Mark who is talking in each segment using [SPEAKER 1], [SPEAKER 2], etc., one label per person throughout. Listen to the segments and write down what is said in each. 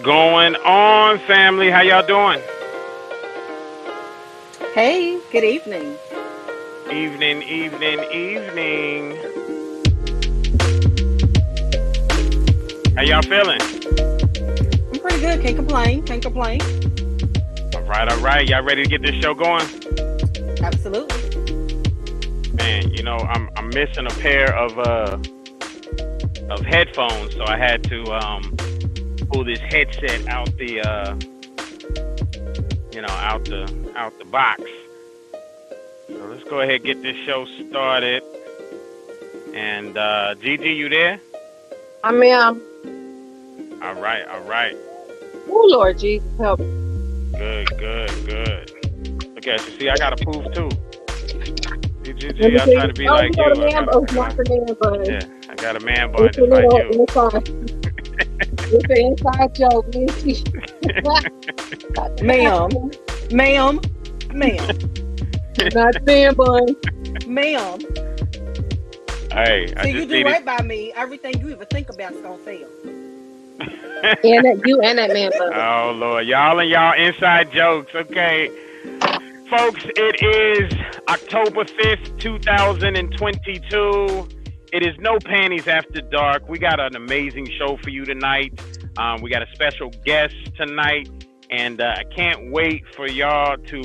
[SPEAKER 1] going on, family? How y'all doing?
[SPEAKER 2] Hey, good evening.
[SPEAKER 1] Evening, evening, evening. How y'all feeling?
[SPEAKER 2] I'm pretty good. Can't complain. Can't complain.
[SPEAKER 1] All right. Y'all ready to get this show going?
[SPEAKER 2] Absolutely.
[SPEAKER 1] Man, you know, I'm missing a pair of headphones, so I had to pull this headset out the out the box. So let's go ahead and get this show started. And Gigi, you there?
[SPEAKER 3] I'm here.
[SPEAKER 1] All right.
[SPEAKER 3] Oh, Lord Jesus, help me.
[SPEAKER 1] Good. Okay, so see, I got a proof too. Gigi,
[SPEAKER 3] Let me
[SPEAKER 1] I'm
[SPEAKER 3] see.
[SPEAKER 1] trying to be
[SPEAKER 3] Oh,
[SPEAKER 1] like
[SPEAKER 3] you
[SPEAKER 1] you.
[SPEAKER 3] got a man bun. Not the man bun.
[SPEAKER 1] Yeah, I got a man bun
[SPEAKER 3] It's a
[SPEAKER 1] just like
[SPEAKER 3] little
[SPEAKER 1] you.
[SPEAKER 3] inside. It's an inside joke,
[SPEAKER 2] Ma'am.
[SPEAKER 3] Not man bun.
[SPEAKER 2] Ma'am.
[SPEAKER 1] Hey, I
[SPEAKER 2] See,
[SPEAKER 1] just
[SPEAKER 2] you do
[SPEAKER 1] needed.
[SPEAKER 2] right by me. Everything you even think about is gonna fail.
[SPEAKER 3] And that man bun.
[SPEAKER 1] Oh Lord, y'all and y'all inside jokes. Okay, folks, it is October 5th, 2022. It is No Panties After Dark. We got an amazing show for you tonight. We got a special guest tonight, and I can't wait for y'all to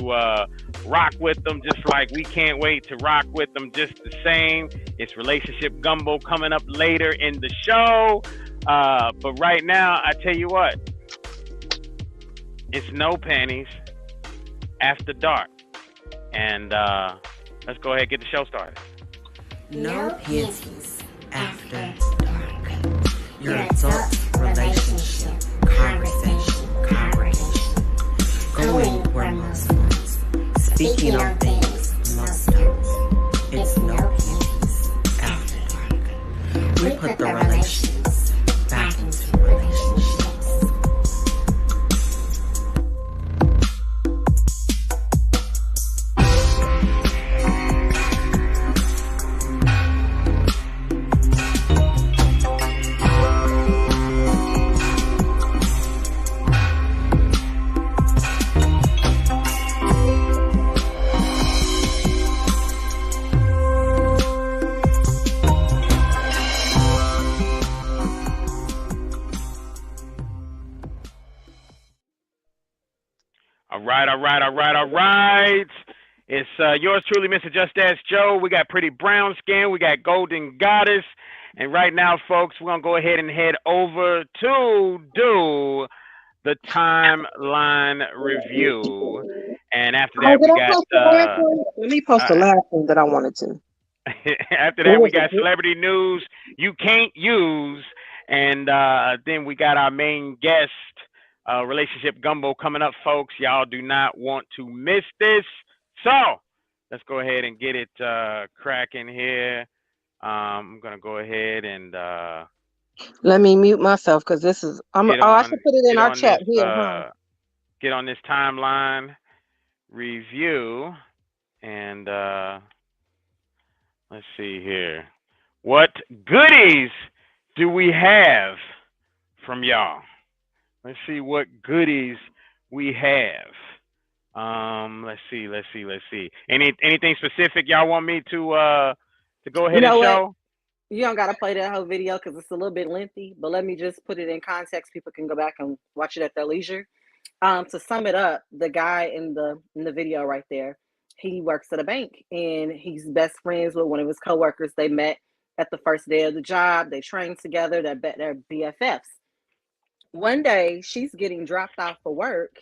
[SPEAKER 1] rock with them, just like we can't wait to rock with them just the same. It's Relationship Gumbo coming up later in the show. But right now, I tell you what, it's No Panties After Dark. And let's go ahead and get the show started.
[SPEAKER 4] No Panties After Dark. Your adult relationship conversation. Going where most ones. Speaking on things most don't. It's No Panties After Dark. We put the relations back into relationships.
[SPEAKER 1] All right. It's yours truly, Mr. Just Ask Joe. We got Pretty Brown Skin. We got Golden Goddess. And right now, folks, we're going to go ahead and head over to do the timeline review. And after that, we got...
[SPEAKER 3] Let me post the last one that I wanted to.
[SPEAKER 1] After that, we got celebrity news you can't use. And then we got our main guest, Relationship Gumbo, coming up, folks. Y'all do not want to miss this. So let's go ahead and get it cracking here. I'm gonna go ahead and
[SPEAKER 3] let me mute myself because this is. I should put it in our chat here.
[SPEAKER 1] Get on this timeline review, and let's see here. What goodies do we have from y'all? Let's see what goodies we have. Let's see. Anything specific y'all want me to go ahead and show?
[SPEAKER 2] What? You don't gotta play that whole video because it's a little bit lengthy. But let me just put it in context. People can go back and watch it at their leisure. To sum it up, the guy in the video right there, he works at a bank and he's best friends with one of his coworkers. They met at the first day of the job. They trained together. They're BFFs. One day, she's getting dropped off for work,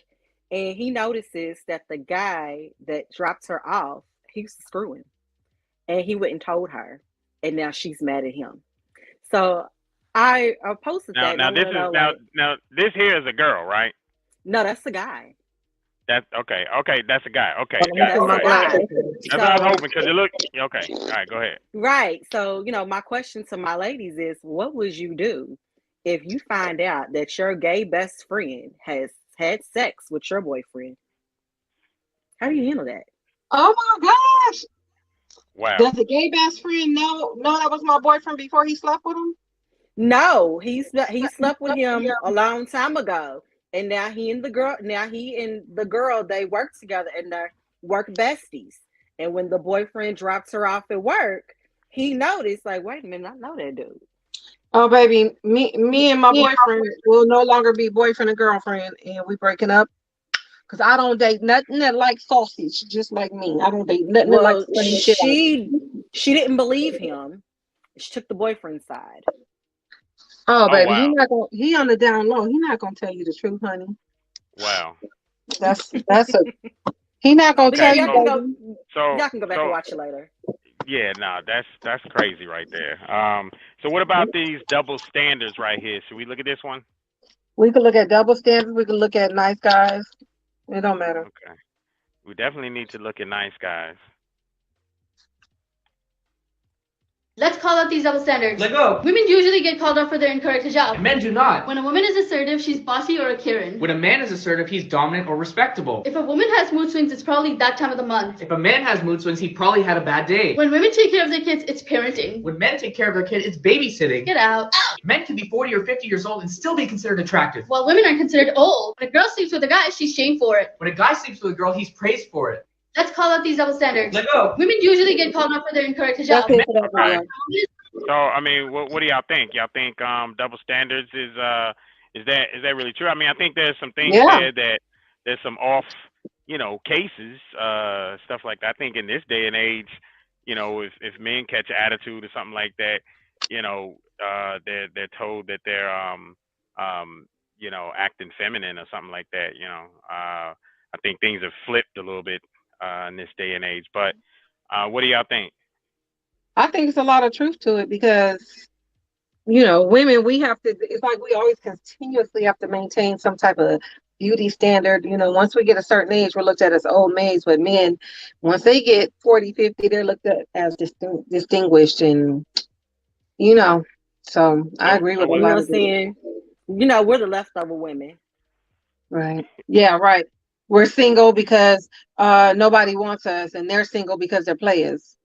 [SPEAKER 2] and he notices that the guy that dropped her off, he's screwing, and he went and told her, and now she's mad at him. So I posted that.
[SPEAKER 1] Now this here is a girl, right?
[SPEAKER 2] No, that's the guy.
[SPEAKER 1] That's okay. That's a guy. Okay,
[SPEAKER 2] that's
[SPEAKER 1] what I was hoping because it looked okay. All right, go ahead.
[SPEAKER 2] Right. So my question to my ladies is, what would you do if you find out that your gay best friend has had sex with your boyfriend? How do you handle that?
[SPEAKER 3] Oh my gosh!
[SPEAKER 1] Wow.
[SPEAKER 3] Does the gay best friend know that was my boyfriend before he slept with him?
[SPEAKER 2] No, he slept with him a long time ago. And now he and the girl, they work together and they're work besties. And when the boyfriend drops her off at work, he noticed, like, wait a minute, I know that dude.
[SPEAKER 3] Oh, baby, me and my boyfriend will no longer be boyfriend and girlfriend, and we breaking up because I don't date nothing that like sausage, just like me. I don't date nothing that like
[SPEAKER 2] Well,
[SPEAKER 3] funny shit.
[SPEAKER 2] she didn't believe him. She took the boyfriend's side.
[SPEAKER 3] Oh, baby,
[SPEAKER 1] wow.
[SPEAKER 3] he on the down low. He not gonna tell you the truth, honey.
[SPEAKER 1] Wow.
[SPEAKER 3] That's he not gonna
[SPEAKER 2] But yeah,
[SPEAKER 3] tell you,
[SPEAKER 2] y'all can go.
[SPEAKER 3] baby.
[SPEAKER 2] Y'all can go back and watch it later.
[SPEAKER 1] Yeah, no, that's crazy right there. So what about these double standards right here? Should we look at this one?
[SPEAKER 3] We could look at double standards. We could look at nice guys. It don't matter.
[SPEAKER 1] Okay. We definitely need to look at nice guys.
[SPEAKER 5] Let's call out these double standards.
[SPEAKER 6] Let go.
[SPEAKER 5] Women usually get called out for their incorrect hijab.
[SPEAKER 6] And men do not.
[SPEAKER 5] When a woman is assertive, she's bossy or a Karen.
[SPEAKER 6] When a man is assertive, he's dominant or respectable.
[SPEAKER 5] If a woman has mood swings, it's probably that time of the month.
[SPEAKER 6] If a man has mood swings, he probably had a bad day.
[SPEAKER 5] When women take care of their kids, it's parenting.
[SPEAKER 6] When men take care of their kid, it's babysitting.
[SPEAKER 5] Get out.
[SPEAKER 6] Men can be 40 or 50 years old and still be considered attractive.
[SPEAKER 5] While women are considered old. When a girl sleeps with a guy, she's shamed for it.
[SPEAKER 6] When a guy sleeps with a girl, he's praised for it.
[SPEAKER 5] Let's call out these double standards.
[SPEAKER 6] Let go.
[SPEAKER 5] Women usually get called out for their incorrect hijab.
[SPEAKER 1] Right. So I mean, what do y'all think? Y'all think double standards is that really true? I mean, I think there's some things there that there's some off, cases, stuff like that. I think in this day and age, if men catch an attitude or something like that, they're told that they're acting feminine or something like that. I think things have flipped a little bit in this day and age. But what do y'all think?
[SPEAKER 3] I think it's a lot of truth to it because, women, it's like we always continuously have to maintain some type of beauty standard. Once we get a certain age, we're looked at as old maids, but men, once they get 40, 50, they're looked at as distinguished and, so I agree with a lot of
[SPEAKER 2] saying, we're the leftover women.
[SPEAKER 3] Right. Yeah, right. We're single because nobody wants us, and they're single because they're players.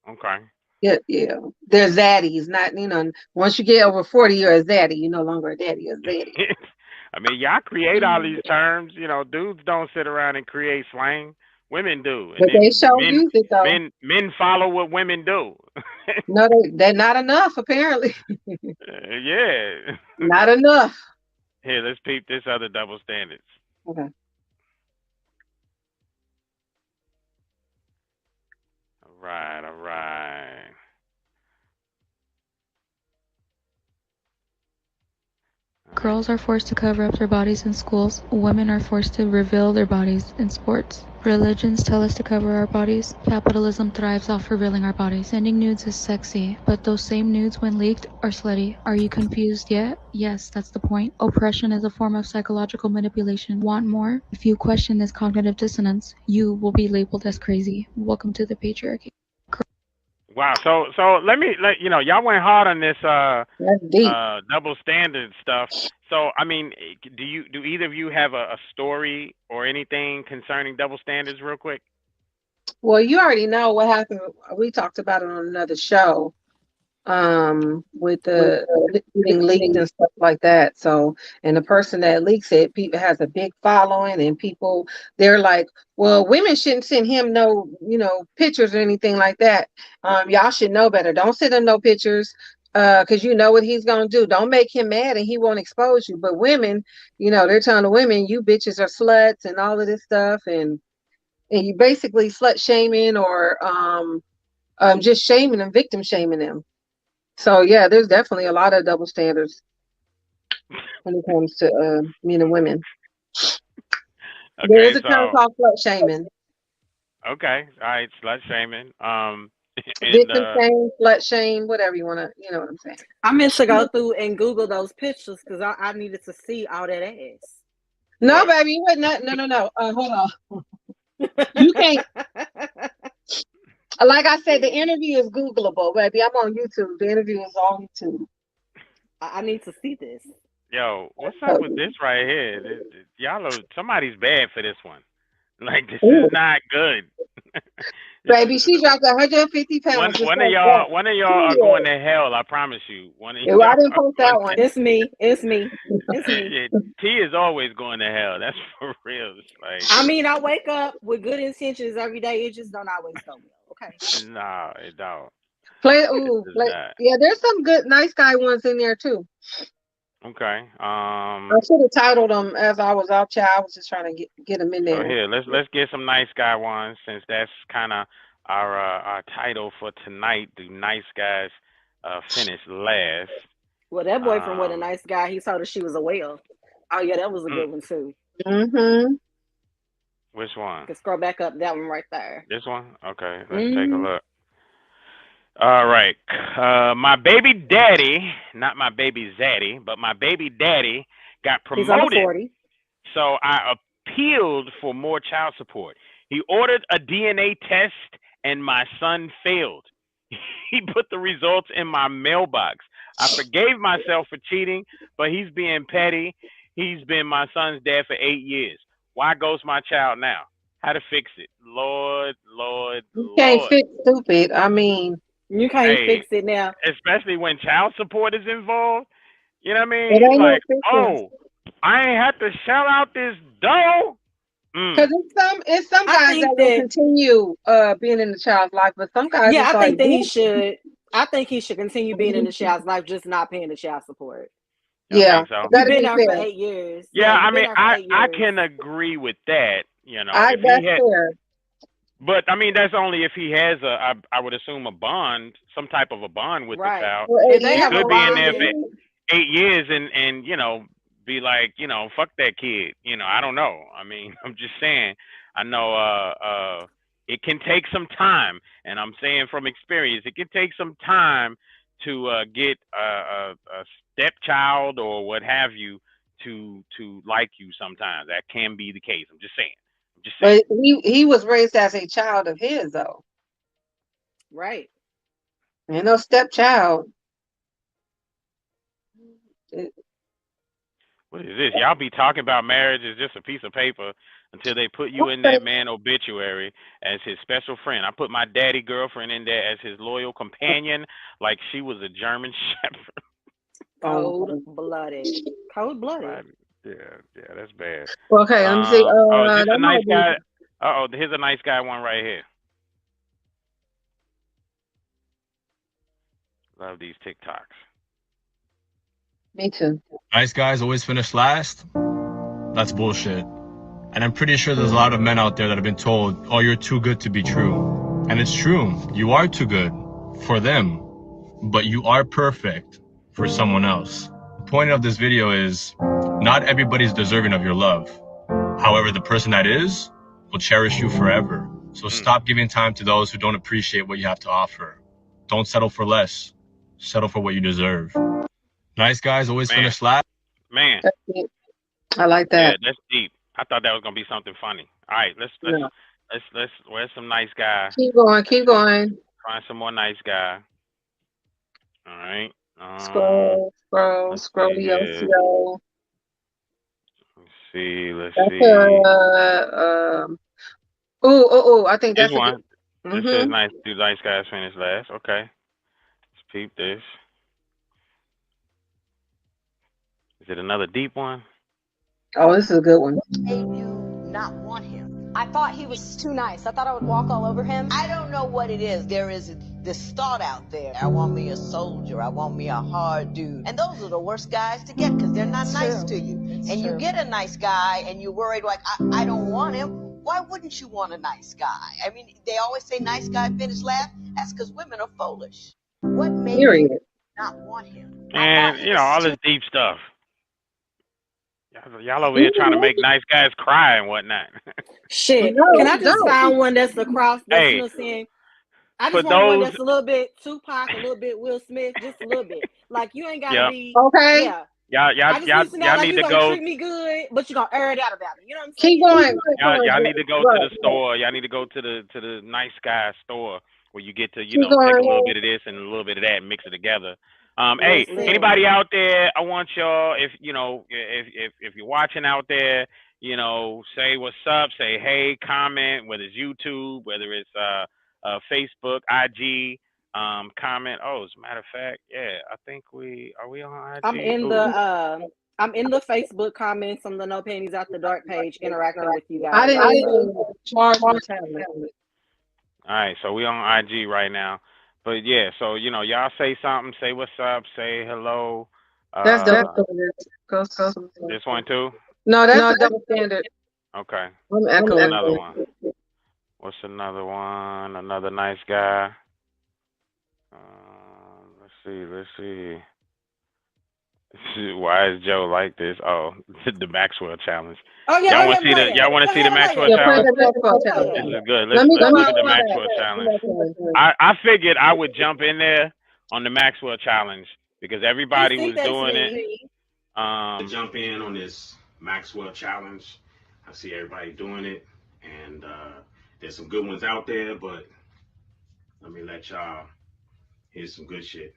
[SPEAKER 1] Okay.
[SPEAKER 3] Yeah. They're zaddies, not, once you get over 40, you're a zaddy. You're no longer a daddy, you're a zaddy.
[SPEAKER 1] I mean, y'all create all these terms. Dudes don't sit around and create slang. Women do.
[SPEAKER 3] But they use it, though.
[SPEAKER 1] Men follow what women do.
[SPEAKER 3] No, they're not enough, apparently.
[SPEAKER 1] Yeah.
[SPEAKER 3] Not enough.
[SPEAKER 1] Here, let's peep this other double standards.
[SPEAKER 3] Okay.
[SPEAKER 1] All right.
[SPEAKER 7] Girls are forced to cover up their bodies in schools. Women are forced to reveal their bodies in sports. Religions tell us to cover our bodies. Capitalism thrives off revealing our bodies. Sending nudes is sexy, but those same nudes, when leaked, are slutty. Are you confused yet? Yes, that's the point. Oppression is a form of psychological manipulation. Want more? If you question this cognitive dissonance, you will be labeled as crazy. Welcome to the patriarchy.
[SPEAKER 1] Wow. So y'all went hard on this double standard stuff. So I mean, do either of you have a story or anything concerning double standards, real quick?
[SPEAKER 3] Well, you already know what happened. We talked about it on another show. With the being leaked and stuff like that. So, and the person that leaks it, people has a big following, and people, they're like, well, women shouldn't send him no, pictures or anything like that. Y'all should know better. Don't send him no pictures, because you know what he's gonna do. Don't make him mad, and he won't expose you. But women, they're telling the women, you bitches are sluts and all of this stuff, and you basically slut shaming or just shaming them, victim shaming them. So yeah, there's definitely a lot of double standards when it comes to men and women. Okay, there is a term called slut shaming.
[SPEAKER 1] Okay, all right, slut shaming.
[SPEAKER 3] Victim shame, slut shame, whatever you want to, you know what I'm saying.
[SPEAKER 2] I meant to go through and Google those pictures because I needed to see all that ass.
[SPEAKER 3] No, baby, you would not. No. Hold on. You can't. Like I said, the interview is Googleable, baby. I'm on YouTube. The interview is on YouTube.
[SPEAKER 2] I need to see this.
[SPEAKER 1] Yo, what's up with this right here? Y'all, somebody's bad for this one. Like, this is not good.
[SPEAKER 3] Baby, she dropped 150
[SPEAKER 1] One
[SPEAKER 3] pounds just
[SPEAKER 1] one of
[SPEAKER 3] like that.
[SPEAKER 1] y'all one of y'all are going to hell. I promise you. One of
[SPEAKER 3] Well,
[SPEAKER 1] y'all
[SPEAKER 3] I didn't
[SPEAKER 1] are
[SPEAKER 3] post
[SPEAKER 1] going
[SPEAKER 3] that
[SPEAKER 1] to.
[SPEAKER 3] one.
[SPEAKER 2] It's me. It's me. It's me.
[SPEAKER 1] Yeah, T is always going to hell. That's for real. It's like
[SPEAKER 2] I mean, I wake up with good intentions every day. It just don't always go well. Okay.
[SPEAKER 1] no, it don't.
[SPEAKER 3] Play,
[SPEAKER 1] It
[SPEAKER 3] ooh,
[SPEAKER 1] does
[SPEAKER 3] play.
[SPEAKER 1] not.
[SPEAKER 3] Yeah, there's some good, nice guy ones in there too.
[SPEAKER 1] Okay.
[SPEAKER 3] I should have titled them as I was out, child. I was just trying to get them in
[SPEAKER 1] So
[SPEAKER 3] there.
[SPEAKER 1] here, let's get some nice guy ones since that's kind of our title for tonight. Do nice guys finish last?
[SPEAKER 2] Well, that boyfriend was a
[SPEAKER 1] Um,
[SPEAKER 2] nice guy. He told her she was a whale. Oh yeah, that was a
[SPEAKER 1] mm,
[SPEAKER 2] good one too.
[SPEAKER 3] Mm-hmm.
[SPEAKER 1] which one?
[SPEAKER 2] You can scroll back up that one right there.
[SPEAKER 1] This one? Okay, let's take a
[SPEAKER 2] Mm-hmm.
[SPEAKER 1] look. All right. My baby daddy, not my baby zaddy, but my baby daddy got
[SPEAKER 2] He's under
[SPEAKER 1] promoted.
[SPEAKER 2] 40.
[SPEAKER 1] So I appealed for more child support. He ordered a DNA test and my son failed. He put the results in my mailbox. I forgave myself for cheating, but he's being petty. He's been my son's dad for 8 years. Why ghost my child now? How to fix it? Lord, Lord,
[SPEAKER 3] You can't
[SPEAKER 1] Lord.
[SPEAKER 3] fix stupid. I mean,
[SPEAKER 2] You can't
[SPEAKER 1] Hey,
[SPEAKER 2] fix it now.
[SPEAKER 1] especially when child support is involved. You know what I
[SPEAKER 3] it
[SPEAKER 1] mean? He's
[SPEAKER 3] ain't no
[SPEAKER 1] like,
[SPEAKER 3] fixing.
[SPEAKER 1] oh, I ain't have to shell out this dough.
[SPEAKER 3] Because
[SPEAKER 1] Mm.
[SPEAKER 3] it's some
[SPEAKER 2] I
[SPEAKER 3] guys that
[SPEAKER 2] think
[SPEAKER 3] will
[SPEAKER 2] that
[SPEAKER 3] continue being in the child's life, but some guys
[SPEAKER 2] yeah,
[SPEAKER 3] it's
[SPEAKER 2] I
[SPEAKER 3] like,
[SPEAKER 2] think that he
[SPEAKER 3] yeah,
[SPEAKER 2] should. I think he should continue being in the child's life, just not paying the child support.
[SPEAKER 1] Y'all
[SPEAKER 3] yeah,
[SPEAKER 1] think so?
[SPEAKER 2] You've
[SPEAKER 3] that'd
[SPEAKER 2] been
[SPEAKER 3] be
[SPEAKER 2] there for
[SPEAKER 3] fair.
[SPEAKER 2] 8 years.
[SPEAKER 1] Yeah,
[SPEAKER 2] Yeah,
[SPEAKER 1] I
[SPEAKER 2] you've been
[SPEAKER 1] mean,
[SPEAKER 2] there for
[SPEAKER 1] I
[SPEAKER 2] eight
[SPEAKER 1] I
[SPEAKER 2] years.
[SPEAKER 1] can agree with that. You know,
[SPEAKER 3] I
[SPEAKER 1] if he
[SPEAKER 3] That's
[SPEAKER 1] had,
[SPEAKER 3] fair.
[SPEAKER 1] but I mean, that's only if he has I would assume a bond, some type of a bond with the
[SPEAKER 2] Right.
[SPEAKER 1] child.
[SPEAKER 3] For
[SPEAKER 2] If
[SPEAKER 3] eight
[SPEAKER 2] they
[SPEAKER 1] He
[SPEAKER 3] years,
[SPEAKER 2] have a
[SPEAKER 1] could
[SPEAKER 3] over
[SPEAKER 1] be in
[SPEAKER 3] eight
[SPEAKER 1] there
[SPEAKER 2] bond
[SPEAKER 1] for
[SPEAKER 2] and
[SPEAKER 3] years.
[SPEAKER 1] 8 years and be like, fuck that kid. I don't know. I mean, I'm just saying. I know it can take some time, and I'm saying from experience, it can take some time to get a stepchild or what have you to like you. Sometimes that can be the case. I'm just saying. I'm just saying.
[SPEAKER 3] But he was raised as a child of his though.
[SPEAKER 2] right.
[SPEAKER 3] You know, stepchild. It-
[SPEAKER 1] What is this? Y'all be talking about marriage as just a piece of paper until they put you in
[SPEAKER 3] okay.
[SPEAKER 1] that man obituary as his special friend. I put my daddy girlfriend in there as his loyal companion, like she was a German Shepherd.
[SPEAKER 2] Cold
[SPEAKER 3] Oh,
[SPEAKER 2] blooded. Cold blooded.
[SPEAKER 1] Right. Yeah, that's bad.
[SPEAKER 3] okay. Let me see.
[SPEAKER 1] Oh, is this a
[SPEAKER 3] That
[SPEAKER 1] nice
[SPEAKER 3] might be
[SPEAKER 1] guy? Oh, here's a nice guy one right here. Love these TikToks.
[SPEAKER 3] me too.
[SPEAKER 8] Nice guys always finish last. That's bullshit. And I'm pretty sure there's a lot of men out there that have been told, oh, you're too good to be true. And it's true. You are too good for them, but you are perfect for someone else. The point of this video is not everybody's deserving of your love. However, the person that is will cherish you forever. So
[SPEAKER 1] Mm,
[SPEAKER 8] stop giving time to those who don't appreciate what you have to offer. Don't settle for less. Settle for what you deserve. Nice guys always
[SPEAKER 1] man,
[SPEAKER 8] finish last.
[SPEAKER 1] man.
[SPEAKER 3] That's it. I like
[SPEAKER 1] Yeah,
[SPEAKER 3] that.
[SPEAKER 1] that's deep. I thought that was gonna be something funny. All right,
[SPEAKER 3] Yeah.
[SPEAKER 1] where's some nice guy?
[SPEAKER 3] Keep going.
[SPEAKER 1] Let's
[SPEAKER 3] Keep going.
[SPEAKER 1] find some more nice guy. All right.
[SPEAKER 3] Scroll, scroll,
[SPEAKER 1] Let's
[SPEAKER 3] scroll
[SPEAKER 1] see
[SPEAKER 3] to your
[SPEAKER 1] here.
[SPEAKER 3] CO.
[SPEAKER 1] Let's see. Let's
[SPEAKER 3] That's
[SPEAKER 1] see.
[SPEAKER 3] I think
[SPEAKER 1] Here's
[SPEAKER 3] that's a good.
[SPEAKER 1] one. It says
[SPEAKER 3] Mm-hmm.
[SPEAKER 1] nice. Do nice guys finish last? Okay. Let's peep this. Is it another deep one?
[SPEAKER 3] Oh, this is a good one.
[SPEAKER 9] Made you not want him? I thought he was too nice. I thought I would walk all over him. I don't know what it is. There is this thought out there. I want me a soldier. I want me a hard dude. And those are the worst guys to get because they're not
[SPEAKER 2] It's
[SPEAKER 9] nice
[SPEAKER 2] true.
[SPEAKER 9] to you.
[SPEAKER 2] It's
[SPEAKER 9] And
[SPEAKER 2] true.
[SPEAKER 9] you get a nice guy and you're worried like, I don't want him. Why wouldn't you want a nice guy? I mean, they always say nice guy finish last. That's because women are foolish. What made you
[SPEAKER 3] Period.
[SPEAKER 9] not want him? I thought
[SPEAKER 1] And
[SPEAKER 9] he was
[SPEAKER 1] all
[SPEAKER 9] too
[SPEAKER 1] this deep stuff. Y'all over here trying to make
[SPEAKER 3] Mhm.
[SPEAKER 1] nice guys cry and whatnot.
[SPEAKER 2] Shit.
[SPEAKER 3] No,
[SPEAKER 2] Can I
[SPEAKER 3] we
[SPEAKER 2] just
[SPEAKER 3] don't.
[SPEAKER 2] find one that's across that's
[SPEAKER 1] Hey,
[SPEAKER 2] saying I
[SPEAKER 1] for
[SPEAKER 2] just want one
[SPEAKER 1] those,
[SPEAKER 2] that's a little bit Tupac, a little bit Will Smith, just a little bit. Like you ain't gotta
[SPEAKER 1] yeah,
[SPEAKER 2] be
[SPEAKER 3] Okay.
[SPEAKER 2] yeah.
[SPEAKER 1] y'all, y'all,
[SPEAKER 2] I just
[SPEAKER 1] y'all,
[SPEAKER 2] need to know
[SPEAKER 1] y'all
[SPEAKER 2] like
[SPEAKER 1] need
[SPEAKER 2] you
[SPEAKER 1] to
[SPEAKER 2] gonna
[SPEAKER 1] go.
[SPEAKER 2] treat me good, but you gonna air it out about me. You know what I'm
[SPEAKER 3] Keep
[SPEAKER 2] saying?
[SPEAKER 3] going. Keep going.
[SPEAKER 1] Y'all need to go to
[SPEAKER 3] Right.
[SPEAKER 1] the store. Y'all need to go to the nice guy store where you get to
[SPEAKER 3] Keep
[SPEAKER 1] take a
[SPEAKER 3] going.
[SPEAKER 1] little bit of this and a little bit of that and mix it together. Hey,
[SPEAKER 2] Listen.
[SPEAKER 1] anybody out there? I want y'all if if you're watching out there, say what's up, say hey, comment, whether it's YouTube, whether it's Facebook, IG, comment. Oh, as a matter of fact, yeah, I think are we on IG?
[SPEAKER 2] I'm in the Facebook comments on the No Panties After Dark page, interacting with you
[SPEAKER 3] I
[SPEAKER 2] guys.
[SPEAKER 3] didn't even charge my tablet.
[SPEAKER 1] All right, so we on IG right now. But yeah, so y'all say something, say what's up, say hello.
[SPEAKER 3] That's double standard.
[SPEAKER 1] This one too?
[SPEAKER 3] No, that's a double standard.
[SPEAKER 1] Okay.
[SPEAKER 3] I'm echoing.
[SPEAKER 1] Another one. What's another one? Another nice guy. Let's see. Why is Joe like this? Oh, the Maxwell challenge.
[SPEAKER 2] Oh yeah,
[SPEAKER 1] y'all want to see the Maxwell challenge? This is good. Let's look at the Maxwell challenge. I figured I would jump in there on the Maxwell challenge because everybody was doing it. Jump in on this Maxwell challenge. I see everybody doing it, and there's some good ones out there, but let me let y'all hear some good shit.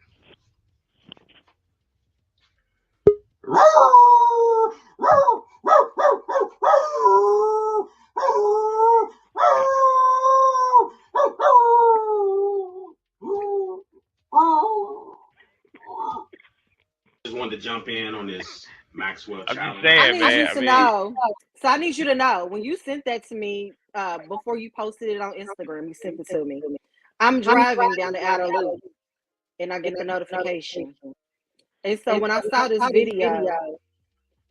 [SPEAKER 1] Just wanted to jump in on this Maxwell challenge.
[SPEAKER 2] I need you to know when you sent that to me before you posted it on Instagram. You sent it to me. I'm driving down the outer loop, and I get the notification. And so when I saw this video,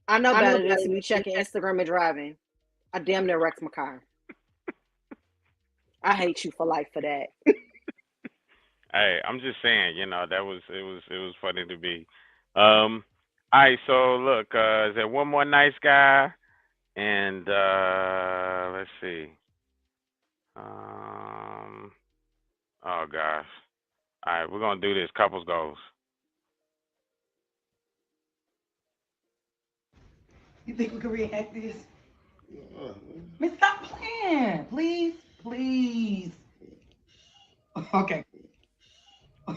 [SPEAKER 2] I know better than to be checking Instagram and driving. I damn near wrecked my car. I hate you for life for that.
[SPEAKER 1] Hey, I'm just saying, it was funny to be. All right, so look, is there one more nice guy? And let's see. Oh gosh. All right, we're gonna do this. Couples goals.
[SPEAKER 10] You think we can reenact this? Miss, stop playing. Please. Okay.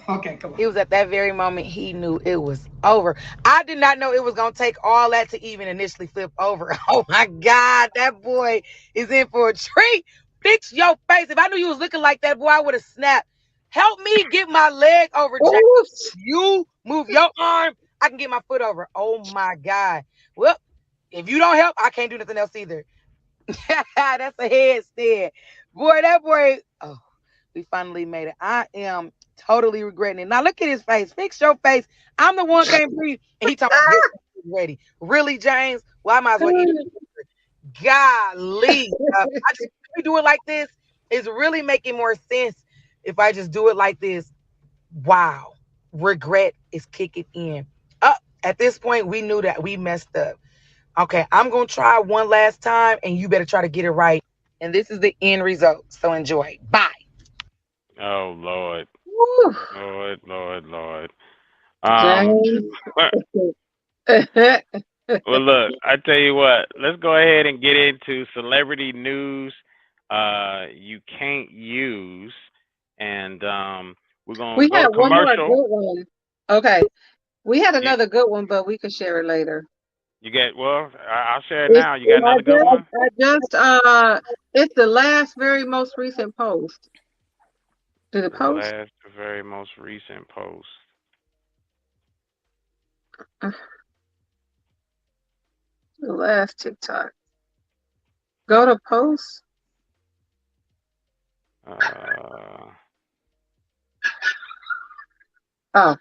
[SPEAKER 10] Okay, come on. It was at that very moment he knew it was over. I did not know it was going to take all that to even initially flip over. Oh, my God. That boy is in for a treat. Fix your face. If I knew you was looking like that, boy, I would have snapped. Help me get my leg over, Jack. You move your arm. I can get my foot over. Oh, my God. Well, if you don't help, I can't do nothing else either. That's a headstand. Boy, that boy. Oh, we finally made it. I am totally regretting it. Now look at his face. Fix your face. I'm the one can't breathe. And he talking about ready. Really, James? Well, I might as well eat it. Golly. I just do it like this. It's really making more sense if I just do it like this. Wow. Regret is kicking in. At this point, we knew that we messed up. Okay, I'm going to try one last time, and you better try to get it right. And this is the end result. So enjoy. Bye.
[SPEAKER 1] Oh, Lord.
[SPEAKER 3] Woo.
[SPEAKER 1] Lord. Well, look, I tell you what. Let's go ahead and get into celebrity news you can't use. And we're going to go to commercial.
[SPEAKER 3] One more good one. Okay. We had another good one, but we can share it later.
[SPEAKER 1] I'll share it now. You got another good one?
[SPEAKER 3] It's the last, very most recent post. Did it post?
[SPEAKER 1] The very most recent post.
[SPEAKER 3] The last TikTok. Go to post. Oh,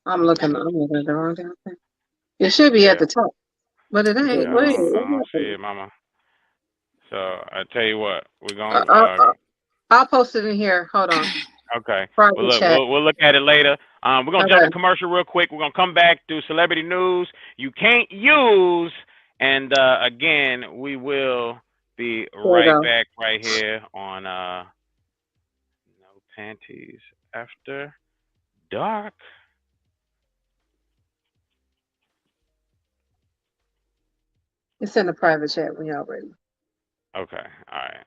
[SPEAKER 3] I'm looking at the wrong damn thing. It should be at the top, but it ain't.
[SPEAKER 1] I don't see it, Mama. So I tell you what, we're gonna.
[SPEAKER 3] I'll post it in here. Hold on.
[SPEAKER 1] Okay. We'll look at it later. We're gonna jump to commercial real quick. We're gonna come back to celebrity news you can't use, and again we will be back right here on No Panties After Dark.
[SPEAKER 3] It's in the private chat when y'all ready.
[SPEAKER 1] Okay. All right.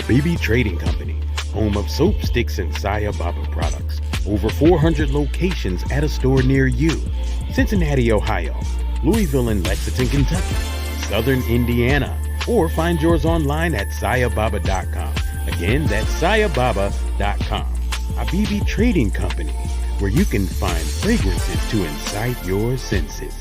[SPEAKER 11] Habibi Trading Company, home of soap sticks and Saya Baba products. Over 400 locations at a store near you. Cincinnati, Ohio, Louisville and Lexington, Kentucky, Southern Indiana, or find yours online at sayababa.com. Again, that's sayababa.com. Habibi Trading Company, where you can find fragrances to incite your senses.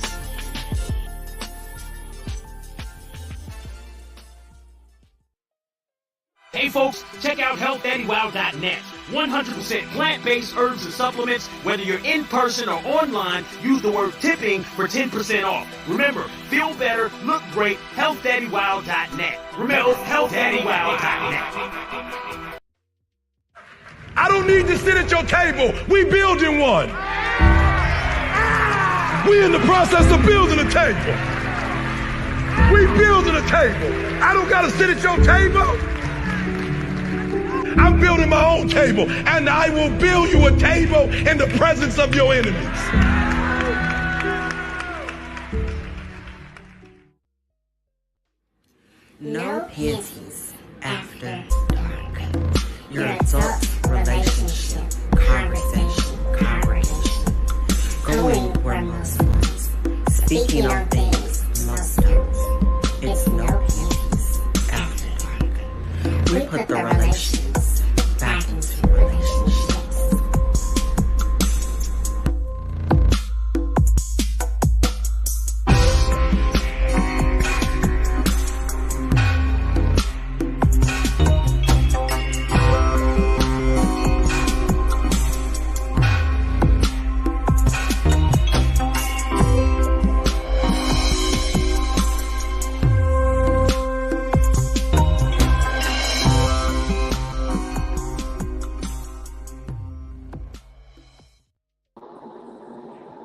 [SPEAKER 12] Hey folks, check out healthdaddywow.net. 100% plant-based herbs and supplements. Whether you're in person or online, use the word tipping for 10% off. Remember, feel better, look great, healthdaddywow.net. Remember, healthdaddywow.net.
[SPEAKER 13] I don't need to sit at your table. We building one. We in the process of building a table. We building a table. I don't gotta sit at your table. I'm building my own table, and I will build you a table in the presence of your enemies.
[SPEAKER 4] No panties after dark. Your adult relationship conversation. Going where most ones. Speaking on things most don't. It's no panties after dark. We put the relations back into relationships.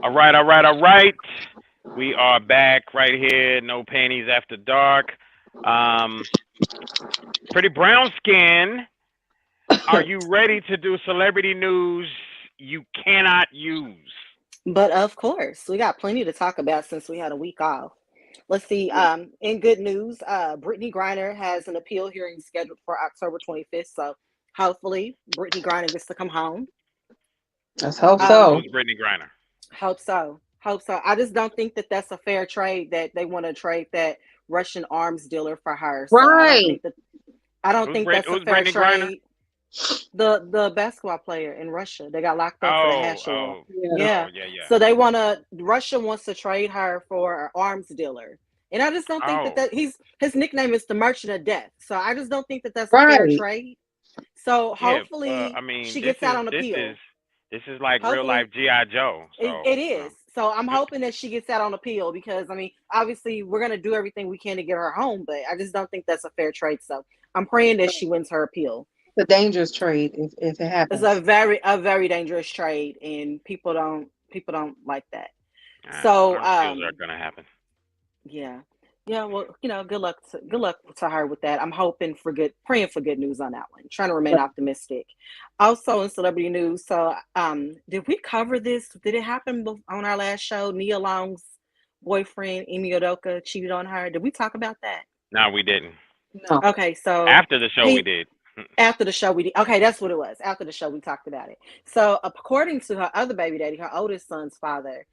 [SPEAKER 1] All right. We are back right here. No Panties After Dark. Pretty brown skin. Are you ready to do celebrity news you cannot use?
[SPEAKER 2] But of course, we got plenty to talk about since we had a week off. Let's see. In good news, Brittany Griner has an appeal hearing scheduled for October 25th. So hopefully, Brittany Griner gets to come home.
[SPEAKER 3] Let's hope so.
[SPEAKER 1] Who's Brittany Griner?
[SPEAKER 2] Hope so. I just don't think that that's a fair trade, that they want to trade that Russian arms dealer for her. So
[SPEAKER 3] Right.
[SPEAKER 2] I don't think that's a fair
[SPEAKER 1] Brittany Griner?
[SPEAKER 2] trade. The basketball player in Russia, they got locked up for the hash oil. Yeah. So Russia wants to trade her for an arms dealer, and I just don't think that his nickname is the Merchant of Death. So I just don't think that that's a fair trade. So hopefully, she gets out on appeal.
[SPEAKER 1] This is like real life G.I. Joe. So,
[SPEAKER 2] it is. So I'm hoping that she gets out on appeal, because obviously we're gonna do everything we can to get her home, but I just don't think that's a fair trade. So I'm praying that she wins her appeal.
[SPEAKER 3] It's a dangerous trade if it happens.
[SPEAKER 2] It's a very dangerous trade, and people don't like that. So
[SPEAKER 1] are gonna happen.
[SPEAKER 2] Yeah. Well, good luck to her with that. I'm praying for good news on that one. Trying to remain optimistic. Also in celebrity news, so did we cover this? Did it happen on our last show? Nia Long's boyfriend, Emi Udoka, cheated on her. Did we talk about that?
[SPEAKER 1] No, we didn't.
[SPEAKER 3] No.
[SPEAKER 2] Okay, so
[SPEAKER 1] after the show we did.
[SPEAKER 2] After the show we did. Okay, that's what it was. After the show we talked about it. So according to her other baby daddy, her oldest son's father,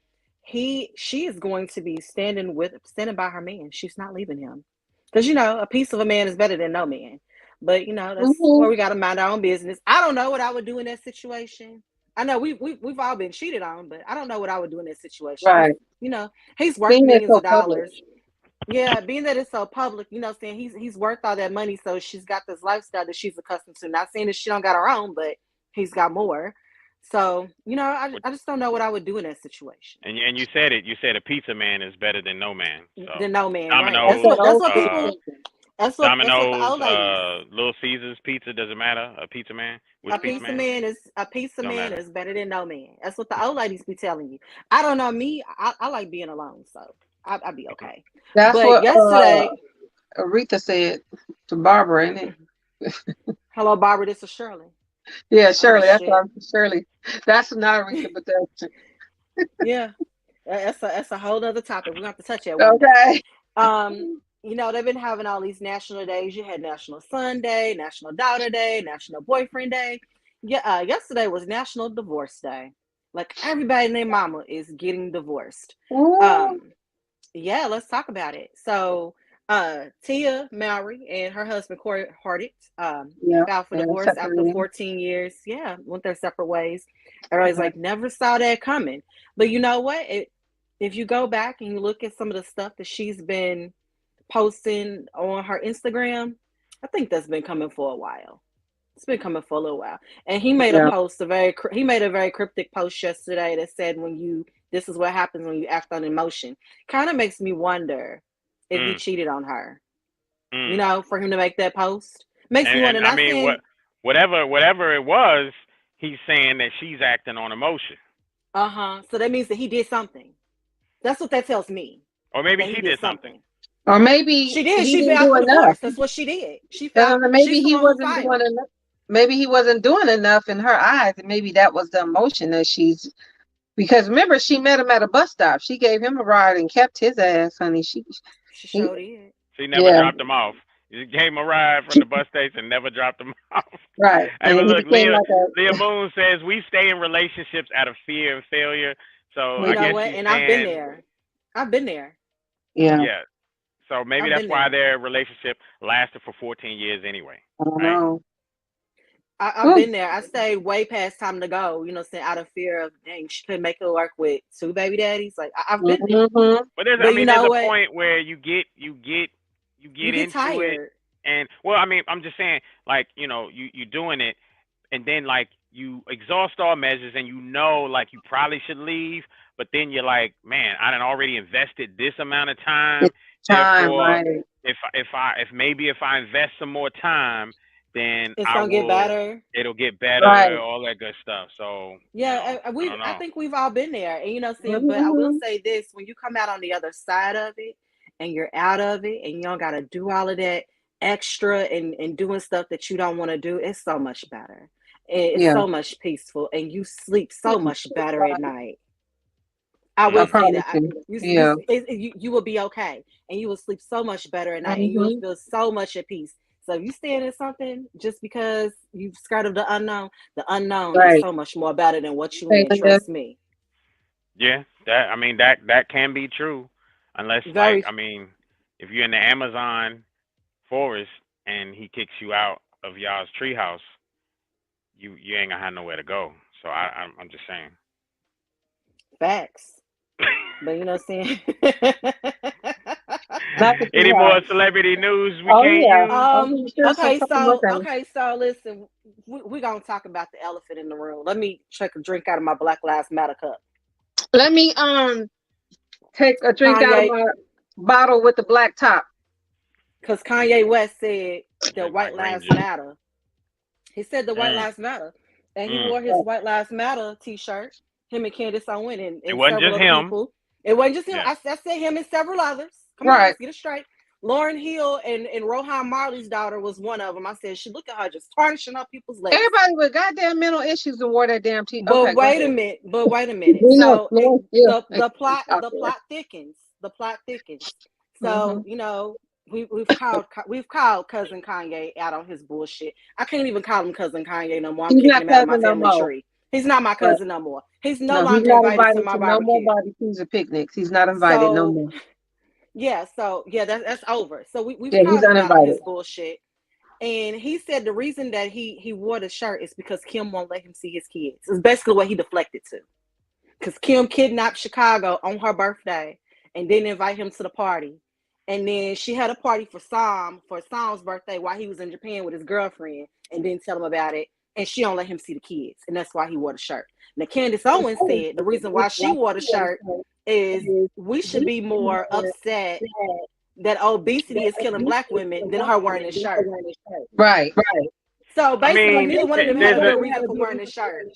[SPEAKER 2] she is going to be standing by her man. She's not leaving him, because a piece of a man is better than no man. But that's where we got to mind our own business. I don't know what I would do in that situation. I know we've all been cheated on, but I don't know what I would do in that situation.
[SPEAKER 3] Right.
[SPEAKER 2] He's worth millions of dollars. Yeah, being that it's so public, saying he's worth all that money, so she's got this lifestyle that she's accustomed to. Not saying that she don't got her own, but he's got more. So, I just don't know what I would do in that situation.
[SPEAKER 1] And you said it. You said a pizza man is better than no man. So.
[SPEAKER 2] Than no man.
[SPEAKER 1] Domino's,
[SPEAKER 2] right. That's what people. That's what
[SPEAKER 1] Domino's, Little Caesars pizza, doesn't matter. A pizza man.
[SPEAKER 2] A pizza man is better than no man. That's what the old ladies be telling you. I don't know, me. I like being alone, so I'd be okay.
[SPEAKER 3] That's
[SPEAKER 2] but
[SPEAKER 3] what
[SPEAKER 2] yesterday
[SPEAKER 3] Aretha said to Barbara, isn't it?
[SPEAKER 2] Hello, Barbara. This is Shirley.
[SPEAKER 3] Yeah, Shirley. That's what Shirley. That's not Aretha, but that's
[SPEAKER 2] yeah. That's a whole other topic. We have to touch it.
[SPEAKER 3] Okay.
[SPEAKER 2] you know, they've been having all these national days. You had National Sunday, National Daughter Day, National Boyfriend Day. Yeah, yesterday was National Divorce Day. Like everybody and their mama is getting divorced.
[SPEAKER 3] Ooh.
[SPEAKER 2] Yeah, let's talk about it. So, Tia Mowry and her husband Corey Hardick
[SPEAKER 3] Yeah,
[SPEAKER 2] filed for
[SPEAKER 3] they're
[SPEAKER 2] divorce after
[SPEAKER 3] separating.
[SPEAKER 2] 14 years. Yeah, went their separate ways. Everybody's like, never saw that coming. But you know what? If you go back and you look at some of the stuff that she's been posting on her Instagram, I think that's been coming for a while. It's been coming for a little while. And he made a
[SPEAKER 3] Yeah.
[SPEAKER 2] post, he made a very cryptic post yesterday that said, this is what happens when you act on emotion. Kind of makes me wonder if he cheated on her. You know, for him to make that post. Makes me wonder.
[SPEAKER 1] And I mean, whatever it was, he's saying that she's acting on emotion.
[SPEAKER 2] So that means that he did something. That's what that tells me.
[SPEAKER 1] Or maybe she did something.
[SPEAKER 3] Or maybe
[SPEAKER 2] she did.
[SPEAKER 3] He
[SPEAKER 2] she
[SPEAKER 3] didn't
[SPEAKER 2] filed
[SPEAKER 3] do
[SPEAKER 2] for
[SPEAKER 3] enough.
[SPEAKER 2] divorce. That's what she did. She filed.
[SPEAKER 3] Maybe
[SPEAKER 2] she's the
[SPEAKER 3] he
[SPEAKER 2] one who
[SPEAKER 3] wasn't
[SPEAKER 2] filed.
[SPEAKER 3] doing enough. Maybe he wasn't doing enough in her eyes, and maybe that was the emotion that she's. Because remember, she met him at a bus stop. She gave him a ride and kept his ass, honey. She
[SPEAKER 2] sure did.
[SPEAKER 1] She never dropped him off. You gave him a ride from the bus station and never dropped him off.
[SPEAKER 3] Right.
[SPEAKER 1] Hey, but look, Leah
[SPEAKER 3] Moon
[SPEAKER 1] says we stay in relationships out of fear and failure. So
[SPEAKER 2] you
[SPEAKER 1] I
[SPEAKER 2] know
[SPEAKER 1] guess
[SPEAKER 2] what? And I've been there.
[SPEAKER 3] Yeah.
[SPEAKER 1] Yeah. So maybe that's why their relationship lasted for 14 years anyway.
[SPEAKER 3] I don't know.
[SPEAKER 2] I've been there. I stayed way past time to go, you know, saying out of fear of, dang, she couldn't make it work with 2 baby daddies. Like I've been there.
[SPEAKER 1] But there's a point where you get into
[SPEAKER 2] tired.
[SPEAKER 1] it, and well, I mean, I'm just saying, like, you know, you doing it, and then like you exhaust all measures, and you know, like you probably should leave, but then you're like, man, I done already invested this amount of time. Therefore,
[SPEAKER 3] right.
[SPEAKER 1] if I invest some more time, then
[SPEAKER 2] it's gonna get better.
[SPEAKER 1] It'll get better,
[SPEAKER 3] right.
[SPEAKER 1] All that good stuff. So
[SPEAKER 2] yeah, I think we've all been there, and you know, but I will say this: when you come out on the other side of it, and you're out of it, and you don't gotta do all of that extra and doing stuff that you don't want to do, it's so much better. It's so much peaceful, and you sleep so much better at night. I will say that you will be okay, and you will sleep so much better at night, and you will feel so much at peace. So if you stand in something just because you're scared of the unknown is so much more better than what you in. Trust me.
[SPEAKER 1] Yeah, that can be true, unless if you're in the Amazon forest and he kicks you out of y'all's treehouse, you ain't gonna have nowhere to go. So I'm just saying.
[SPEAKER 2] Facts. But you know what I'm saying?
[SPEAKER 1] Any more celebrity news we can't use?
[SPEAKER 2] Okay, so listen, we're gonna talk about the elephant in the room. Let me take a drink out of my Black Lives Matter cup.
[SPEAKER 3] Let me take a drink out of my bottle with the black top.
[SPEAKER 2] Because Kanye West said that white lives matter. He said the white lives matter. And he wore his White Lives Matter t-shirt. Him and Candace Owen and
[SPEAKER 1] it wasn't
[SPEAKER 2] several
[SPEAKER 1] just
[SPEAKER 2] other
[SPEAKER 1] him.
[SPEAKER 2] People. It wasn't just him.
[SPEAKER 1] Yeah.
[SPEAKER 2] I said him and several others. Come on, let's get it straight. Lauryn Hill and Rohan Marley's daughter was one of them. I said, she look at her just tarnishing up people's legs.
[SPEAKER 3] Everybody with goddamn mental issues and wore that damn t-shirt.
[SPEAKER 2] But wait a minute. So the plot thickens. The plot thickens. So, you know, we've called cousin Kanye out on his bullshit. I can't even call him cousin Kanye no more. I'm kicking him out of my family tree. He's not my cousin no more. He's no longer invited to my barbecue.
[SPEAKER 3] No more barbecues or picnics. He's not invited no more.
[SPEAKER 2] Yeah, that's over. So we've called him out on his bullshit. And he said the reason that he wore the shirt is because Kim won't let him see his kids. It's basically what he deflected to. Because Kim kidnapped Chicago on her birthday and didn't invite him to the party. And then she had a party for Sam's birthday while he was in Japan with his girlfriend and didn't tell him about it. And she don't let him see the kids. And that's why he wore the shirt. Now, Candace Owens said the reason why she wore the shirt is we should be more upset that obesity is killing Black women than her wearing this shirt.
[SPEAKER 3] Right.
[SPEAKER 2] So basically, neither one of them has a reason for wearing this shirt.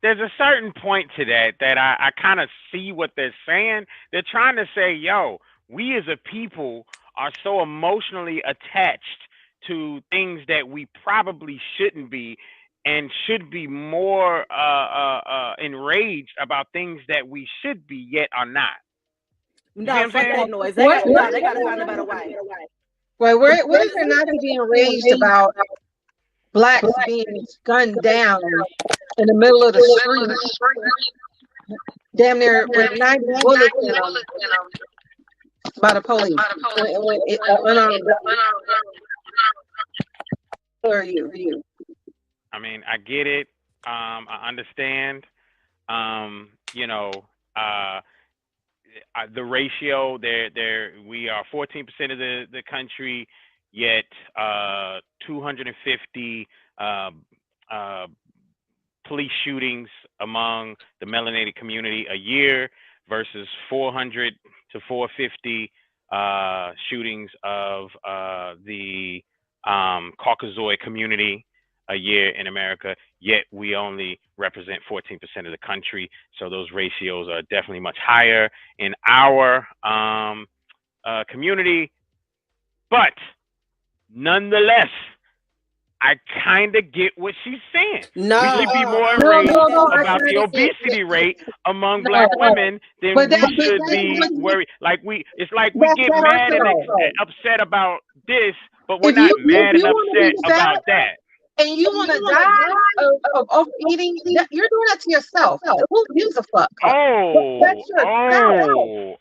[SPEAKER 1] There's a certain point to that I kind of see what they're saying. They're trying to say, yo, we as a people are so emotionally attached to things that we probably shouldn't be, and should be more enraged about things that we should be yet are not. You see
[SPEAKER 2] No,
[SPEAKER 1] what I'm
[SPEAKER 2] fuck
[SPEAKER 1] saying?
[SPEAKER 2] that noise.
[SPEAKER 3] What?
[SPEAKER 2] They gotta find a better way.
[SPEAKER 3] Well, what is there not to be enraged about blacks being gunned down in the middle of the street, damn near with 90 bullets in them by the police? Unarmed black. Who are you?
[SPEAKER 1] I mean, I get it. I understand. You know, the ratio there we are 14% of the country, yet 250 police shootings among the melanated community a year versus 400 to 450 shootings of the Caucasoid community a year in America, yet we only represent 14% of the country. So those ratios are definitely much higher in our community. But nonetheless, I kind of get what she's saying.
[SPEAKER 2] No,
[SPEAKER 1] we should be more
[SPEAKER 3] No,
[SPEAKER 1] enraged about the
[SPEAKER 3] I
[SPEAKER 1] obesity rate among black women than
[SPEAKER 3] but
[SPEAKER 1] we should be worried. It's like we get mad and upset about this, but we're not mad and upset about that.
[SPEAKER 3] And you want to die of overeating, you're doing that to yourself. Who gives a fuck? That's yourself.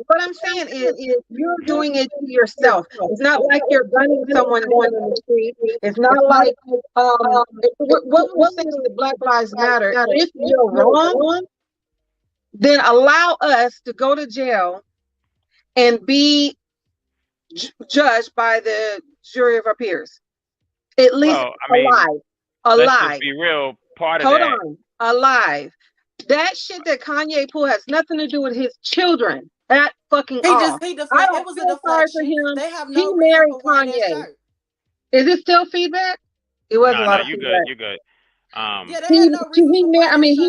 [SPEAKER 3] What I'm saying is you're doing it to yourself. It's not like you're gunning someone down in the street. It's not like what we're saying is Black Lives Matter. If you're wrong, then allow us to go to jail and be judged by the jury of our peers. At least alive.
[SPEAKER 1] Let's just be real. Part of that.
[SPEAKER 3] Hold on. Alive. That shit that Kanye pulled has nothing to do with his children. That fucking off. I don't feel sorry for him.
[SPEAKER 2] They have
[SPEAKER 3] He married Kanye. Is it still feedback? It was a lot of feedback.
[SPEAKER 1] You're good.
[SPEAKER 3] He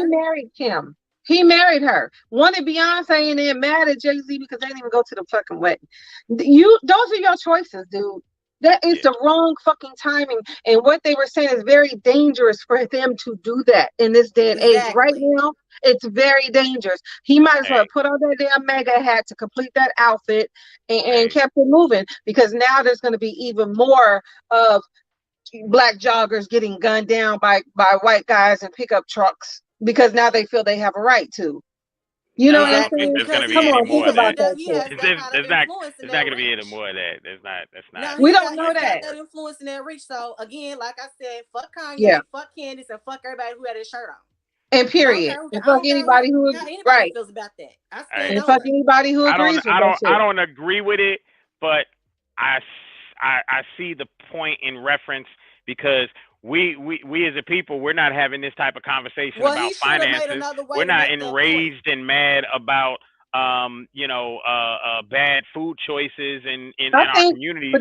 [SPEAKER 3] married Kim. He married her. Wanted Beyonce and then mad at Jay-Z because they didn't even go to the fucking wedding. Those are your choices, dude. That is the wrong fucking timing. And what they were saying is very dangerous for them to do that in this day and age. Right now, it's very dangerous. He might as well put on that damn MAGA hat to complete that outfit and kept it moving, because now there's going to be even more of black joggers getting gunned down by white guys in pickup trucks because now they feel they have a right to. You know what I'm saying? Come on, think about that shit.
[SPEAKER 1] There's not going to be any more of that. That's not.
[SPEAKER 3] We don't know that.
[SPEAKER 2] That influence in that reach. So again, like I said, fuck Kanye, fuck Candace, and fuck everybody who had his shirt on.
[SPEAKER 3] And period. And fuck anybody who
[SPEAKER 2] feels about that.
[SPEAKER 3] And fuck anybody who agrees with that shit.
[SPEAKER 1] I don't agree with it, but I see the point in reference, because we as a people, we're not having this type of conversation about finances. We're not enraged and mad about bad food choices in our community.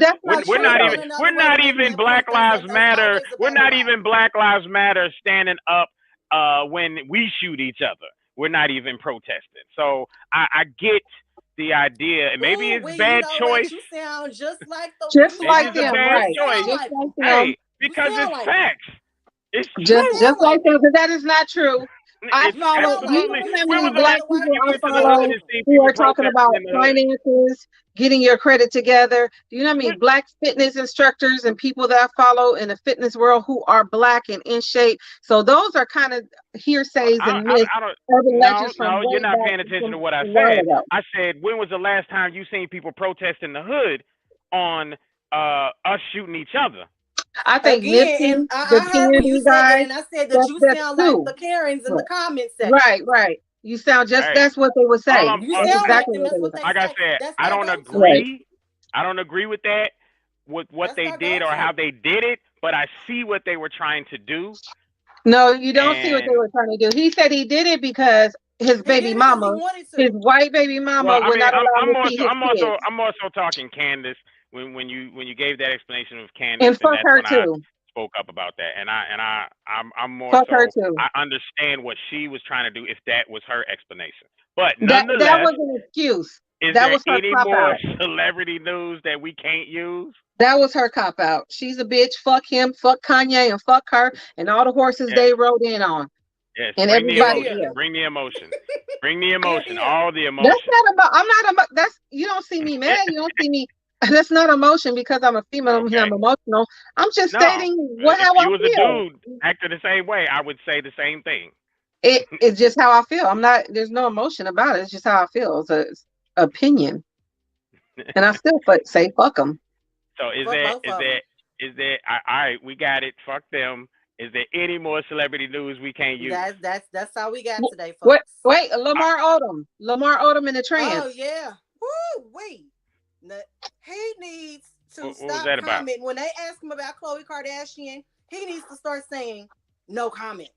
[SPEAKER 1] We're not even Black Lives Matter. We're not even Black Lives Matter standing up when we shoot each other. We're not even protesting. So I get the idea, and maybe it's bad choice.
[SPEAKER 2] You sound just like
[SPEAKER 3] them,
[SPEAKER 1] right?
[SPEAKER 3] Choice.
[SPEAKER 1] Hey, because it's
[SPEAKER 3] like
[SPEAKER 1] facts. It's
[SPEAKER 3] just like that, but that is not true. I follow black people I follow who are talking about finances, getting your credit together. Do you know what I mean? Black fitness instructors and people that I follow in the fitness world who are black and in shape. So those are kind of hearsays and myths.
[SPEAKER 1] No, you're not paying attention to what I said. I said, when was the last time you seen people protest in the hood on us shooting each other?
[SPEAKER 3] I think
[SPEAKER 2] again, I heard when you said that, and I said that you sound like the Karens in the comments section.
[SPEAKER 3] Right. You sound just that's what they would say.
[SPEAKER 2] That's exactly
[SPEAKER 3] what they would say.
[SPEAKER 1] Like I said, I don't agree. I don't agree with that, with what they did or how they did it, but I see what they were trying to do.
[SPEAKER 3] No, you don't see what they were trying to do. He said he did it because his baby mama, his white baby mama, would not allow him to see his kids.
[SPEAKER 1] I'm also talking Candace. When you gave that explanation of Candace,
[SPEAKER 3] and fuck her too.
[SPEAKER 1] I spoke up about that, and I'm more
[SPEAKER 3] fuck
[SPEAKER 1] so,
[SPEAKER 3] her too.
[SPEAKER 1] I understand what she was trying to do if that was her explanation, but nonetheless,
[SPEAKER 3] that was an excuse.
[SPEAKER 1] That was her any more celebrity news that we can't use?
[SPEAKER 3] That was her cop out. She's a bitch. Fuck him. Fuck Kanye, and fuck her and all the horses they rode in on.
[SPEAKER 1] Yes,
[SPEAKER 3] and
[SPEAKER 1] bring
[SPEAKER 3] everybody.
[SPEAKER 1] Bring the emotion. Bring the emotion, all the emotion.
[SPEAKER 3] That's not about. I'm not about. That's you don't see me mad. You don't see me. That's not emotion because I'm a female. Okay. I'm emotional. I'm just stating how I feel.
[SPEAKER 1] If you was a dude acting the same way, I would say the same thing.
[SPEAKER 3] It's just how I feel. I'm not. There's no emotion about it. It's just how I feel. It's an opinion, and I still say fuck them.
[SPEAKER 1] So is there? All right, we got it. Fuck them. Is there any more celebrity news we can't use?
[SPEAKER 2] That's all we got today, folks.
[SPEAKER 3] Wait, Lamar Odom in the trance.
[SPEAKER 2] Oh yeah. Woo, wait. He needs to stop commenting when they ask him about Khloe Kardashian. He needs to start saying no comment.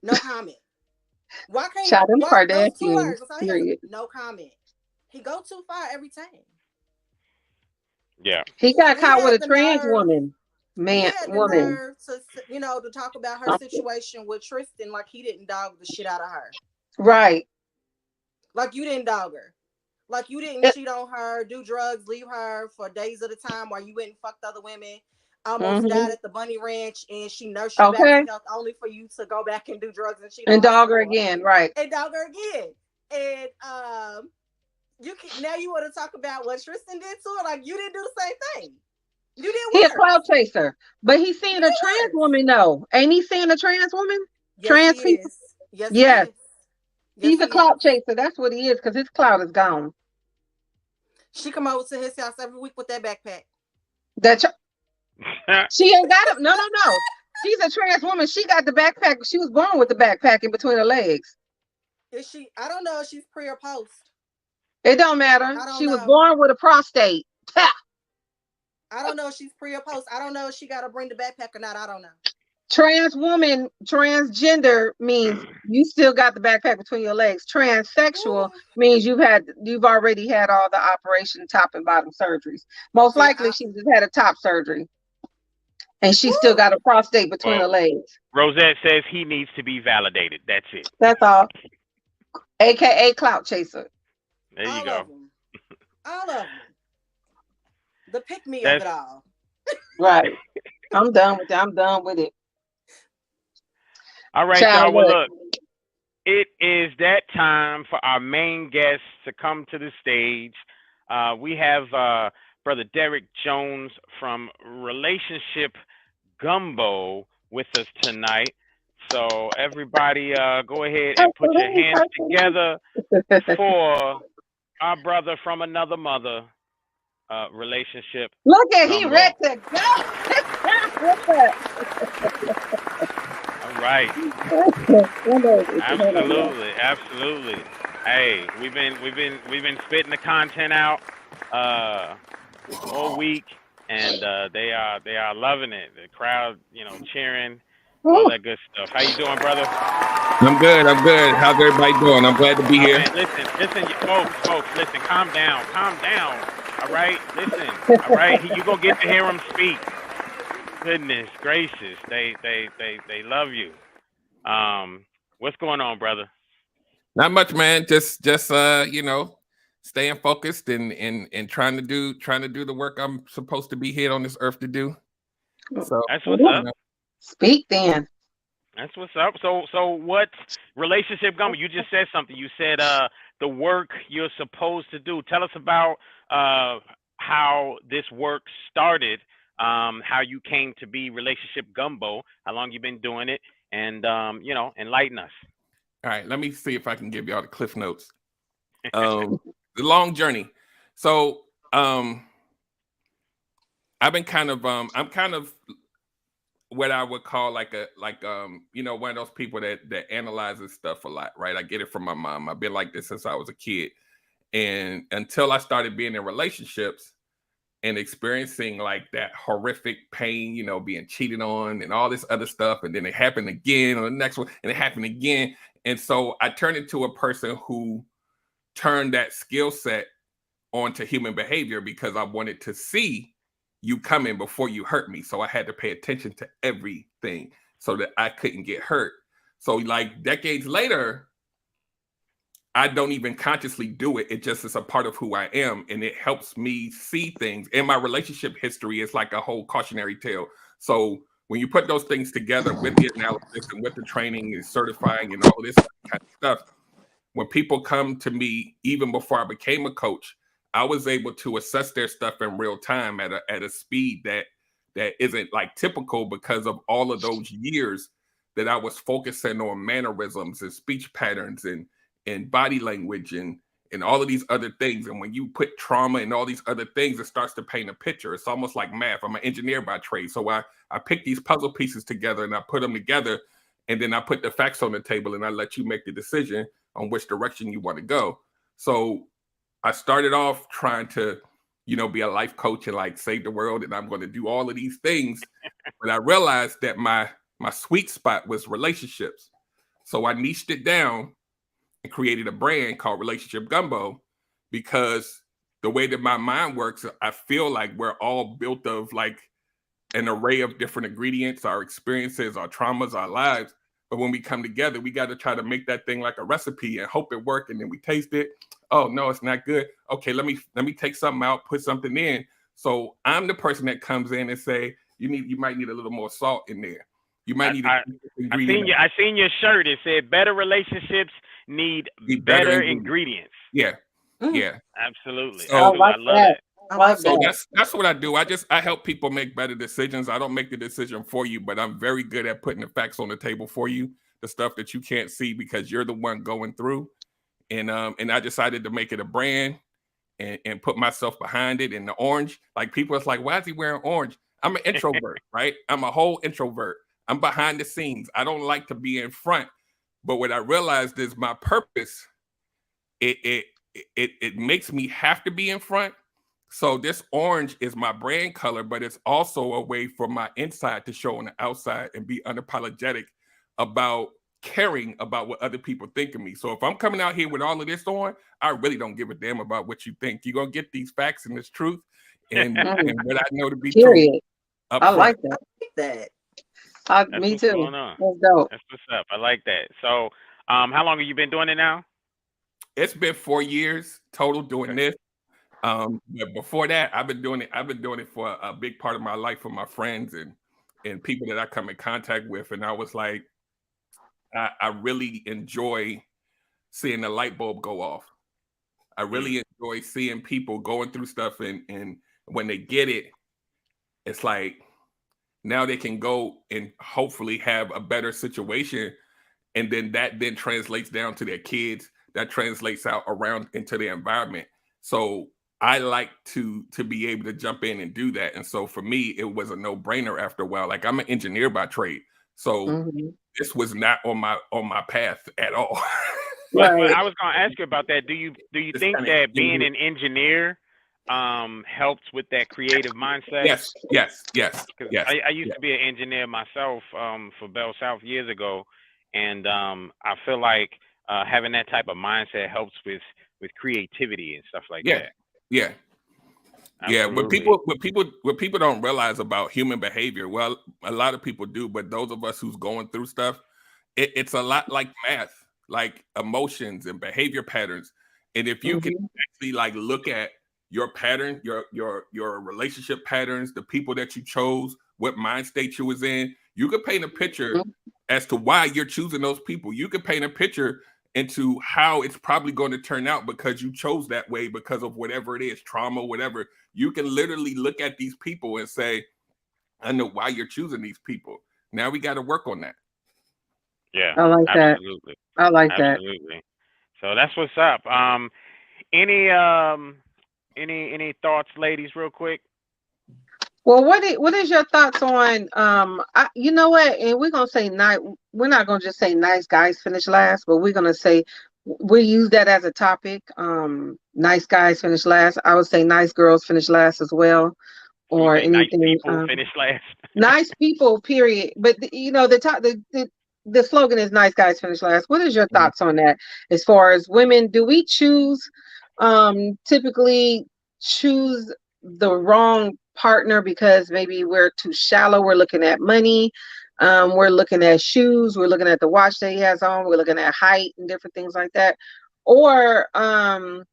[SPEAKER 2] No comment. Why can't
[SPEAKER 3] Shout him
[SPEAKER 2] Kardashian? No comment. He go too far every time.
[SPEAKER 1] Yeah.
[SPEAKER 3] He got caught with a trans woman.
[SPEAKER 2] Woman. To talk about her situation with Tristan, like he didn't dog the shit out of her.
[SPEAKER 3] Right.
[SPEAKER 2] Like you didn't dog her. Like you didn't cheat on her, do drugs, leave her for days at a time while you went and fucked other women. Almost died at the Bunny Ranch, and she nursed you back to health only for you to go back and do drugs and cheat on her.
[SPEAKER 3] And dog her again, right?
[SPEAKER 2] And dog her again. And now you want to talk about what Tristan did to her? Like you didn't do the same thing. You didn't.
[SPEAKER 3] He a cloud chaser, but he's seeing a trans woman though. Ain't he seeing a trans woman?
[SPEAKER 2] Yes,
[SPEAKER 3] trans
[SPEAKER 2] he
[SPEAKER 3] people.
[SPEAKER 2] Yes.
[SPEAKER 3] Yes. He's a clout chaser. That's what he is, because his clout is gone.
[SPEAKER 2] She come over to his house every week with that backpack.
[SPEAKER 3] She ain't got it. No. She's a trans woman. She got the backpack. She was born with the backpack in between her legs.
[SPEAKER 2] Is she? I don't know if she's pre or post.
[SPEAKER 3] It don't matter. She was born with a prostate.
[SPEAKER 2] I don't know if she's pre or post. I don't know if she got to bring the backpack or not. I don't know.
[SPEAKER 3] Trans woman, transgender means you still got the backpack between your legs. Transsexual means you've already had all the operation top and bottom surgeries. Most likely she just had a top surgery. And she still got a prostate between her legs.
[SPEAKER 1] Rosette says he needs to be validated. That's it.
[SPEAKER 3] That's all. AKA clout chaser.
[SPEAKER 1] There you go.
[SPEAKER 2] All of them. The pick me of it all.
[SPEAKER 3] Right. I'm done with it. I'm done with it.
[SPEAKER 1] All right, y'all. Well, look, it is that time for our main guests to come to the stage. We have Brother Derek Jones from Relationship Gumbo with us tonight. So everybody go ahead and put your hands together for our brother from another mother. Relationship.
[SPEAKER 3] Look at he ready to go.
[SPEAKER 1] All right. Absolutely. Hey, we've been spitting the content out all week, and they are loving it. The crowd, cheering, all that good stuff. How you doing, brother?
[SPEAKER 14] I'm good. How's everybody doing? I'm glad to be here.
[SPEAKER 1] Man, listen, folks, listen, calm down. All right, listen. All right, you gonna get to hear him speak. Goodness gracious, they love you. What's going on, brother?
[SPEAKER 14] Not much, man. Just staying focused and trying to do the work I'm supposed to be here on this earth to do. So
[SPEAKER 1] that's what's up.
[SPEAKER 3] Speak then.
[SPEAKER 1] That's what's up. So what Relationship Gumbo? You just said something. You said the work you're supposed to do. Tell us about how this work started, how you came to be Relationship Gumbo, how long you've been doing it, and enlighten us.
[SPEAKER 14] All right, let me see if I can give y'all the cliff notes. The long journey. So I've been I'm kind of what I would call one of those people that analyzes stuff a lot, right? I get it from my mom. I've been like this since I was a kid. And until I started being in relationships and experiencing like that horrific pain, being cheated on and all this other stuff. And then it happened again on the next one and it happened again. And so I turned into a person who turned that skill set onto human behavior because I wanted to see you coming before you hurt me. So I had to pay attention to everything so that I couldn't get hurt. So like decades later, I don't even consciously do it. It just is a part of who I am. And it helps me see things. And my relationship history is like a whole cautionary tale. So when you put those things together with the analysis and with the training and certifying and all this kind of stuff, when people come to me, even before I became a coach, I was able to assess their stuff in real time at a speed that isn't like typical because of all of those years that I was focusing on mannerisms and speech patterns and body language and all of these other things. And when you put trauma and all these other things, it starts to paint a picture. It's almost like math. I'm an engineer by trade. So I pick these puzzle pieces together and I put them together, and then I put the facts on the table and I let you make the decision on which direction you want to go. So I started off trying to, be a life coach and like save the world, and I'm going to do all of these things. But I realized that my sweet spot was relationships. So I niched it down and created a brand called Relationship Gumbo, because the way that my mind works, I feel like we're all built of like an array of different ingredients, our experiences, our traumas, our lives. But when we come together, we got to try to make that thing like a recipe and hope it works. And then we taste it. Oh no, it's not good. Okay, let me take something out, put something in. So I'm the person that comes in and say, you might need a little more salt in there. You might need
[SPEAKER 1] I seen your shirt. It said better relationships need better ingredients.
[SPEAKER 14] Yeah. Yeah.
[SPEAKER 1] Absolutely.
[SPEAKER 14] So,
[SPEAKER 1] I love that.
[SPEAKER 3] I like
[SPEAKER 14] so
[SPEAKER 3] that.
[SPEAKER 14] that's what I do. I help people make better decisions. I don't make the decision for you, but I'm very good at putting the facts on the table for you, the stuff that you can't see because you're the one going through. And I decided to make it a brand and put myself behind it. And the orange, like people, it's like, why is he wearing orange? I'm an introvert, right? I'm a whole introvert. I'm behind the scenes. I don't like to be in front. But what I realized is my purpose, it makes me have to be in front. So this orange is my brand color, but it's also a way for my inside to show on the outside and be unapologetic about caring about what other people think of me. So if I'm coming out here with all of this on, I really don't give a damn about what you think. You're going to get these facts and this truth and what I know to be true.
[SPEAKER 3] I like that. Me too. That's dope.
[SPEAKER 1] That's what's up. I like that. So how long have you been doing it now?
[SPEAKER 14] It's been 4 years total doing this. But before that, I've been doing it for a big part of my life for my friends and people that I come in contact with. And I was like, I really enjoy seeing the light bulb go off. I really enjoy seeing people going through stuff and when they get it, it's like now they can go and hopefully have a better situation. And then that then translates down to their kids. That translates out around into their environment. So I like to be able to jump in and do that. And so for me, it was a no-brainer after a while. Like I'm an engineer by trade. So this was not on my path at all.
[SPEAKER 1] Well, I was going to ask you about that. Do you think that being an engineer helps with that creative mindset?
[SPEAKER 14] Yes.
[SPEAKER 1] I used to be an engineer myself for Bell South years ago, and I feel like having that type of mindset helps with creativity and stuff like that.
[SPEAKER 14] Yeah.
[SPEAKER 1] Absolutely.
[SPEAKER 14] What people don't realize about human behavior, well, a lot of people do, but those of us who's going through stuff, it's a lot like math, like emotions and behavior patterns. And if you can actually like look at your pattern, your relationship patterns, the people that you chose, what mind state you was in, you could paint a picture as to why you're choosing those people. You could paint a picture into how it's probably going to turn out because you chose that way because of whatever it is, trauma, whatever. You can literally look at these people and say, I know why you're choosing these people. Now we got to work on that.
[SPEAKER 1] Yeah,
[SPEAKER 3] I like that.
[SPEAKER 1] absolutely.
[SPEAKER 3] I like that.
[SPEAKER 1] Absolutely. So that's what's up. Any thoughts, ladies, real quick?
[SPEAKER 3] Well, what is your thoughts on you know what? And we're gonna say we're not gonna just say nice guys finish last, but we're gonna say we use that as a topic. Nice guys finish last. I would say nice girls finish last as well. Or anything.
[SPEAKER 1] Nice people finish last.
[SPEAKER 3] Nice people, period. But the slogan is nice guys finish last. What is your thoughts on that? As far as women, do we typically choose the wrong partner because maybe we're too shallow? We're looking at money, we're looking at shoes, we're looking at the watch that he has on, we're looking at height and different things like that. Or are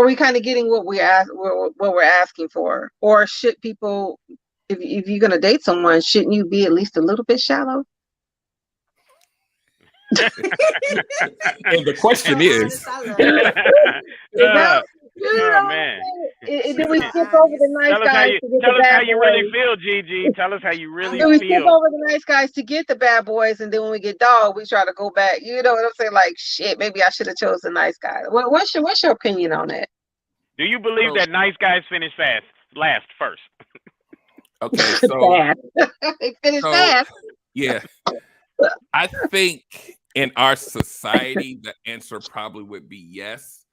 [SPEAKER 3] we kind of getting what we're asking for? Or should people, if you're gonna date someone, shouldn't you be at least a little bit shallow?
[SPEAKER 14] And the question is,
[SPEAKER 1] man.
[SPEAKER 3] And then we skip over the nice guys to get the
[SPEAKER 1] Tell us how
[SPEAKER 3] bad
[SPEAKER 1] you
[SPEAKER 3] boys.
[SPEAKER 1] really feel, Gigi. Tell us how you really
[SPEAKER 3] Then we skip
[SPEAKER 1] feel.
[SPEAKER 3] over the nice guys to get the bad boys, and then when we get dog, we try to go back. You know what I'm saying? Like, shit, maybe I should have chose the nice guy. What's your opinion on that?
[SPEAKER 1] Do you believe that nice guys finish last first?
[SPEAKER 14] Okay, so
[SPEAKER 3] they finish fast.
[SPEAKER 14] Yeah, I think in our society the answer probably would be yes,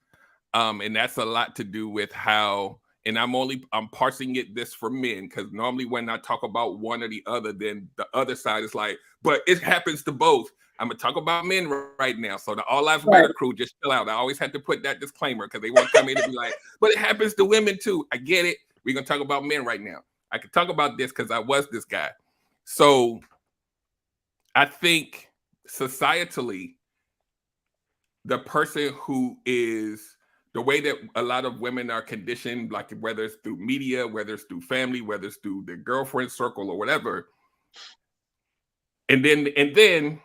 [SPEAKER 14] and that's a lot to do with how. And I'm parsing this for men, because normally when I talk about one or the other, then the other side is like, but it happens to both. I'm gonna talk about men right now. So the All Lives Matter crew, just chill out. I always have to put that disclaimer because they want to come in and be like, but it happens to women too. I get it. We're gonna talk about men right now. I can talk about this because I was this guy. So I think societally, the person who is the way that a lot of women are conditioned, like whether it's through media, whether it's through family, whether it's through their girlfriend circle or whatever. And then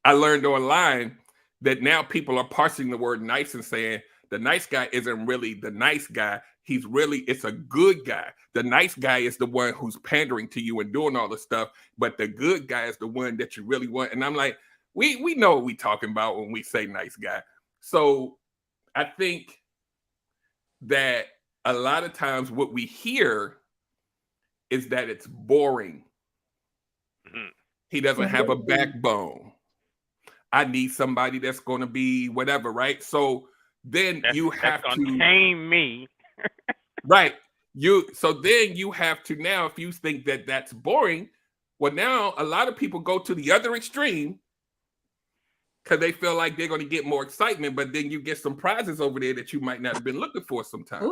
[SPEAKER 14] I learned online that now people are parsing the word nice and saying the nice guy isn't really the nice guy. It's a good guy. The nice guy is the one who's pandering to you and doing all the stuff, but the good guy is the one that you really want. And I'm like, we know what we talking about when we say nice guy. So I think that a lot of times what we hear is that it's boring.
[SPEAKER 1] Mm-hmm.
[SPEAKER 14] He doesn't have a backbone. I need somebody that's going to be whatever, right? So then you have to
[SPEAKER 1] tame me.
[SPEAKER 14] Right. So then you have to now, if you think that that's boring, well, now a lot of people go to the other extreme because they feel like they're going to get more excitement, but then you get some prizes over there that you might not have been looking for sometimes.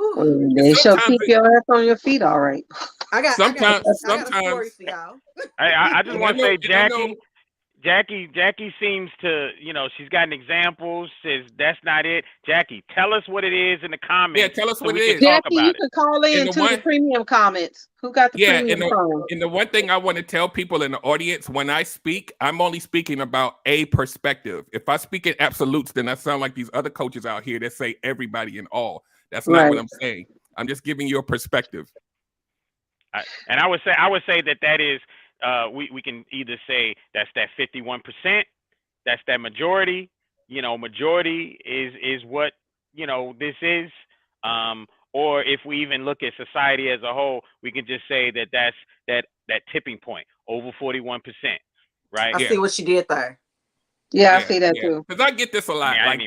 [SPEAKER 3] They shall keep your ass on your feet, all right.
[SPEAKER 2] I got a story for y'all.
[SPEAKER 1] I just want to say, Jackie seems to, she's gotten examples, says that's not it. Jackie, tell us what it is in the comments.
[SPEAKER 14] Yeah, tell us what it is.
[SPEAKER 3] Jackie, you can call in to the premium comments. Who got the premium phone?
[SPEAKER 14] And the one thing I want to tell people in the audience, when I speak, I'm only speaking about a perspective. If I speak in absolutes, then I sound like these other coaches out here that say everybody and all. That's not what I'm saying. I'm just giving you a perspective.
[SPEAKER 1] And I would say that is we can either say that's that 51%, that's that majority. Majority is what this is. Or if we even look at society as a whole, we can just say that's that tipping point over 41%, right?
[SPEAKER 2] I see what you did there.
[SPEAKER 3] Yeah, I see that too.
[SPEAKER 14] Because I get this a lot.
[SPEAKER 1] Yeah,
[SPEAKER 14] like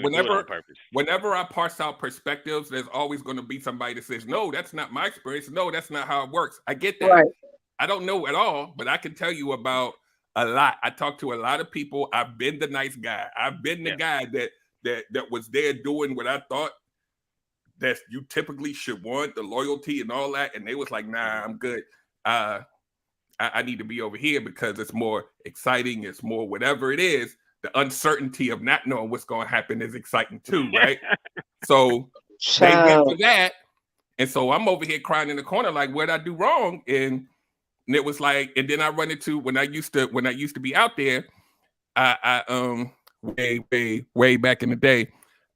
[SPEAKER 14] whenever I parse out perspectives, there's always going to be somebody that says, "No, that's not my experience. No, that's not how it works." I get that. Right. I don't know at all, but I can tell you about a lot. I talk to a lot of people. I've been the nice guy. I've been the guy that was there doing what I thought that you typically should want, the loyalty and all that. And they was like, "Nah, I'm good. I need to be over here because it's more exciting. It's more whatever it is." The uncertainty of not knowing what's going to happen is exciting too, right? So they went for that. And so I'm over here crying in the corner, like, what'd I do wrong? And it was like, and then I run into when I used to be out there, I way back in the day,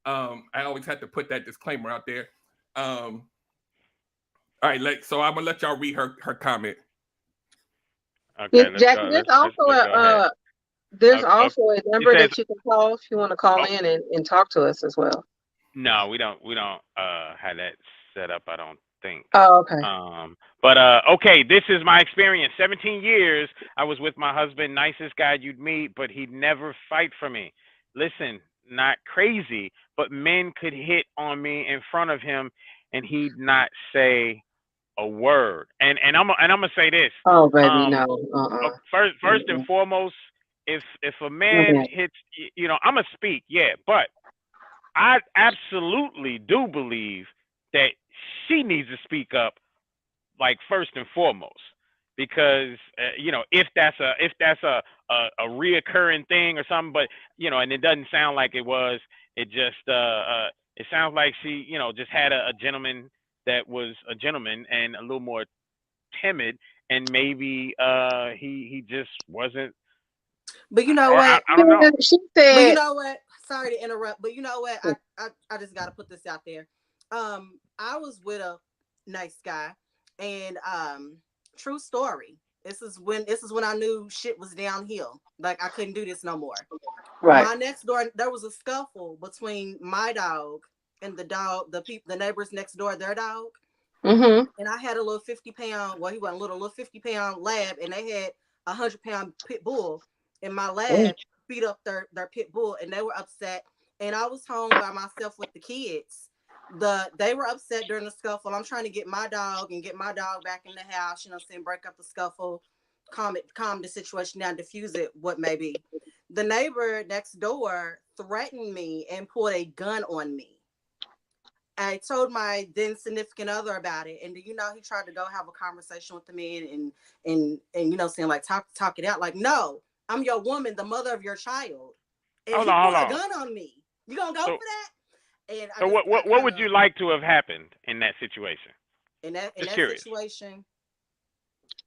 [SPEAKER 14] I always had to put that disclaimer out there. All right, so I'm gonna let y'all read her comment.
[SPEAKER 1] Okay,
[SPEAKER 3] Jackie, there's also a number that you can call if you want to call in and talk to us as well.
[SPEAKER 1] No, we don't have that set up, I don't think.
[SPEAKER 3] Oh, okay.
[SPEAKER 1] But okay, this is my experience. 17 years I was with my husband, nicest guy you'd meet, but he'd never fight for me. Listen, not crazy, but men could hit on me in front of him and he'd not say a word. And I'm gonna say this.
[SPEAKER 3] Oh, baby, no.
[SPEAKER 1] First and foremost, if a man hits, I'm gonna speak, but I absolutely do believe that she needs to speak up, like first and foremost, because if that's a reoccurring thing or something, but and it doesn't sound like it was. It just it sounds like she just had a gentleman that was a gentleman and a little more timid, and maybe he just wasn't
[SPEAKER 2] But you know what?
[SPEAKER 1] I don't know.
[SPEAKER 3] She
[SPEAKER 2] But you
[SPEAKER 3] said,
[SPEAKER 2] know what? Sorry to interrupt, but you know what? I just got to put this out there. I was with a nice guy, and true story. This is when I knew shit was downhill. Like I couldn't do this no more.
[SPEAKER 3] right.
[SPEAKER 2] My next door, there was a scuffle between my dog and the neighbors next door, their dog.
[SPEAKER 3] Mm-hmm.
[SPEAKER 2] And I had a little 50-pound, well, he wasn't little 50-pound lab, and they had 100-pound pit bull. And my lab beat up their pit bull, and they were upset. And I was home by myself with the kids. They were upset during the scuffle. I'm trying to get my dog back in the house, you know what I'm saying, break up the scuffle, calm the situation down, diffuse it, what may be. The neighbor next door threatened me and pulled a gun on me. I told my then significant other about it, and you know, he tried to go have a conversation with the man and you know, saying like talk it out. Like, no, I'm your woman, the mother of your child, and he pulled a gun on me. You gonna go for that? And
[SPEAKER 1] so what would you like to have happened in that situation?
[SPEAKER 2] In that
[SPEAKER 1] curious.
[SPEAKER 2] situation,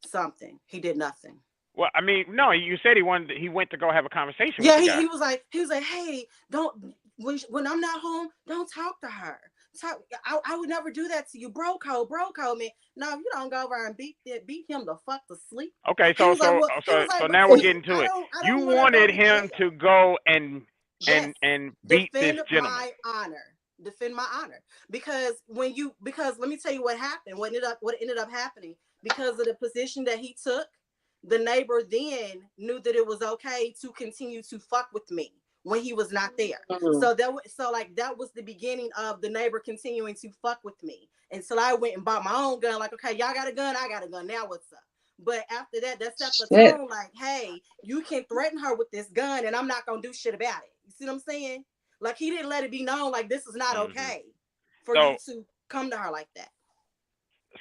[SPEAKER 2] something. He did nothing.
[SPEAKER 1] Well, I mean, no, you said he went to go have a conversation with the guy.
[SPEAKER 2] he was like, hey, don't when I'm not home, don't talk to her. I would never do that to you, bro code, man. No, if you don't go over and beat him the fuck to sleep.
[SPEAKER 1] Okay, so now we're getting to it. You wanted him to go and beat this gentleman.
[SPEAKER 2] Defend my honor. Because let me tell you what happened. What ended up happening, because of the position that he took, the neighbor then knew that it was okay to continue to fuck with me when he was not there.
[SPEAKER 3] Mm-hmm.
[SPEAKER 2] So that was the beginning of the neighbor continuing to fuck with me until I went and bought my own gun. Like, okay, y'all got a gun, I got a gun. Now what's up? But after that set the tone. Like, hey, you can threaten her with this gun, and I'm not gonna do shit about it. You see what I'm saying? Like, he didn't let it be known like this is not okay for you to come to her like that.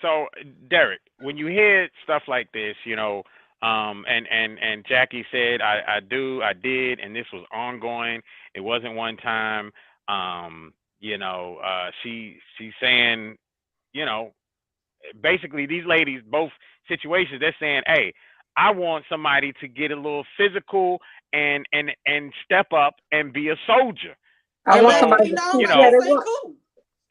[SPEAKER 1] So, Derek, when you hear stuff like this, you know. And Jackie said, I did, and this was ongoing. It wasn't one time. You know, she's saying, you know, basically these ladies, both situations, they're saying, hey, I want somebody to get a little physical and step up and be a soldier.
[SPEAKER 3] I want somebody to speak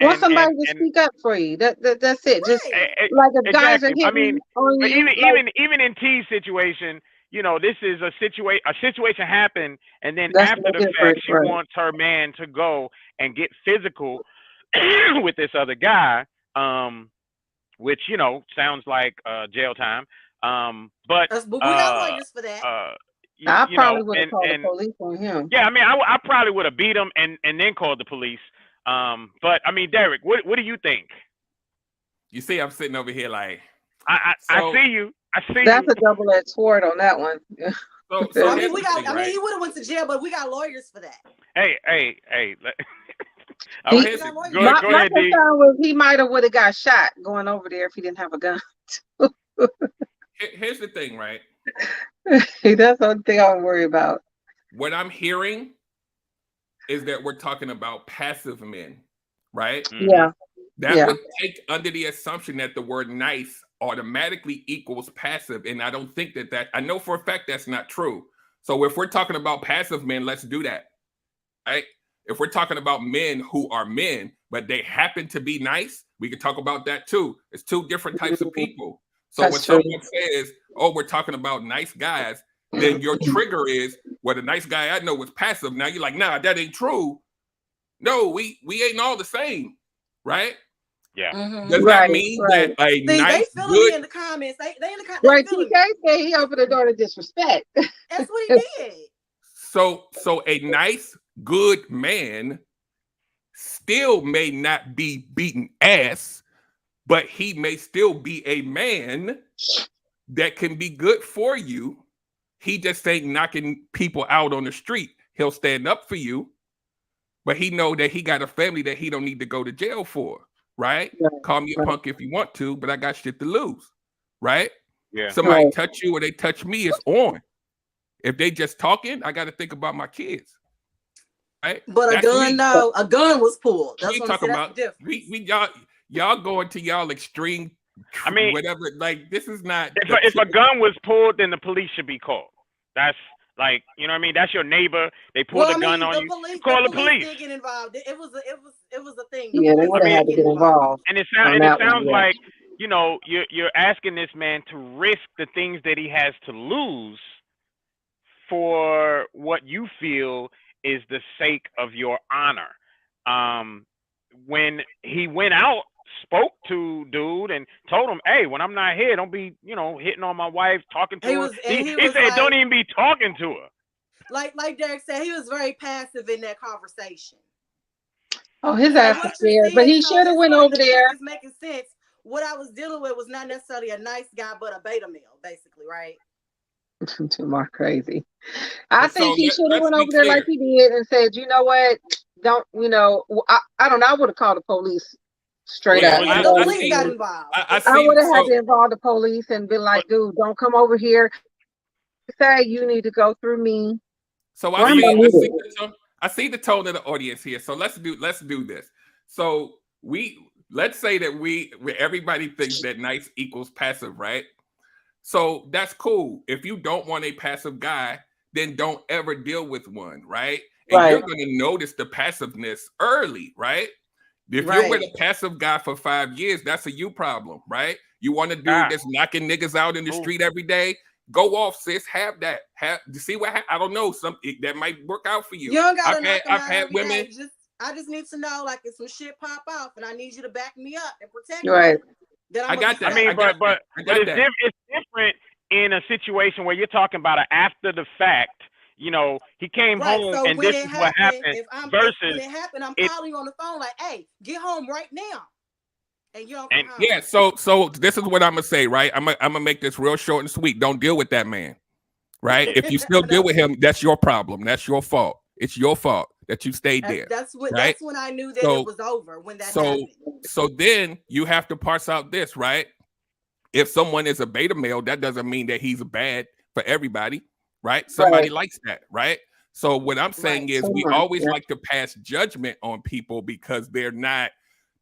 [SPEAKER 3] want somebody to speak up for you. That's it. Just like if guys are hitting,
[SPEAKER 1] I mean,
[SPEAKER 3] on
[SPEAKER 1] but
[SPEAKER 3] you,
[SPEAKER 1] even in T's situation, you know, this is a situation happened, and then
[SPEAKER 3] that's
[SPEAKER 1] after the fact, she wants her man to go and get physical with this other guy, which, you know, sounds like jail time. But
[SPEAKER 2] we got lawyers for that.
[SPEAKER 3] I probably would have called the police on him.
[SPEAKER 1] Yeah, I mean, I probably would have beat him and then called the police. But I mean, Derek, what do you think?
[SPEAKER 14] You see, I'm sitting over here like
[SPEAKER 1] I see you.
[SPEAKER 3] That's a double-edged sword on that one.
[SPEAKER 14] So
[SPEAKER 2] I mean, he would have went to jail, but we got lawyers for that.
[SPEAKER 1] Hey.
[SPEAKER 3] Go
[SPEAKER 1] ahead, D.
[SPEAKER 3] He would have got shot going over there if he didn't have a gun.
[SPEAKER 14] Here's the thing, right?
[SPEAKER 3] That's the only thing I would worry about.
[SPEAKER 14] What I'm hearing is that we're talking about passive men, right?
[SPEAKER 3] Yeah.
[SPEAKER 14] That would take under the assumption that the word nice automatically equals passive. And I don't think that I know for a fact that's not true. So if we're talking about passive men, let's do that, right? If we're talking about men who are men, but they happen to be nice, we can talk about that too. It's two different types of people. So when someone says, oh, we're talking about nice guys, then your trigger is, well, the nice guy I know was passive. Now you're like, nah, that ain't true. No, we ain't all the same, right?
[SPEAKER 1] Yeah.
[SPEAKER 2] Mm-hmm.
[SPEAKER 14] Does that mean that a nice,
[SPEAKER 2] they
[SPEAKER 14] good...
[SPEAKER 2] me in the comments. They in the comments.
[SPEAKER 3] Right, TK said he opened the door to disrespect.
[SPEAKER 2] That's what he did.
[SPEAKER 14] So a nice, good man still may not be beating ass, but he may still be a man that can be good for you. He just ain't knocking people out on the street. He'll stand up for you, but he know that he got a family that he don't need to go to jail for, right? Call me a punk if you want to, but I got shit to lose, right?
[SPEAKER 1] Yeah.
[SPEAKER 14] Somebody touch you or they touch me, it's on. If they just talking, I got to think about my kids, right?
[SPEAKER 2] But
[SPEAKER 14] that's
[SPEAKER 2] a gun,
[SPEAKER 14] me.
[SPEAKER 2] a gun was pulled. That's
[SPEAKER 14] we
[SPEAKER 2] what
[SPEAKER 14] talking
[SPEAKER 2] I'm saying.
[SPEAKER 14] about. Y'all going to y'all extreme. I mean, whatever. Like, this is not.
[SPEAKER 1] If a gun was pulled, then the police should be called. Like, you know what I mean? That's your neighbor. They pulled a gun on you. You call the police.
[SPEAKER 2] Did get involved. It was a thing.
[SPEAKER 3] Yeah, they would have had to get involved.
[SPEAKER 1] And it
[SPEAKER 3] on that one,
[SPEAKER 1] sounds
[SPEAKER 3] yeah.
[SPEAKER 1] like, you know, you're asking this man to risk the things that he has to lose for what you feel is the sake of your honor. When he went out, spoke to dude and told him, "Hey, when I'm not here, don't be, you know, hitting on my wife, talking to her." He said, like, "Don't even be talking to her."
[SPEAKER 2] Like Derek said, he was very passive in that conversation.
[SPEAKER 3] Oh, his ass was scared, but he should have went over there.
[SPEAKER 2] It's making sense. What I was dealing with was not necessarily a nice guy, but a beta male, basically, right?
[SPEAKER 3] Too much crazy. I think
[SPEAKER 14] So
[SPEAKER 3] he should have
[SPEAKER 14] let's
[SPEAKER 3] went
[SPEAKER 14] be
[SPEAKER 3] over there
[SPEAKER 14] clear.
[SPEAKER 3] like he did and said, you know what? Don't, you know, I don't know. I would have called the police straight
[SPEAKER 14] Yeah,
[SPEAKER 3] up.
[SPEAKER 2] Yeah, the police got involved.
[SPEAKER 3] I would have had to involve the police and been like, dude, don't come over here. Say you need to go through me.
[SPEAKER 14] So
[SPEAKER 3] Well,
[SPEAKER 14] I see the tone of the audience here. So let's do this. So let's say that everybody thinks that nice equals passive, right? So that's cool. If you don't want a passive guy, then don't ever deal with one, right? And you're going to notice the passiveness early, right? If you're with a passive guy for 5 years, that's a you problem, right? You want a dude that's knocking niggas out in the street every day? Go off, sis. Have that. See what I don't know. That might work out for you.
[SPEAKER 2] You don't gotta
[SPEAKER 14] I've had women.
[SPEAKER 2] I just need to know, like, if some shit pop off, and I need you to back me up and protect me.
[SPEAKER 3] Right.
[SPEAKER 14] I got that.
[SPEAKER 1] I mean, but it's
[SPEAKER 14] that.
[SPEAKER 1] it's different in a situation where you're talking about an after the fact. You know, he came home
[SPEAKER 2] so
[SPEAKER 1] and this is what happened.
[SPEAKER 2] When it happened, I'm calling you on the phone like, "Hey, get home right now." And you don't come home.
[SPEAKER 14] Yeah, so this is what I'm gonna say, right? I'm gonna make this real short and sweet. Don't deal with that man, right? If you still deal with him, that's your problem. That's your fault. It's your fault that you stayed there.
[SPEAKER 2] That's when I knew that it was over. When that happened.
[SPEAKER 14] So then you have to parse out this, right? If someone is a beta male, that doesn't mean that he's bad for everybody, right? Somebody likes that, right? So what I'm saying is we always like to pass judgment on people because they're not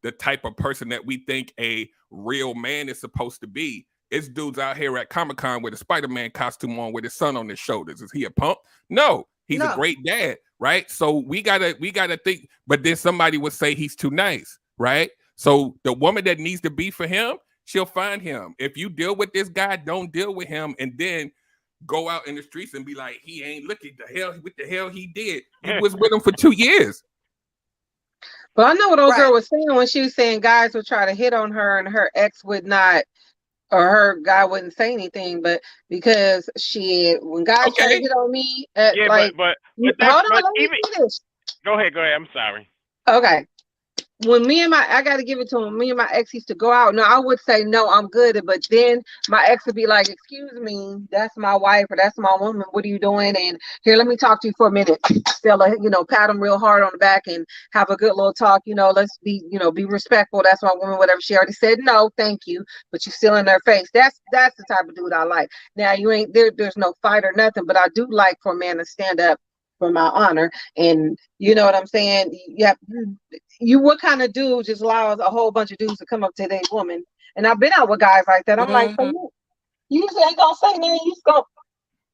[SPEAKER 14] the type of person that we think a real man is supposed to be. It's dudes out here at Comic-Con with a Spider-Man costume on with his son on his shoulders. Is he a punk? No, he's a great dad, right? So we gotta think, but then somebody would say he's too nice, right? So the woman that needs to be for him, she'll find him. If you deal with this guy, don't deal with him and then go out in the streets and be like, he ain't looking what the hell he did. He was with him for 2 years.
[SPEAKER 3] But I know what old girl was saying when she was saying guys would try to hit on her and her ex would not, or her guy wouldn't say anything, but because when guys try to hit on me,
[SPEAKER 1] but
[SPEAKER 3] hold on, let me finish.
[SPEAKER 1] Go ahead. I'm sorry.
[SPEAKER 3] Okay. When I got to give it to him, me and my ex used to go out. No, I would say, no, I'm good. But then my ex would be like, excuse me, that's my wife or that's my woman. What are you doing? And here, let me talk to you for a minute. Still, pat him real hard on the back and have a good little talk. Let's be respectful. That's my woman, whatever. She already said, no, thank you. But you still in their face. That's the type of dude I like. Now, you ain't there's no fight or nothing, but I do like for a man to stand up for my honor. And you know what I'm saying? What kind of dude just allows a whole bunch of dudes to come up to their woman? And I've been out with guys like that. I'm like, so you usually ain't gonna say nothing. You just go,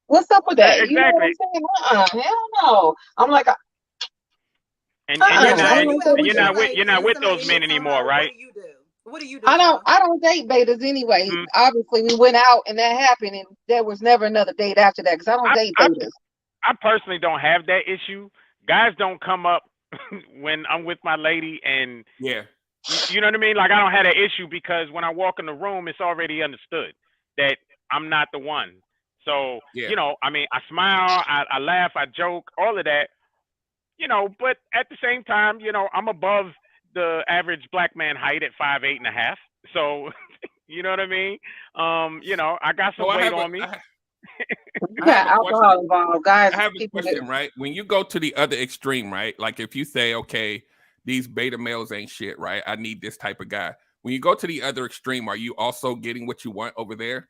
[SPEAKER 3] what's up with that?
[SPEAKER 1] Exactly.
[SPEAKER 3] You know what I'm saying? Hell no. I'm like,
[SPEAKER 1] you're not with those men anymore, right?
[SPEAKER 2] What do you do?
[SPEAKER 3] I don't date betas anyway. Obviously, we went out and that happened, and there was never another date after that because I don't date betas.
[SPEAKER 1] I personally don't have that issue. Guys don't come up when I'm with my lady, and you know what I mean? Like, I don't have that issue because when I walk in the room, it's already understood that I'm not the one. So, I mean, I smile, I laugh, I joke, all of that, but at the same time, I'm above the average black man height at 5'8.5". So, you know what I mean? I got some weight on me.
[SPEAKER 3] I have
[SPEAKER 14] a question, right? When you go to the other extreme, right? Like if you say, okay, these beta males ain't shit, right? I need this type of guy. When you go to the other extreme, are you also getting what you want over there?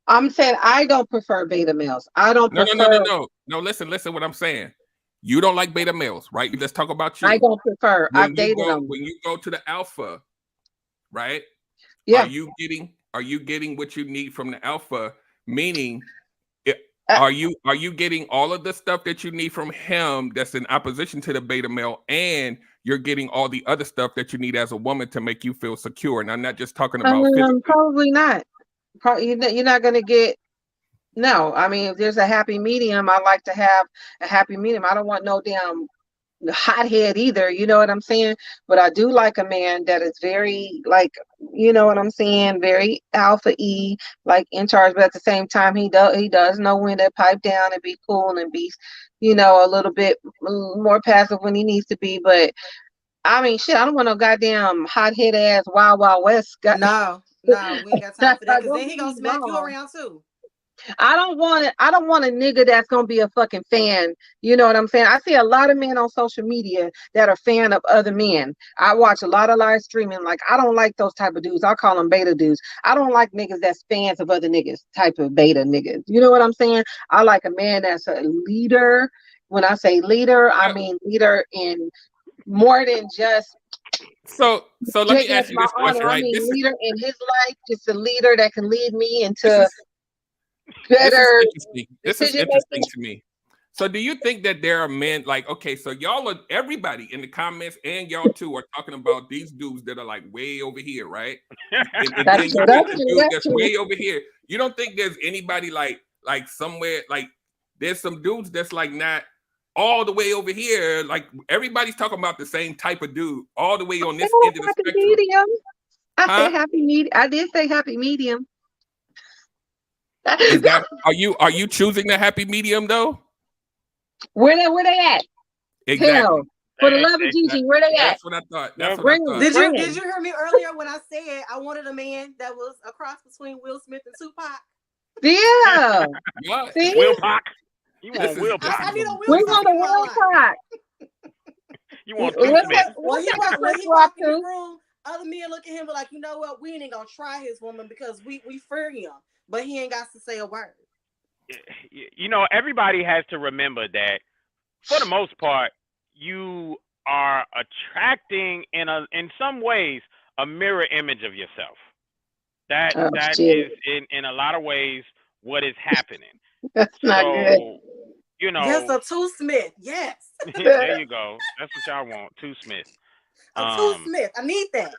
[SPEAKER 3] I'm saying I don't prefer beta males. I don't prefer.
[SPEAKER 14] No. Listen what I'm saying. You don't like beta males, right? Let's talk about you.
[SPEAKER 3] I don't prefer. I've dated them.
[SPEAKER 14] When you go to the alpha, right?
[SPEAKER 3] Yeah.
[SPEAKER 14] Are you getting what you need from the alpha? Meaning, Are you getting all of the stuff that you need from him that's in opposition to the beta male, and you're getting all the other stuff that you need as a woman to make you feel secure? And I'm not just talking about physically.
[SPEAKER 3] Probably not. You're not going to get. No, I mean, if there's a happy medium, I like to have a happy medium. I don't want no damn hothead either, you know what I'm saying? But I do like a man that is very, like, you know what I'm saying, very alpha E, like in charge, but at the same time he does know when to pipe down and be cool and be, you know, a little bit more passive when he needs to be. But I mean, shit, I don't want no goddamn hothead ass Wild Wild West guy.
[SPEAKER 2] No, we ain't got time for that, because then he gonna smack you around too.
[SPEAKER 3] I don't want a nigga that's gonna be a fucking fan. You know what I'm saying? I see a lot of men on social media that are fan of other men. I watch a lot of live streaming. Like, I don't like those type of dudes. I call them beta dudes. I don't like niggas that's fans of other niggas, type of beta niggas. You know what I'm saying? I like a man that's a leader. When I say leader, I mean leader in more than just.
[SPEAKER 14] So let me ask you this question, right?
[SPEAKER 3] I mean, leader in his life, just a leader that can lead me into better.
[SPEAKER 14] This is interesting to me. So do you think that there are men like, okay, so y'all are, everybody in the comments and y'all too are talking about these dudes that are like way over here, right? And then you got the dude that's way over here. You don't think there's anybody like somewhere, like there's some dudes that's like not all the way over here, like everybody's talking about the same type of dude all the way on this end of the spectrum.
[SPEAKER 3] Medium. I say happy medium. I did say happy medium.
[SPEAKER 14] Is that are you choosing the happy medium though?
[SPEAKER 3] Where they at?
[SPEAKER 14] Exactly.
[SPEAKER 3] Hell, for the love of Gigi, where they at?
[SPEAKER 14] That's what I thought. That's what I thought.
[SPEAKER 2] Did you hear me earlier when I said I wanted a man that was a cross between Will Smith and Tupac?
[SPEAKER 3] Yeah. See?
[SPEAKER 1] Will Pac. You
[SPEAKER 2] want Will Pac? I need a Will
[SPEAKER 3] We want a Will Pac.
[SPEAKER 1] You want Will Smith?
[SPEAKER 2] When he walked in the room, other men look at him, but like, you know what? We ain't gonna try his woman because we fear him, but he ain't got to say a word.
[SPEAKER 1] You know, everybody has to remember that for the most part, you are attracting in some ways a mirror image of yourself. That is in a lot of ways what is happening.
[SPEAKER 3] That's not good.
[SPEAKER 1] You know,
[SPEAKER 2] yes, a Two Smith. Yes.
[SPEAKER 1] There you go. That's what y'all want. Two Smith.
[SPEAKER 2] Two Smith. I need that.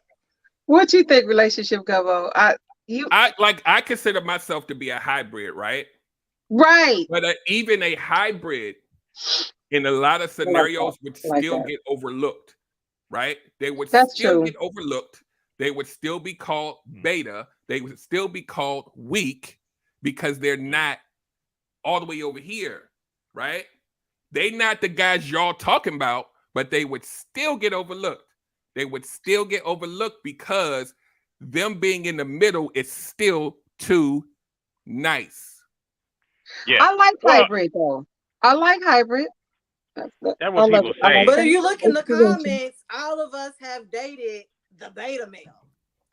[SPEAKER 3] What you think, relationship Gumbo?
[SPEAKER 14] I consider myself to be a hybrid, right?
[SPEAKER 3] Right.
[SPEAKER 14] But even a hybrid in a lot of scenarios would still get overlooked, right? They would still get overlooked. They would still be called beta. They would still be called weak because they're not all the way over here, right? They not the guys y'all talking about, but they would still get overlooked. They would still get overlooked because them being in the middle is still too nice.
[SPEAKER 1] Yeah.
[SPEAKER 3] I like hybrid though. I like hybrid.
[SPEAKER 1] That's what people say.
[SPEAKER 2] But if you look in the comments, all of us have dated the beta male.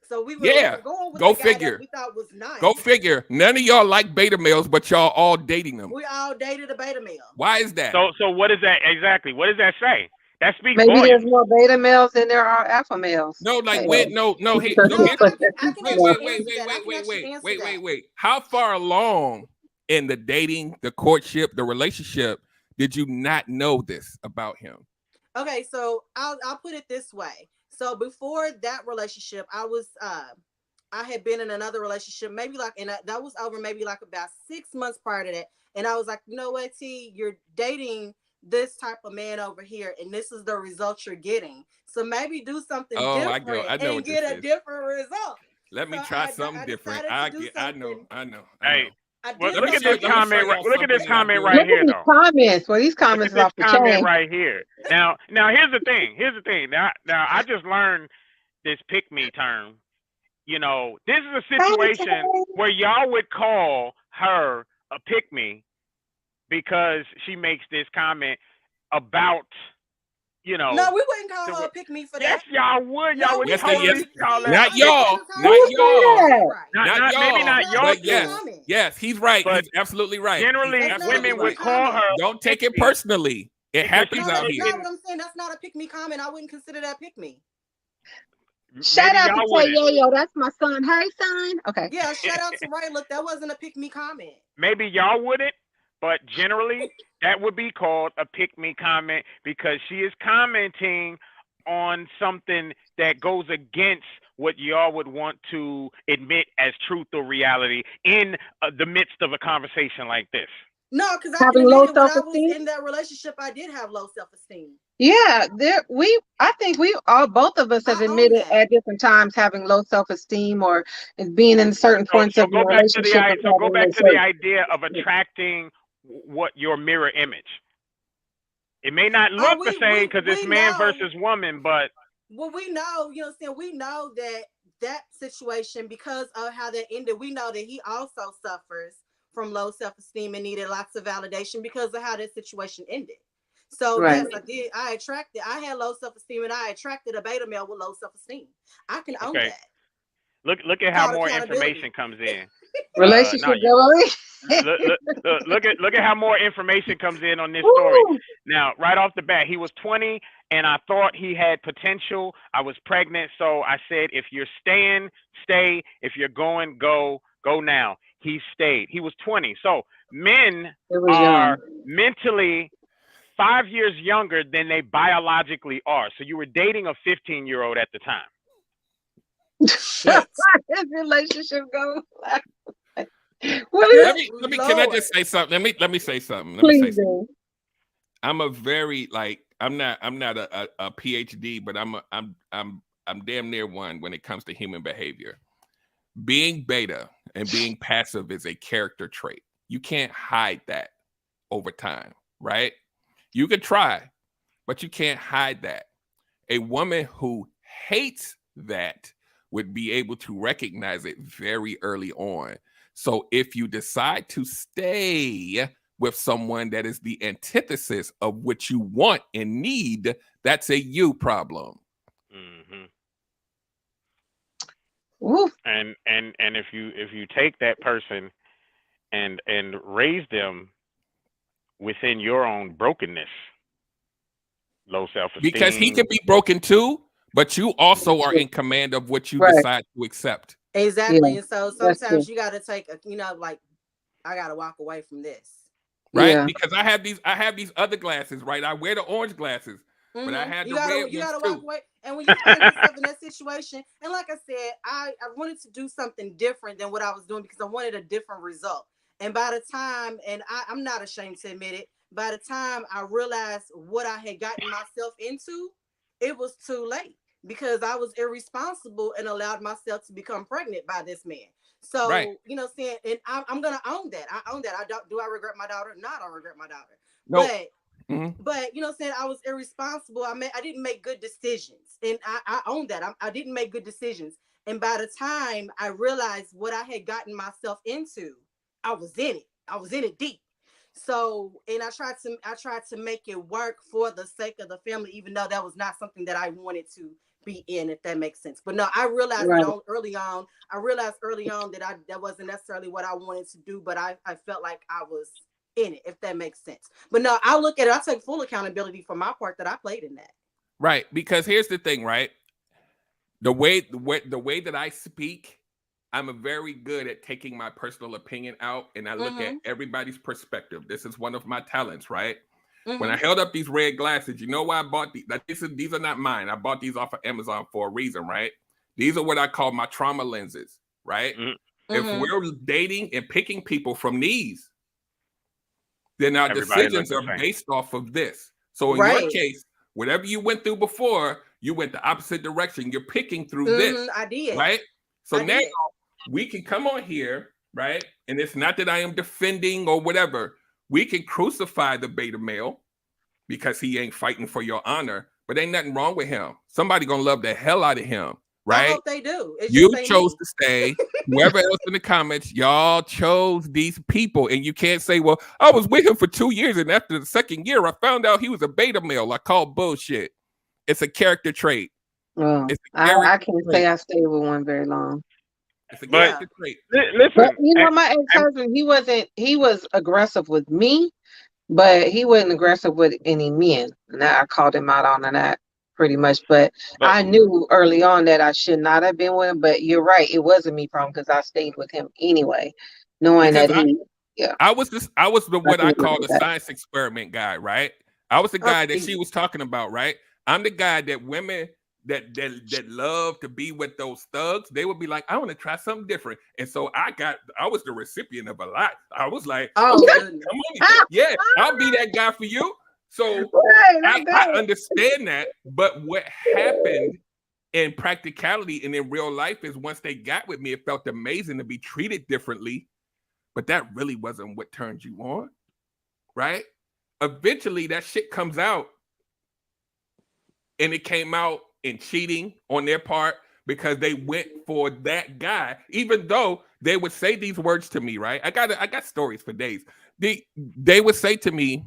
[SPEAKER 2] So we were going with the guy that we thought was nice.
[SPEAKER 14] Go figure. None of y'all like beta males, but y'all all dating them.
[SPEAKER 2] We all dated a beta male.
[SPEAKER 14] Why is that?
[SPEAKER 1] So what is that exactly? What does that say? That speaks
[SPEAKER 3] maybe
[SPEAKER 1] volumes.
[SPEAKER 3] There's more beta males than there are alpha males.
[SPEAKER 14] No, like wait. How far along in the dating, the courtship, the relationship did you not know this about him?
[SPEAKER 2] Okay, so I'll put it this way. So before that relationship, I had been in another relationship, maybe like, and that was over maybe like about 6 months prior to that. And I was like, you know what, T, you're dating this type of man over here, and this is the result you're getting. So maybe do something different and get a different result.
[SPEAKER 14] Let me try something different. I know.
[SPEAKER 1] Hey. Well, look at this comment. Look at this comment right here, though.
[SPEAKER 3] Comments. Well, these comments are off the chain.
[SPEAKER 1] Right here. Now, here's the thing. Now, I just learned this "pick me" term. You know, this is a situation where y'all would call her a "pick me" because she makes this comment about. You know,
[SPEAKER 2] no, we wouldn't call her a pick me for that.
[SPEAKER 1] Yes, y'all would. Y'all would totally call that.
[SPEAKER 14] Not y'all.
[SPEAKER 1] Maybe not y'all.
[SPEAKER 14] But yes, he's right. He's absolutely right.
[SPEAKER 1] Generally, women would call her.
[SPEAKER 14] Don't take it personally. It happens out here.
[SPEAKER 2] That's not what I'm saying. That's not a pick me comment. I wouldn't consider that pick me.
[SPEAKER 3] Shout out to Tay Yayo. That's my son. Hey, son. Okay.
[SPEAKER 2] Yeah, shout out to Ray. Look, that wasn't a pick me comment.
[SPEAKER 1] Maybe y'all wouldn't, but generally that would be called a pick me comment because she is commenting on something that goes against what y'all would want to admit as truth or reality in the midst of a conversation like this.
[SPEAKER 2] No, because I can
[SPEAKER 3] Having
[SPEAKER 2] admit
[SPEAKER 3] low
[SPEAKER 2] it. When I was
[SPEAKER 3] self-esteem.
[SPEAKER 2] in that relationship, I did have low self-esteem.
[SPEAKER 3] Yeah, I think both of us have
[SPEAKER 2] I own
[SPEAKER 3] admitted
[SPEAKER 2] that.
[SPEAKER 3] at different times having low self-esteem or being in certain points of the
[SPEAKER 1] Go back to
[SPEAKER 3] relationship.
[SPEAKER 1] the idea of attracting what your mirror image. It may not look the same because it's man versus woman, but
[SPEAKER 2] well, we know, you know what I'm saying? We know that situation, because of how that ended, we know that he also suffers from low self-esteem and needed lots of validation because of how that situation ended. So
[SPEAKER 3] Right.
[SPEAKER 2] yes, I had low self-esteem and I attracted a beta male with low self-esteem. I can own that.
[SPEAKER 1] Look at how more information comes in.
[SPEAKER 3] Relationship
[SPEAKER 1] look at how more information comes in on this story. Now, right off the bat, he was 20 and I thought he had potential. I was pregnant, so I said, if you're staying, stay. If you're going, go now. He stayed. He was 20. So men are mentally 5 years younger than they biologically are. So you were dating a 15-year-old at the time.
[SPEAKER 2] Shit.
[SPEAKER 3] His relationship go.
[SPEAKER 14] Let me. Can I just say something? Let me say something.
[SPEAKER 3] Please do.
[SPEAKER 14] I'm a very I'm not a PhD, but I'm damn near one when it comes to human behavior. Being beta and being passive is a character trait. You can't hide that over time, right? You could try, but you can't hide that. A woman who hates that would be able to recognize it very early on. So if you decide to stay with someone that is the antithesis of what you want and need, that's a you problem.
[SPEAKER 1] Mm-hmm.
[SPEAKER 3] Ooh.
[SPEAKER 1] And if you take that person and raise them within your own brokenness, low self-esteem,
[SPEAKER 14] because he can be broken too, but you also are in command of what you decide to accept.
[SPEAKER 2] Exactly. Yeah. And so sometimes you got to take I got to walk away from this.
[SPEAKER 14] Right?
[SPEAKER 3] Yeah.
[SPEAKER 14] Because I have these other glasses, right? I wear the orange glasses, but I had the red ones.
[SPEAKER 2] You got to walk away. And when you find yourself in that situation, and like I said, I wanted to do something different than what I was doing because I wanted a different result. And by the time, and I'm not ashamed to admit it, by the time I realized what I had gotten myself into, it was too late because I was irresponsible and allowed myself to become pregnant by this man. So, you know what I'm saying? And I'm going to own that. I own that. Do I regret my daughter? No, I don't regret my daughter.
[SPEAKER 14] Nope.
[SPEAKER 2] But you know what I'm saying? I was irresponsible. I didn't make good decisions. And I own that. I didn't make good decisions. And by the time I realized what I had gotten myself into, I was in it. I was in it deep. So, and I tried to make it work for the sake of the family, even though that was not something that I wanted to be in, if that makes sense. But no, I realized early on that that wasn't necessarily what I wanted to do, but I felt like I was in it, if that makes sense. But no, I look at it, I take full accountability for my part that I played in that.
[SPEAKER 14] Right. Because here's the thing, right? The way that I speak, I'm very good at taking my personal opinion out and I look at everybody's perspective. This is one of my talents, right? When I held up these red glasses, you know why I bought these? These are not mine. I bought these off of Amazon for a reason, right? These are what I call my trauma lenses, right? If we're dating and picking people from these, then our decisions are based off of this. So in your case, whatever you went through before, you went the opposite direction. You're picking through this.
[SPEAKER 2] I did.
[SPEAKER 14] Right? So now we can come on here, right? And it's not that I am defending or whatever. We can crucify the beta male because he ain't fighting for your honor, but ain't nothing wrong with him. Somebody gonna love the hell out of him, right?
[SPEAKER 2] I hope they do.
[SPEAKER 14] You chose to stay. Whoever else in the comments, y'all chose these people, and you can't say, well, I was with him for 2 years, and after the second year, I found out he was a beta male. I call bullshit. It's a character trait.
[SPEAKER 3] Well, I can't say I stayed with one very long.
[SPEAKER 14] It's a character trait.
[SPEAKER 1] Listen,
[SPEAKER 3] but you know, my ex-husband, he was aggressive with me, but he wasn't aggressive with any men. And I called him out on that pretty much. But I knew early on that I should not have been with him. But you're right, it wasn't me problem because I stayed with him anyway, knowing that he Yeah.
[SPEAKER 14] I was the what I call the
[SPEAKER 3] that.
[SPEAKER 14] science experiment guy, right? I was the guy that she was talking about, right? I'm the guy that women that love to be with those thugs, they would be like, I want to try something different. And so I was the recipient of a lot. I was like, okay, come on, yeah, I'll be that guy for you. So I understand that, but what happened in practicality and in real life is once they got with me, it felt amazing to be treated differently, but that really wasn't what turned you on, right? Eventually that shit comes out, and it came out in cheating on their part because they went for that guy, even though they would say these words to me, right? I got stories for days. They would say to me,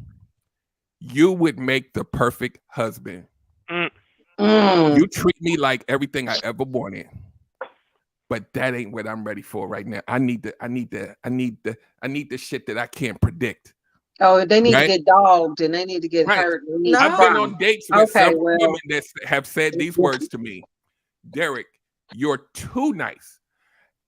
[SPEAKER 14] you would make the perfect husband. You treat me like everything I ever wanted, but that ain't what I'm ready for right now. I need the shit that I can't predict.
[SPEAKER 3] Oh, they need to get dogged and they need to get hurt.
[SPEAKER 14] I've been on dates with some women that have said these words to me. Derek, you're too nice.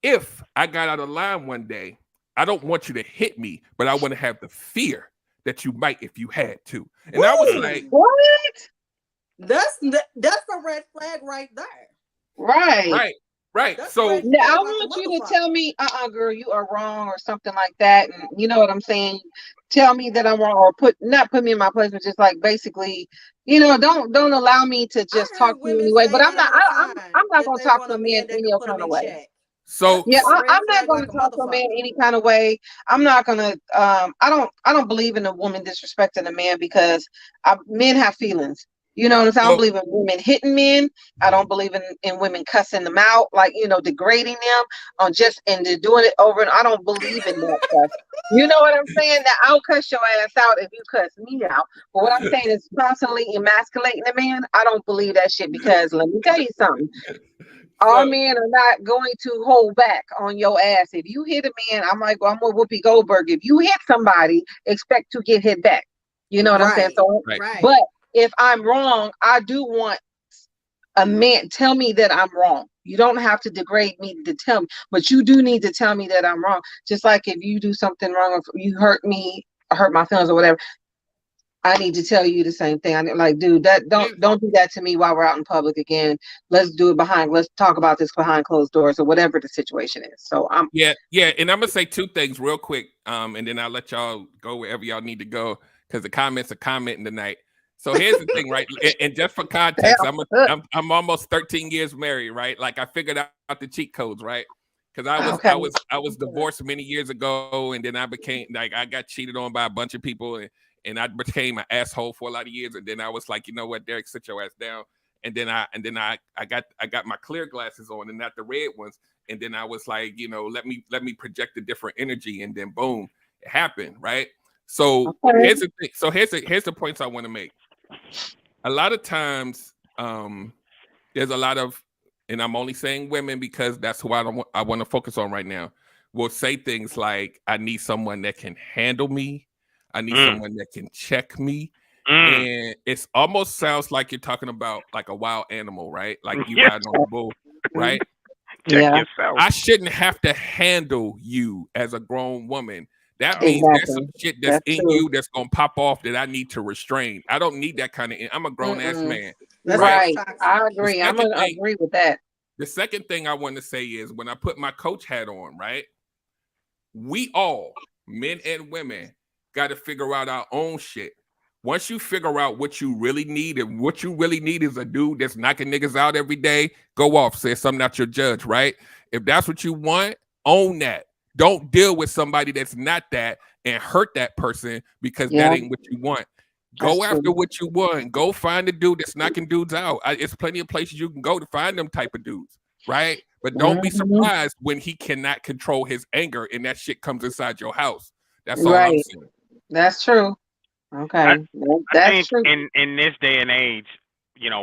[SPEAKER 14] If I got out of line one day, I don't want you to hit me, but I want to have the fear that you might if you had to. And I was like,
[SPEAKER 3] what?
[SPEAKER 2] That's a red flag right there.
[SPEAKER 14] Right.
[SPEAKER 2] That's
[SPEAKER 14] so
[SPEAKER 3] now I want you to tell me, girl, you are wrong or something like that. And you know what I'm saying? Tell me that I'm wrong, or not put me in my place, but just like basically, don't allow me to just talk to you anyway. But I'm not going to talk to a man any kind of way.
[SPEAKER 14] So
[SPEAKER 3] yeah, I'm not going to talk to a man any kind of way. I'm not going to. I don't believe in a woman disrespecting a man because men have feelings. You know what I'm saying? I don't believe in women hitting men. I don't believe in women cussing them out, like, degrading them on and doing it over. And I don't believe in that stuff. You know what I'm saying? That I'll cuss your ass out if you cuss me out. But what I'm saying is constantly emasculating a man. I don't believe that shit because let me tell you something. Our men are not going to hold back on your ass. If you hit a man, I'm like, well, I'm with Whoopi Goldberg. If you hit somebody, expect to get hit back. You know what I'm saying? So, but if I'm wrong, I do want a man tell me that I'm wrong. You don't have to degrade me to tell me, but you do need to tell me that I'm wrong. Just like if you do something wrong, or you hurt me, or hurt my feelings or whatever, I need to tell you the same thing. I'm like, dude, don't do that to me while we're out in public again. Let's talk about this behind closed doors or whatever the situation is. So
[SPEAKER 14] yeah, and I'm gonna say two things real quick, and then I'll let y'all go wherever y'all need to go because the comments are commenting tonight. So here's the thing, right? And just for context, I'm almost 13 years married, right? Like I figured out the cheat codes, right? Because I was divorced many years ago, and then I became like I got cheated on by a bunch of people, and I became an asshole for a lot of years. And then I was like, you know what, Derek, sit your ass down. And then I got my clear glasses on and not the red ones. And then I was like, let me project a different energy, and then boom, it happened, right? So here's the thing. So here's the points I want to make. A lot of times, there's a lot of, and I'm only saying women because that's who I want to focus on right now, will say things like, I need someone that can handle me. I need someone that can check me. And it almost sounds like you're talking about like a wild animal, right? Like you riding on a bull, right?
[SPEAKER 1] Check yourself.
[SPEAKER 14] I shouldn't have to handle you as a grown woman. That means there's some shit that's in you that's gonna pop off that I need to restrain. I don't need that kind of. I'm a grown ass man.
[SPEAKER 3] Right. I agree. I'm gonna agree with that.
[SPEAKER 14] The second thing I want to say is when I put my coach hat on, right? We all, men and women, got to figure out our own shit. Once you figure out what you really need, and what you really need is a dude that's knocking niggas out every day, go off, sis. I'm not your judge, right? If that's what you want, own that. Don't deal with somebody that's not that and hurt that person because that ain't what you want. Go after what you want. Go find a dude that's knocking dudes out. It's plenty of places you can go to find them type of dudes, right? But don't be surprised when he cannot control his anger and that shit comes inside your house. That's all I'm saying.
[SPEAKER 3] That's true. Okay.
[SPEAKER 1] I think in this day and age,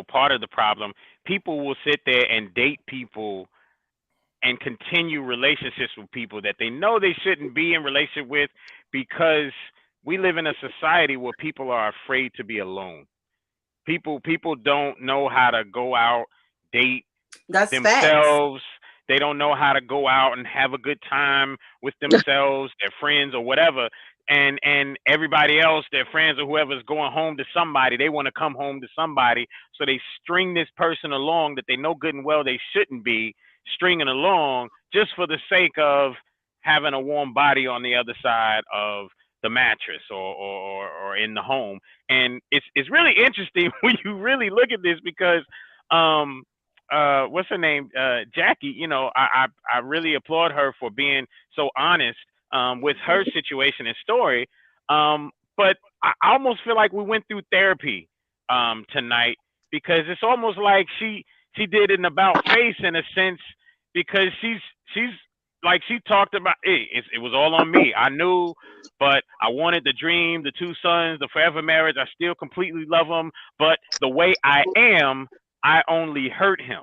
[SPEAKER 1] part of the problem, people will sit there and date people and continue relationships with people that they know they shouldn't be in relationship with because we live in a society where people are afraid to be alone. People don't know how to go out, date themselves. They don't know how to go out and have a good time with themselves, their friends, or whatever. And everybody else, their friends or whoever's going home to somebody, they want to come home to somebody. So they string this person along that they know good and well they shouldn't be stringing along, just for the sake of having a warm body on the other side of the mattress, or in the home. And it's really interesting when you really look at this, because what's her name, Jackie, I really applaud her for being so honest with her situation and story. But I almost feel like we went through therapy tonight, because it's almost like she did an about face in a sense, because she's like, she talked about it was all on me. I knew, but I wanted the dream, the two sons, the forever marriage. I still completely love them, but the way I am, I only hurt him.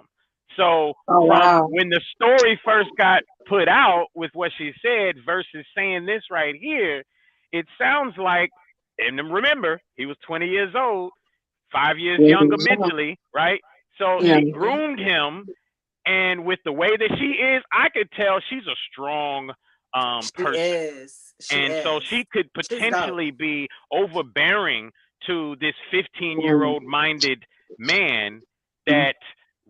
[SPEAKER 1] So from when the story first got put out with what she said versus saying this right here, it sounds like, and remember, he was 20 years old, 5 years younger mentally, right? So she groomed him, and with the way that she is, I could tell she's a strong person. So she could potentially be overbearing to this 15-year-old minded man that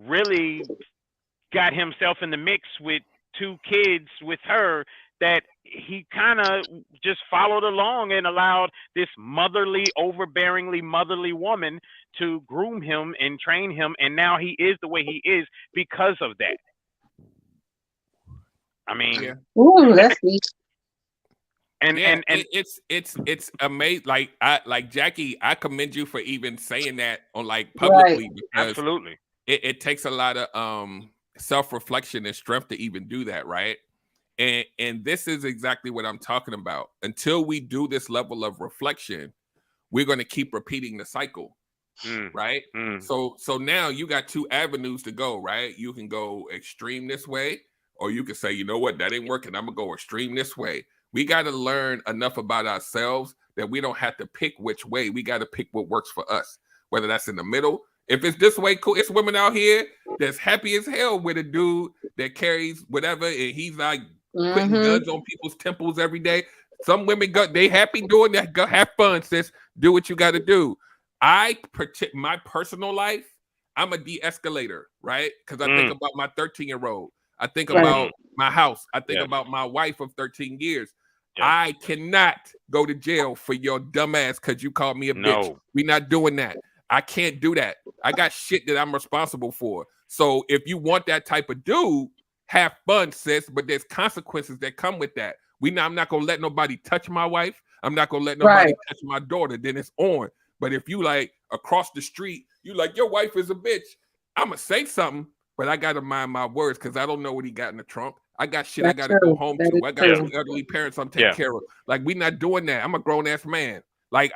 [SPEAKER 1] really got himself in the mix with two kids with her, that he kind of just followed along and allowed this overbearingly motherly woman to groom him and train him, and now he is the way he is because of that. I mean,
[SPEAKER 3] that's neat.
[SPEAKER 1] And
[SPEAKER 14] it's amazing. Like Jackie, I commend you for even saying that on publicly, because
[SPEAKER 1] absolutely
[SPEAKER 14] it takes a lot of self-reflection and strength to even do that, right? And this is exactly what I'm talking about. Until we do this level of reflection, we're going to keep repeating the cycle, right? So now you got two avenues to go, right? You can go extreme this way, or you can say, you know what, that ain't working, I'm gonna go extreme this way. We got to learn enough about ourselves that we don't have to pick which way. We got to pick what works for us, whether that's in the middle. If it's this way, cool. It's women out here that's happy as hell with a dude that carries whatever, and he's like putting guns on people's temples every day. Some women they happy doing that. Go have fun, sis. Do what you got to do. I protect my personal life. I'm a de-escalator, right? Because I think about my 13-year-old. I think about my house. I think about my wife of 13 years. I cannot go to jail for your dumb ass because you called me a bitch. We're not doing that. I can't do that. I got shit that I'm responsible for. So if you want that type of dude, have fun, sis. But there's consequences that come with that. I'm not gonna let nobody touch my wife. I'm not gonna let nobody touch my daughter. Then it's on. But if you like across the street, you like your wife is a bitch, I'm gonna say something, but I gotta mind my words because I don't know what he got in the trunk. I got shit I gotta go home to. I got two elderly parents I'm taking care of. Like, we not doing that. I'm a grown ass man. I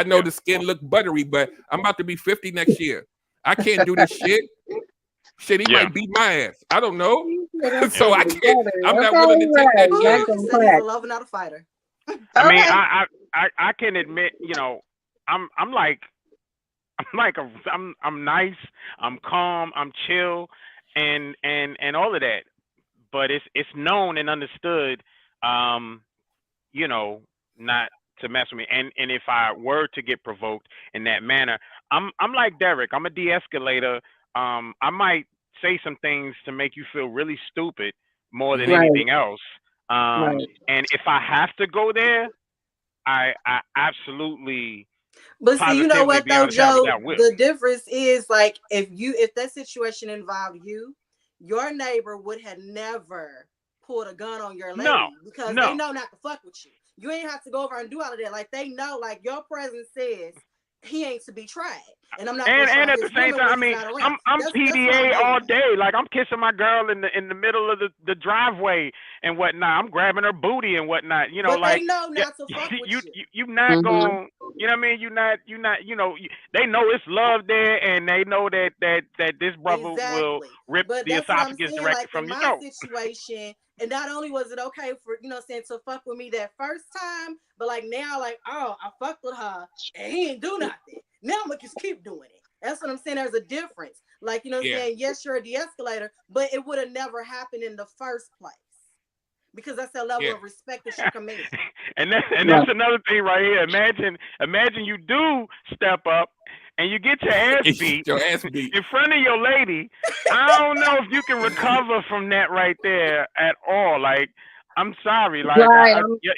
[SPEAKER 14] know the skin look buttery, but I'm about to be 50 next year. I can't do this shit. Shit, he might beat my ass. I don't know. So I can't. I'm not willing to take that chance.
[SPEAKER 2] He's a lover, not a fighter.
[SPEAKER 1] I mean, I can admit, I'm nice, I'm calm, I'm chill, and all of that. But it's known and understood, not to mess with me. And if I were to get provoked in that manner, I'm like Derek. I'm a de-escalator. I might say some things to make you feel really stupid more than anything else. And if I have to go there, I absolutely.
[SPEAKER 2] But see, you know what though, Joe? The difference is, like, if that situation involved you, your neighbor would have never pulled a gun on your lady because they know not to fuck with you. You ain't have to go over and do all of that. Like, they know, like, your presence says he ain't to be tried. And I'm not.
[SPEAKER 1] And at the same time, I mean, I'm PDA all day. Like, I'm kissing my girl in the middle of the driveway and whatnot. I'm grabbing her booty and whatnot.
[SPEAKER 2] But
[SPEAKER 1] like,
[SPEAKER 2] they know not to fuck with you.
[SPEAKER 1] You not going. You know what I mean? You're not. They know it's love there, and they know that this brother will rip the esophagus directly from your throat.
[SPEAKER 2] Situation. And not only was it okay for, to fuck with me that first time, but like now, like, oh, I fucked with her and he didn't do nothing. Now I'm gonna just keep doing it. That's what I'm saying. There's a difference. Like, you know what I'm saying? Yes, you're a de-escalator, but it would have never happened in the first place. Because that's the level of respect that you command.
[SPEAKER 1] and that's another thing right here. Imagine you do step up and you get your ass beat in front of your lady. I don't know if you can recover from that right there at all. Like, I'm sorry. Like,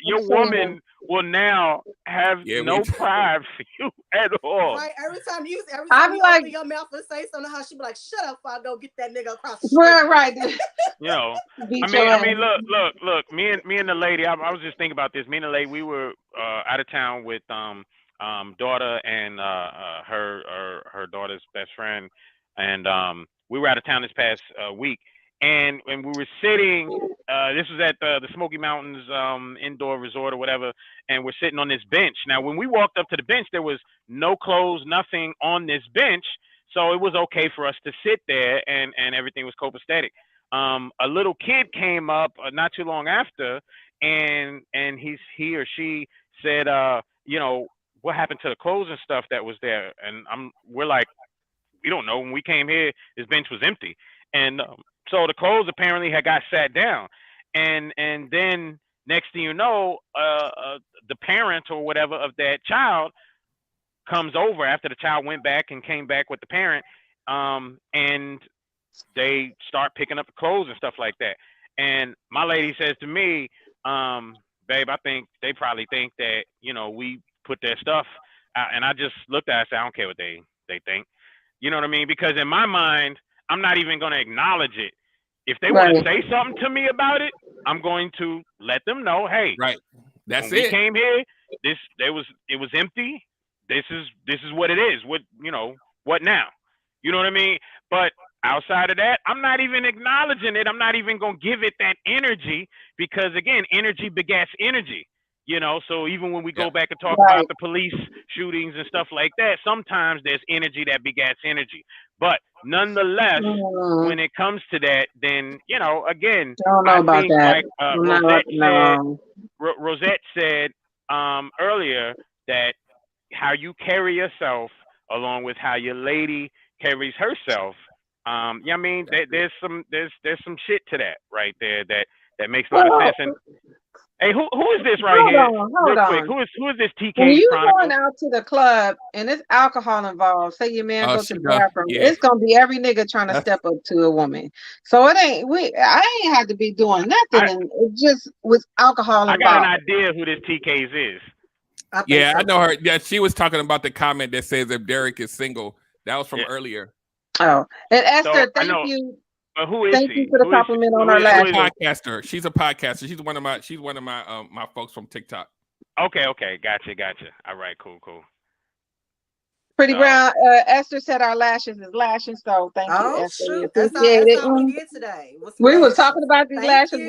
[SPEAKER 1] your woman will now have no pride for you at all.
[SPEAKER 2] Right. Every time you open your mouth and say something to her, she be like, "Shut up, I'll go get that nigga across the street."
[SPEAKER 3] Right.
[SPEAKER 1] You know, I mean, look. Me and the lady. I was just thinking about this. Me and the lady, we were out of town with daughter and her daughter's best friend, and we were out of town this past week. And when we were sitting, this was at the Smoky Mountains indoor resort or whatever, and we're sitting on this bench. Now, when we walked up to the bench, there was no clothes, nothing on this bench, so it was okay for us to sit there, and everything was copacetic. A little kid came up not too long after, and he or she said, you know, what happened to the clothes and stuff that was there? And we're like, we don't know. When we came here, this bench was empty, and so the clothes apparently had got sat down, and then next thing you know, the parent or whatever of that child comes over after the child went back and came back with the parent, and they start picking up the clothes and stuff like that. And my lady says to me, babe, I think they probably think that, you know, we put their stuff out. And I just looked at her and said, I don't care what they think. You know what I mean? Because in my mind, I'm not even going to acknowledge it. If they want to say something to me about it, I'm going to let them know, hey,
[SPEAKER 14] that's
[SPEAKER 1] when
[SPEAKER 14] it.
[SPEAKER 1] We came here, it was empty. This is what it is. What, you know, what now? You know what I mean? But outside of that, I'm not even acknowledging it. I'm not even going to give it that energy because, again, energy begets energy. You know, so even when we go back and talk about the police shootings and stuff like that, sometimes there's energy that begets energy. But nonetheless, when it comes to that, then, you know, again,
[SPEAKER 3] I think
[SPEAKER 1] like Rosette said earlier, that how you carry yourself along with how your lady carries herself. Yeah, I mean, there's some shit to that right there that makes a lot of sense. And hey, who is this right here?
[SPEAKER 3] Hold on.
[SPEAKER 1] Quick, who is this TK?
[SPEAKER 3] When you
[SPEAKER 1] Chronicles?
[SPEAKER 3] going out to the club and it's alcohol involved, say your man go to the bathroom, it's gonna be every nigga trying to step up to a woman. So it ain't I ain't had to be doing nothing, and it just was alcohol involved.
[SPEAKER 1] I got an idea who this TK's is.
[SPEAKER 14] I know her. Yeah, she was talking about the comment that says if Derek is single. That was from earlier.
[SPEAKER 3] Oh, and Esther, thank you.
[SPEAKER 1] But who is
[SPEAKER 3] Thank
[SPEAKER 1] she?
[SPEAKER 3] you for the compliment on her last
[SPEAKER 14] podcaster. She's a podcaster. She's one of my my folks from TikTok.
[SPEAKER 1] Okay, gotcha. All right, cool.
[SPEAKER 3] Pretty Brown. Esther said our lashes is lashing, so thank you, Esther.
[SPEAKER 2] Shoot. That's all we did today.
[SPEAKER 3] We were talking about these lashes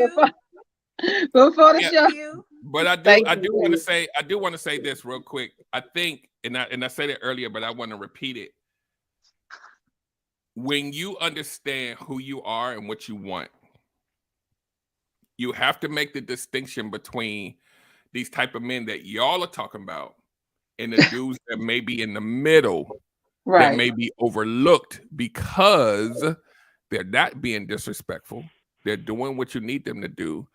[SPEAKER 3] before the show.
[SPEAKER 14] But I do want to say this real quick. I think, and I said it earlier, but I want to repeat it. When you understand who you are and what you want, you have to make the distinction between these type of men that y'all are talking about and the dudes that may be in the middle, that may be overlooked because they're not being disrespectful. They're doing what you need them to do,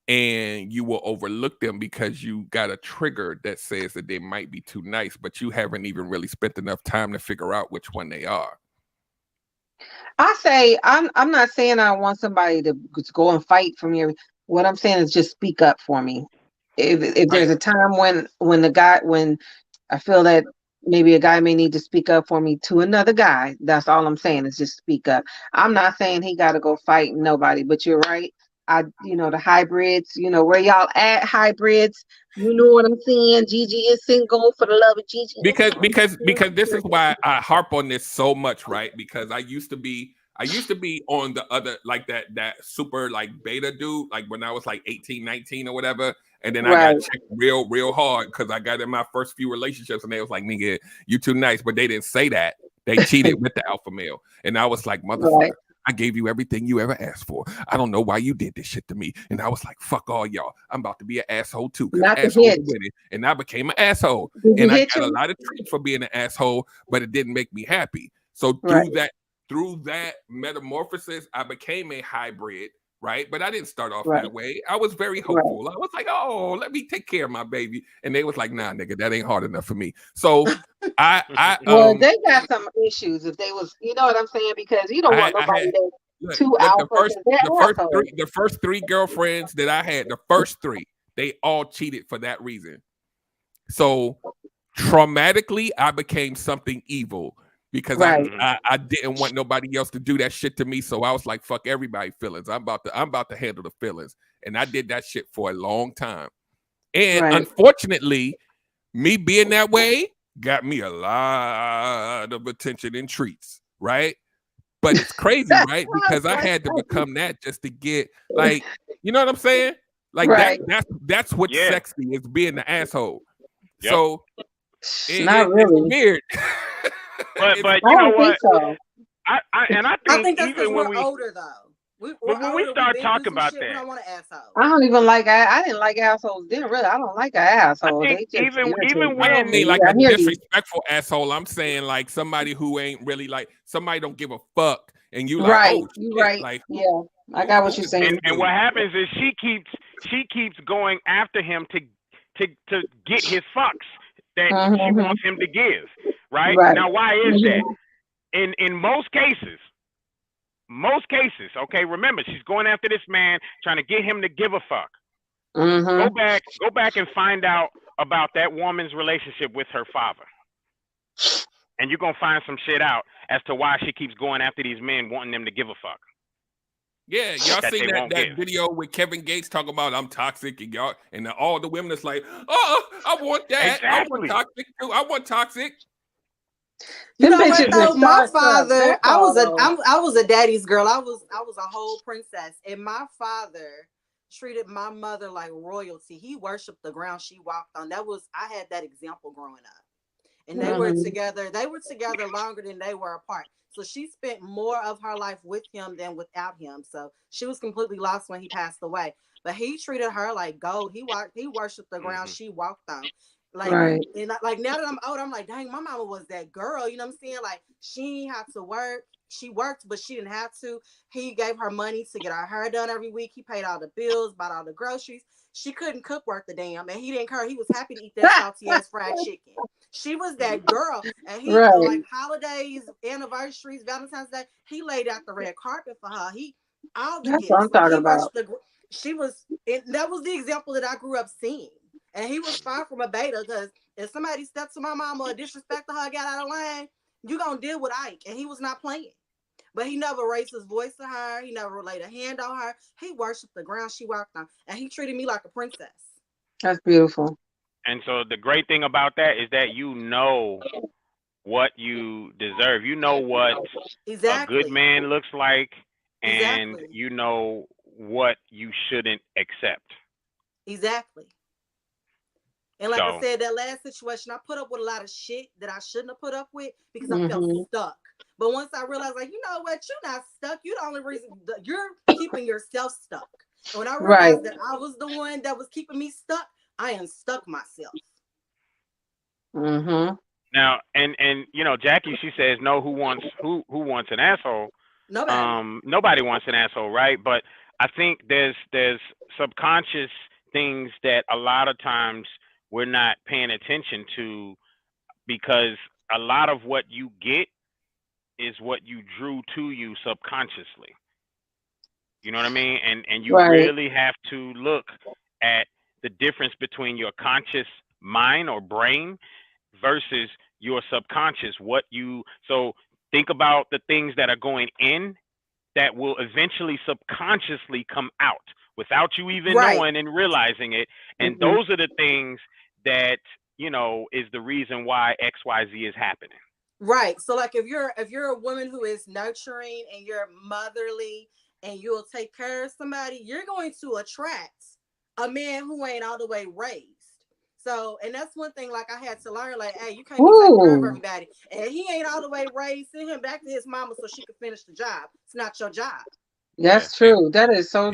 [SPEAKER 14] and you will overlook them because you got a trigger that says that they might be too nice, but you haven't even really spent enough time to figure out which one they are.
[SPEAKER 3] I say I'm not saying I want somebody to go and fight for me. What I'm saying is just speak up for me. If there's a time when I feel that maybe a guy may need to speak up for me to another guy, that's all I'm saying is just speak up. I'm not saying he got to go fight nobody, but you're right. The hybrids, where y'all at, hybrids, you know what I'm saying? Gigi is single for the love of Gigi.
[SPEAKER 14] Because this is why I harp on this so much, right? Because I used to be on the other, like that super like beta dude, like when I was like 18, 19 or whatever. And then I got checked real hard because I got in my first few relationships and they was like, nigga, you too nice. But they didn't say that. They cheated with the alpha male. And I was like, motherfucker. I gave you everything you ever asked for. I don't know why you did this shit to me. And I was like, fuck all y'all. I'm about to be an asshole too.
[SPEAKER 3] Not the
[SPEAKER 14] Assholes
[SPEAKER 3] hit.
[SPEAKER 14] are winning. And I became an asshole.
[SPEAKER 3] Did you
[SPEAKER 14] And I
[SPEAKER 3] hit
[SPEAKER 14] got a
[SPEAKER 3] you?
[SPEAKER 14] lot of treats for being an asshole, but it didn't make me happy. So
[SPEAKER 3] Right.
[SPEAKER 14] through that metamorphosis, I became a hybrid, right? But I didn't start off
[SPEAKER 3] Right.
[SPEAKER 14] that way. I was very
[SPEAKER 3] Right.
[SPEAKER 14] hopeful. I was like, oh, let me take care of my baby. And they was like, nah, nigga, that ain't hard enough for me. So
[SPEAKER 3] Well, they got some issues if they was, you know what I'm saying? Because you don't want nobody that's too alpha.
[SPEAKER 14] The first three girlfriends that I had, the first three, they all cheated for that reason. So traumatically, I became something evil because I didn't want nobody else to do that shit to me. So I was like, fuck everybody's feelings. I'm about to handle the feelings. And I did that shit for a long time. And unfortunately, me being that way got me a lot of attention and treats, right? But it's crazy, right? Because I had to become that just to get, like, you know what I'm saying? Like that's what's sexy, is being the asshole. Yep. So
[SPEAKER 3] not really.
[SPEAKER 14] It's weird.
[SPEAKER 1] but you know what?
[SPEAKER 3] So.
[SPEAKER 1] I think
[SPEAKER 2] that's
[SPEAKER 1] even when
[SPEAKER 2] we're older though.
[SPEAKER 1] When we start talking about that,
[SPEAKER 2] we don't want an asshole.
[SPEAKER 3] I don't even like. I didn't like assholes. Didn't really. I don't like an asshole.
[SPEAKER 1] I think
[SPEAKER 3] they just
[SPEAKER 1] even when
[SPEAKER 14] I don't mean like a disrespectful asshole. I'm saying like somebody who ain't really like somebody don't give a fuck, and you like, oh,
[SPEAKER 3] you
[SPEAKER 14] shit.
[SPEAKER 3] right.
[SPEAKER 14] Like,
[SPEAKER 3] yeah, I got what you're saying.
[SPEAKER 1] And what happens is she keeps going after him to get his fucks that she wants him to give. Right? Now, why is that? In most cases, okay, remember, she's going after this man, trying to get him to give a fuck. Go back and find out about that woman's relationship with her father. And you're going to find some shit out as to why she keeps going after these men wanting them to give a fuck.
[SPEAKER 14] Yeah, y'all seen that video with Kevin Gates talking about I'm toxic and y'all and all the women is like, oh, I want that.
[SPEAKER 1] Exactly.
[SPEAKER 14] I want toxic too. I want toxic.
[SPEAKER 2] You know what though? My father, I was a daddy's girl. I was a whole princess, and my father treated my mother like royalty. He worshipped the ground she walked on. I had that example growing up, and they were together. They were together longer than they were apart. So she spent more of her life with him than without him. So she was completely lost when he passed away. But he treated her like gold. He worshipped the ground she walked on. Like, and like now that I'm old, I'm like, dang, my mama was that girl. You know what I'm saying? Like, she ain't had to work. She worked, but she didn't have to. He gave her money to get her hair done every week. He paid all the bills, bought all the groceries. She couldn't cook worth the damn, and he didn't care. He was happy to eat that salty ass fried chicken. She was that girl, and he like holidays, anniversaries, Valentine's Day. He laid out the red carpet for her. All the gifts.
[SPEAKER 3] What I'm talking about.
[SPEAKER 2] That was the example that I grew up seeing. And he was far from a beta, because if somebody stepped to my mama or disrespected her, got out of line, you gonna deal with Ike. And he was not playing. But he never raised his voice to her. He never laid a hand on her. He worshipped the ground she walked on. And he treated me like a princess.
[SPEAKER 3] That's beautiful.
[SPEAKER 1] And so the great thing about that is that you know what you deserve. You know what a good man looks like, and you know what you shouldn't accept.
[SPEAKER 2] Exactly. And like I said, that last situation, I put up with a lot of shit that I shouldn't have put up with because I felt stuck. But once I realized, like, you know what, you're not stuck. You're the only reason you're keeping yourself stuck. And when I realized that I was the one that was keeping me stuck, I unstuck myself.
[SPEAKER 1] Now, and you know, Jackie, she says, no, who wants an asshole? Nobody wants an asshole, right? But I think there's subconscious things that a lot of times we're not paying attention to, because a lot of what you get is what you drew to you subconsciously. You know what I mean? And you really have to look at the difference between your conscious mind or brain versus your subconscious. So think about the things that are going in that will eventually subconsciously come out without you even knowing and realizing it. And those are the things that, you know, is the reason why XYZ is happening.
[SPEAKER 2] Right. So like if you're a woman who is nurturing and you're motherly and you'll take care of somebody, you're going to attract a man who ain't all the way raised. So, and that's one thing, like, I had to learn, like, hey, you can't be taking care of everybody. And he ain't all the way raised. Send him back to his mama so she could finish the job. It's not your job.
[SPEAKER 3] That's true. That is so.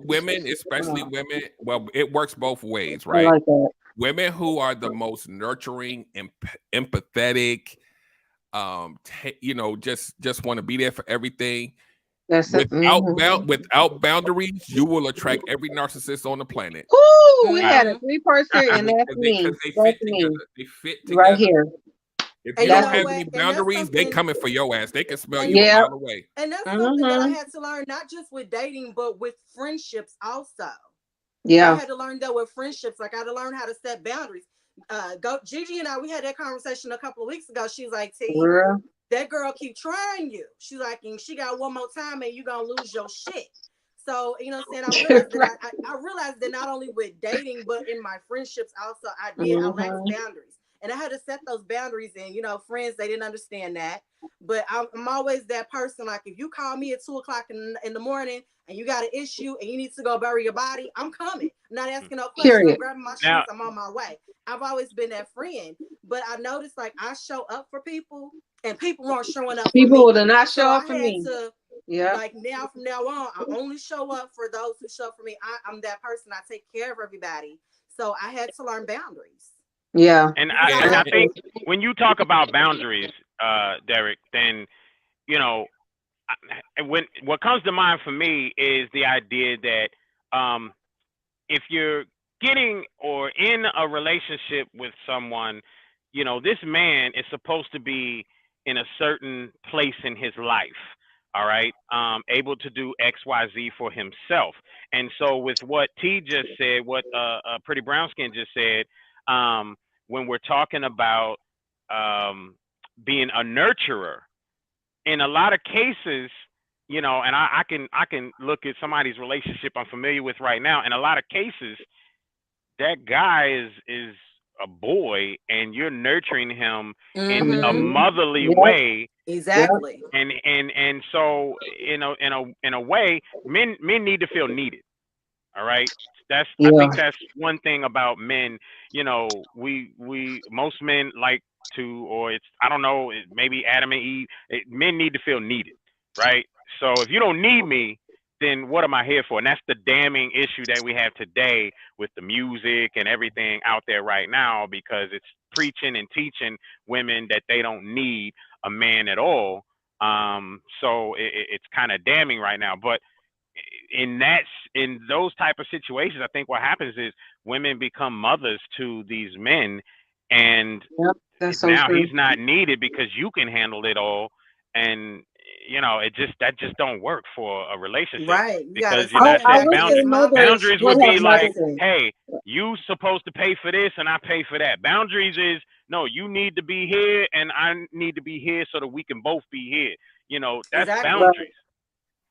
[SPEAKER 14] Women, especially women. Well, it works both ways,
[SPEAKER 3] I
[SPEAKER 14] right?
[SPEAKER 3] like that.
[SPEAKER 14] Women who are the most nurturing, empathetic, just want to be there for everything.
[SPEAKER 3] That's it.
[SPEAKER 14] Without boundaries, you will attract every narcissist on the planet.
[SPEAKER 3] Ooh, we had a 3-part series, and that's me. That's me.
[SPEAKER 14] They fit together.
[SPEAKER 3] Right here.
[SPEAKER 14] If you don't have any boundaries, they coming for your ass. They can smell you a mile away.
[SPEAKER 2] And that's something that I had to learn, not just with dating, but with friendships also.
[SPEAKER 3] Yeah.
[SPEAKER 2] I had to learn that with friendships. Like, I had to learn how to set boundaries. Gigi and I, we had that conversation a couple of weeks ago. She's like, T, that girl keep trying you. She's like, and she got one more time and you gonna lose your shit. So, you know what I'm saying? I realized that not only with dating, but in my friendships also, I lacked boundaries. And I had to set those boundaries. And, you know, friends, they didn't understand that. But I'm always that person. Like, if you call me at 2:00 in the morning and you got an issue and you need to go bury your body, I'm coming. I'm not asking no questions. I'm grabbing my shoes. I'm on my way. I've always been that friend. But I noticed, like, I show up for people and people weren't showing up for me.
[SPEAKER 3] People would not show up for me.
[SPEAKER 2] Like, now from now on, I only show up for those who show up for me. I'm that person. I take care of everybody. So I had to learn boundaries.
[SPEAKER 3] Yeah.
[SPEAKER 1] And I think when you talk about boundaries, Derek, then, you know, what comes to mind for me is the idea that if you're getting or in a relationship with someone, you know, this man is supposed to be in a certain place in his life. All right. Able to do XYZ for himself. And so with what T just said, what Pretty Brown Skin just said, when we're talking about being a nurturer, in a lot of cases, you know, and I can look at somebody's relationship I'm familiar with right now. In a lot of cases, that guy is a boy, and you're nurturing him in a motherly way.
[SPEAKER 2] Exactly.
[SPEAKER 1] And so, you know, in a way, men need to feel needed. All right. I think that's one thing about men. You know, we most men like to, or it's, I don't know, maybe Adam and Eve. Men need to feel needed, right? So if you don't need me, then what am I here for? And that's the damning issue that we have today with the music and everything out there right now, because it's preaching and teaching women that they don't need a man at all. So it's kind of damning right now. But in those type of situations, I think what happens is women become mothers to these men, and now he's not needed because you can handle it all, and you know, that just don't work for a relationship,
[SPEAKER 2] right?
[SPEAKER 1] Because you know, boundaries would be like, hey, you supposed to pay for this and I pay for that. Boundaries is, no, you need to be here and I need to be here so that we can both be here. You know, that's boundaries.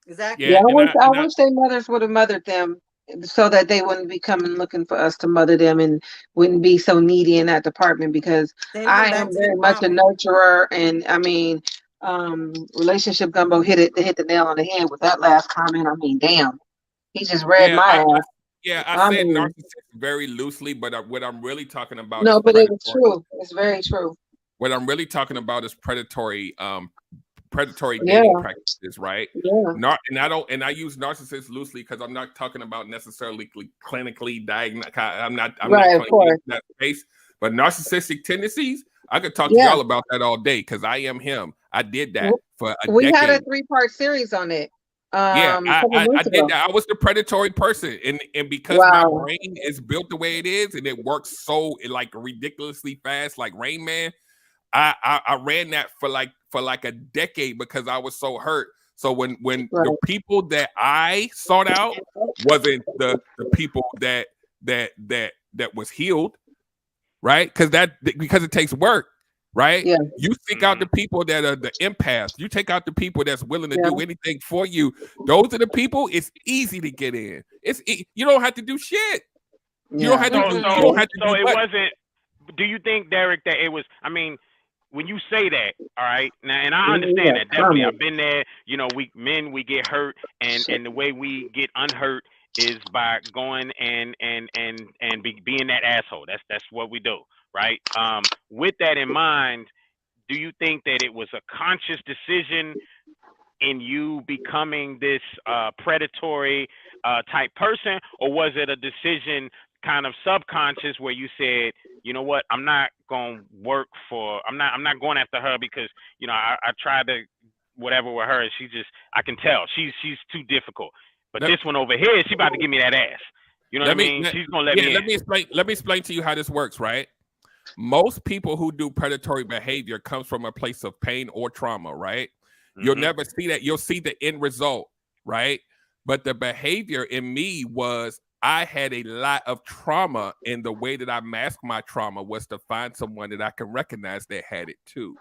[SPEAKER 2] Exactly.
[SPEAKER 3] Yeah, I wish their mothers would have mothered them so that they wouldn't be coming looking for us to mother them and wouldn't be so needy in that department, because I am very much a nurturer. And I mean, relationship Gumbo hit the nail on the head with that last comment. I mean, damn, he just read my ass.
[SPEAKER 14] I said narcissist very loosely, but what I'm really talking about
[SPEAKER 3] is but it was true. It's very true.
[SPEAKER 14] What I'm really talking about is predatory dating practices, right?
[SPEAKER 3] Yeah.
[SPEAKER 14] And I use narcissist loosely because I'm not talking about necessarily clinically diagnosed. I'm not in that space, but narcissistic tendencies, I could talk to y'all about that all day because I am him. I did that for a decade.
[SPEAKER 3] We had a 3-part series on it.
[SPEAKER 14] I did that. I was the predatory person, and because my brain is built the way it is, and it works so like ridiculously fast, like Rain Man. I ran that for like a decade because I was so hurt. So when the people that I sought out wasn't the people that was healed, right? Because it takes work, right?
[SPEAKER 3] Yeah.
[SPEAKER 14] You seek out the people that are the empaths. You take out the people that's willing to do anything for you. Those are the people. It's easy to get in. You don't have to do shit. You don't have to do. You don't have to do.
[SPEAKER 1] So it wasn't. Do you think, Derek, that it was? I mean, when you say that, all right, now, and I understand that definitely. I've been there. You know, we get hurt, and the way we get unhurt is by going and being that asshole. That's what we do, right? With that in mind, do you think that it was a conscious decision in you becoming this predatory type person, or was it a decision kind of subconscious where you said, you know what, I'm not going going after her because I tried to whatever with her, and I can tell she's too difficult. But this one over here, she about to give me that ass. You know what I mean? She's gonna let me in.
[SPEAKER 14] Let me explain to you how this works, right? Most people who do predatory behavior comes from a place of pain or trauma, right? You'll never see that. You'll see the end result, right? But the behavior in me was I had a lot of trauma, and the way that I masked my trauma was to find someone that I can recognize that had it too,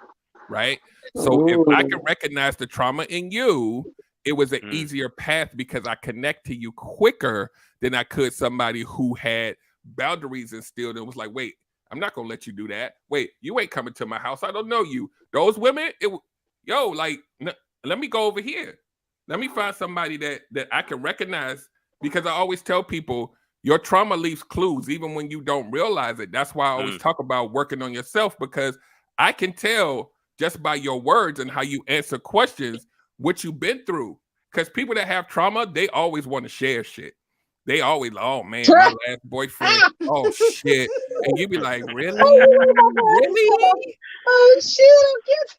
[SPEAKER 14] right? So if I can recognize the trauma in you, it was an easier path because I connect to you quicker than I could somebody who had boundaries instilled and was like, wait, I'm not going to let you do that. Wait, you ain't coming to my house. I don't know you. Those women, let me go over here. Let me find somebody that I can recognize, because I always tell people your trauma leaves clues even when you don't realize it. That's why I always talk about working on yourself, because I can tell just by your words and how you answer questions what you've been through. Because people that have trauma, they always want to share shit. They always, oh man, my last boyfriend, oh shit. And you be like, really? Really?
[SPEAKER 3] Oh shit.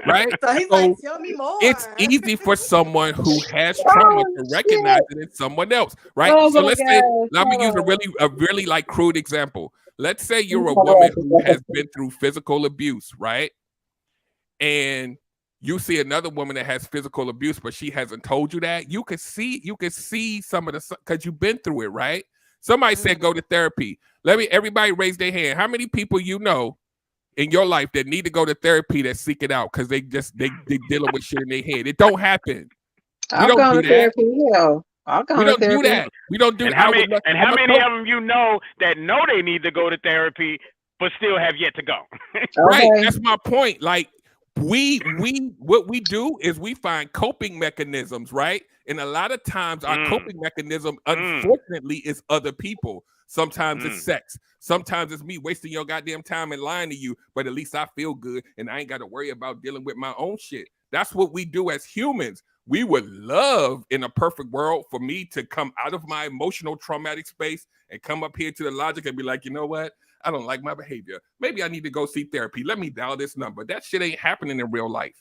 [SPEAKER 14] Right?
[SPEAKER 15] So he's like, tell me more.
[SPEAKER 14] It's easy for someone who has trauma to recognize it in someone else, right?
[SPEAKER 3] Oh
[SPEAKER 14] so
[SPEAKER 3] my
[SPEAKER 14] let's say,
[SPEAKER 3] God.
[SPEAKER 14] let me use a really like crude example. Let's say you're a woman who has been through physical abuse, right? And you see another woman that has physical abuse, but she hasn't told you that. You could see some of the, because you've been through it, right? Somebody said go to therapy. Everybody raise their hand. How many people you know in your life that need to go to therapy that seek it out because they dealing with shit in their head? It don't happen.
[SPEAKER 3] I'm going to therapy. Hell, I'm going to therapy.
[SPEAKER 14] Do that. We don't do
[SPEAKER 1] and
[SPEAKER 14] that.
[SPEAKER 1] How many of them you know that know they need to go to therapy but still have yet to go?
[SPEAKER 14] Right. That's my point. Like, what we do is we find coping mechanisms, right? And a lot of times our coping mechanism, unfortunately, is other people. Sometimes it's sex. Sometimes it's me wasting your goddamn time and lying to you, but at least I feel good and I ain't got to worry about dealing with my own shit. That's what we do as humans. We would love in a perfect world for me to come out of my emotional traumatic space and come up here to the logic and be like, you know what? I don't like my behavior. Maybe I need to go see therapy. Let me dial this number. That shit ain't happening in real life.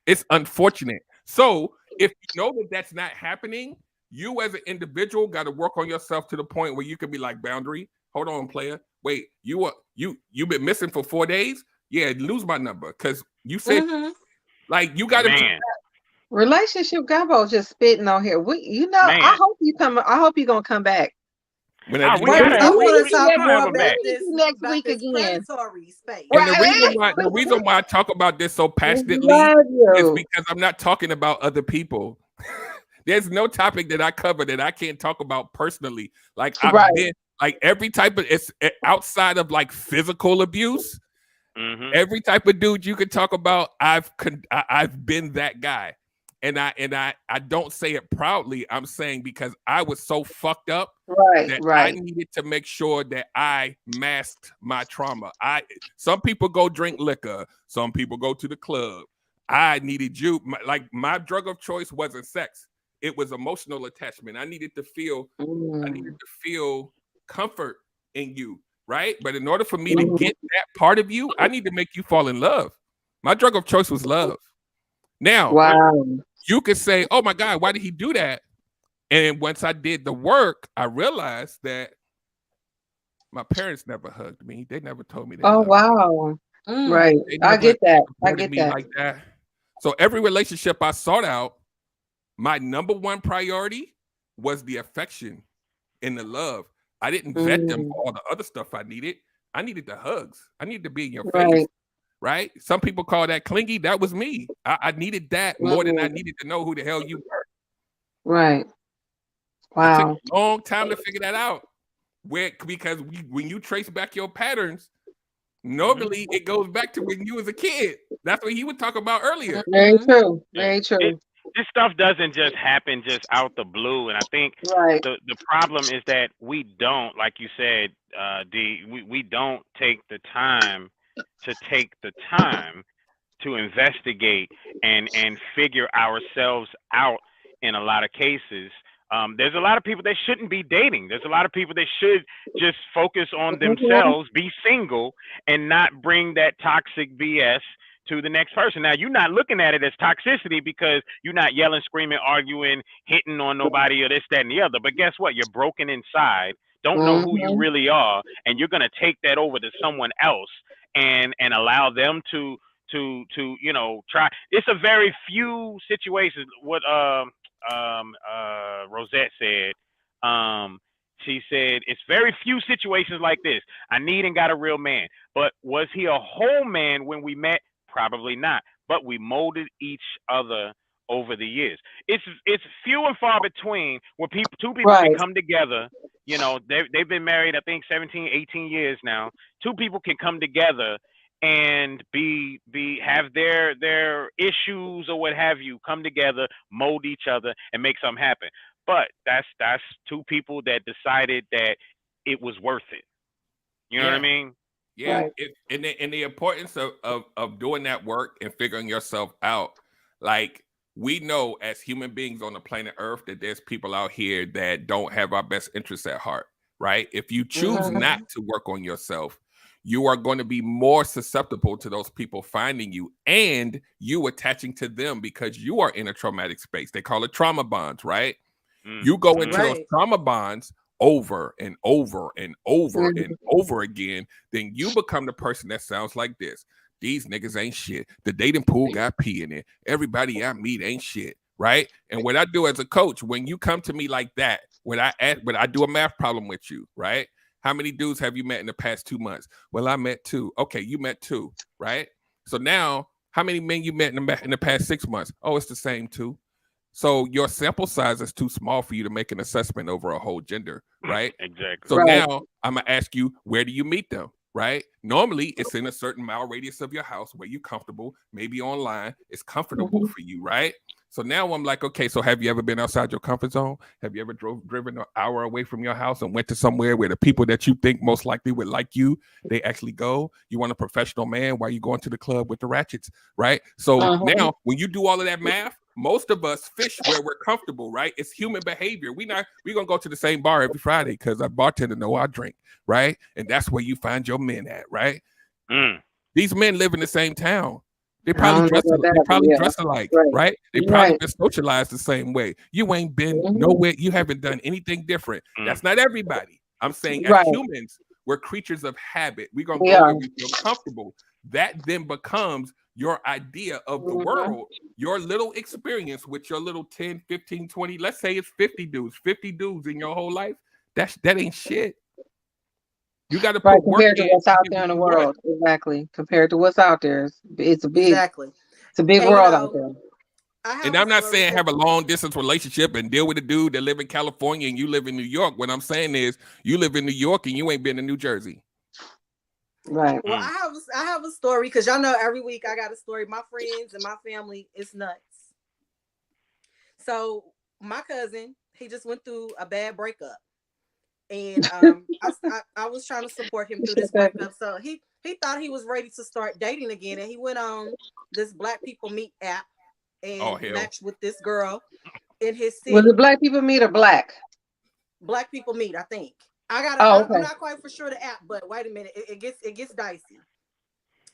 [SPEAKER 14] It's unfortunate. So if you know that that's not happening, you as an individual got to work on yourself to the point where you can be like, boundary. Hold on, player. Wait, you've been missing for 4 days? Yeah, lose my number. Because you said like you got to
[SPEAKER 3] Relationship Gumbo just spitting on here. I hope you're gonna come back.
[SPEAKER 15] I want to talk more about this
[SPEAKER 3] next week again.
[SPEAKER 15] Predatory space.
[SPEAKER 14] And the reason why I talk about this so passionately is because I'm not talking about other people. There's no topic that I cover that I can't talk about personally. Like I've been like every type of, it's outside of like physical abuse. Every type of dude you can talk about, I've been that guy. And I don't say it proudly. I'm saying because I was so fucked up that I needed to make sure that I masked my trauma. Some people go drink liquor. Some people go to the club. I needed you. My drug of choice wasn't sex. It was emotional attachment. I needed to feel comfort in you, right? But in order for me to get that part of you, I need to make you fall in love. My drug of choice was love. Now, you could say, oh my God, why did he do that? And once I did the work, I realized that my parents never hugged me. They never told me that.
[SPEAKER 3] Oh, wow. Right. I get that.
[SPEAKER 14] Like that. So every relationship I sought out, my number one priority was the affection and the love. I didn't vet them for all the other stuff I needed. I needed the hugs. I needed to be in your face. Right? Some people call that clingy. That was me. I needed that more than I needed to know who the hell you were.
[SPEAKER 3] Right. Wow.
[SPEAKER 14] It took a long time to figure that out. Because when you trace back your patterns, normally it goes back to when you was a kid. That's what he would talk about earlier.
[SPEAKER 3] Very true. Very true.
[SPEAKER 1] this stuff doesn't just happen just out the blue, and I think
[SPEAKER 3] Right.
[SPEAKER 1] the problem is that we don't, like you said, D, we don't take the time to investigate and figure ourselves out in a lot of cases. There's a lot of people that shouldn't be dating. There's a lot of people that should just focus on themselves, be single, and not bring that toxic BS to the next person. Now, you're not looking at it as toxicity because you're not yelling, screaming, arguing, hitting on nobody or this, that, and the other. But guess what? You're broken inside, don't know who you really are, and you're going to take that over to someone else and allow them to try. It's a very few situations. What Rosette said. She said it's very few situations like this. I need and got a real man. But was he a whole man when we met? Probably not. But we molded each other over the years. It's few and far between where two people can come together. They've been married, I think 17, 18 years now. Two people can come together and have their issues or what have you come together, mold each other, and make something happen. But that's two people that decided that it was worth it. You know what I mean?
[SPEAKER 14] Yeah. And the importance of doing that work and figuring yourself out. Like, we know as human beings on the planet Earth that there's people out here that don't have our best interests at heart, right? If you choose not to work on yourself, you are going to be more susceptible to those people finding you and you attaching to them because you are in a traumatic space. They call it trauma bonds, right? You go into those trauma bonds over and over and over and over again, then you become the person that sounds like this. These niggas ain't shit. The dating pool got pee in it. Everybody I meet ain't shit, right? And what I do as a coach, when you come to me like that, when I do a math problem with you, right? How many dudes have you met in the past 2 months? Well, I met 2. Okay, you met 2, right? So now, how many men you met in the past 6 months? Oh, it's the same 2. So your sample size is too small for you to make an assessment over a whole gender, right?
[SPEAKER 1] Exactly.
[SPEAKER 14] So now I'm going to ask you, where do you meet them, right? Normally, it's in a certain mile radius of your house where you're comfortable, maybe online. It's comfortable for you, right? So now I'm like, okay, so have you ever been outside your comfort zone? Have you ever driven an hour away from your house and went to somewhere where the people that you think most likely would like you, they actually go? You want a professional man while you going to the club with the ratchets, right? So now when you do all of that math, most of us fish where we're comfortable, right? It's human behavior. We're gonna go to the same bar every Friday because our bartender know I drink, right? And that's where you find your men at, right? These men live in the same town. They probably dress alike, right? They probably been socialized the same way. You ain't been nowhere. You haven't done anything different. That's not everybody. I'm saying as humans, we're creatures of habit. We're gonna go where we feel comfortable. That then becomes your idea of the world, your little experience with your little 10, 15, 20, let's say it's 50 dudes in your whole life. That ain't shit. You got to put work
[SPEAKER 3] compared to what's out there in the world. Exactly. Compared to what's out there. It's a big world out there.
[SPEAKER 14] And I'm not saying have a long distance relationship and deal with a dude that live in California and you live in New York. What I'm saying is you live in New York and you ain't been to New Jersey.
[SPEAKER 3] Right.
[SPEAKER 2] Well, I have a story because y'all know every week I got a story. My friends and my family is nuts. So my cousin, he just went through a bad breakup, and I was trying to support him through this breakup. So he thought he was ready to start dating again, and he went on this Black People Meet app and matched with this girl in his city.
[SPEAKER 3] Was it Black People Meet or Black?
[SPEAKER 2] Black People Meet, I think. I'm not quite for sure the app, but wait a minute, it gets dicey.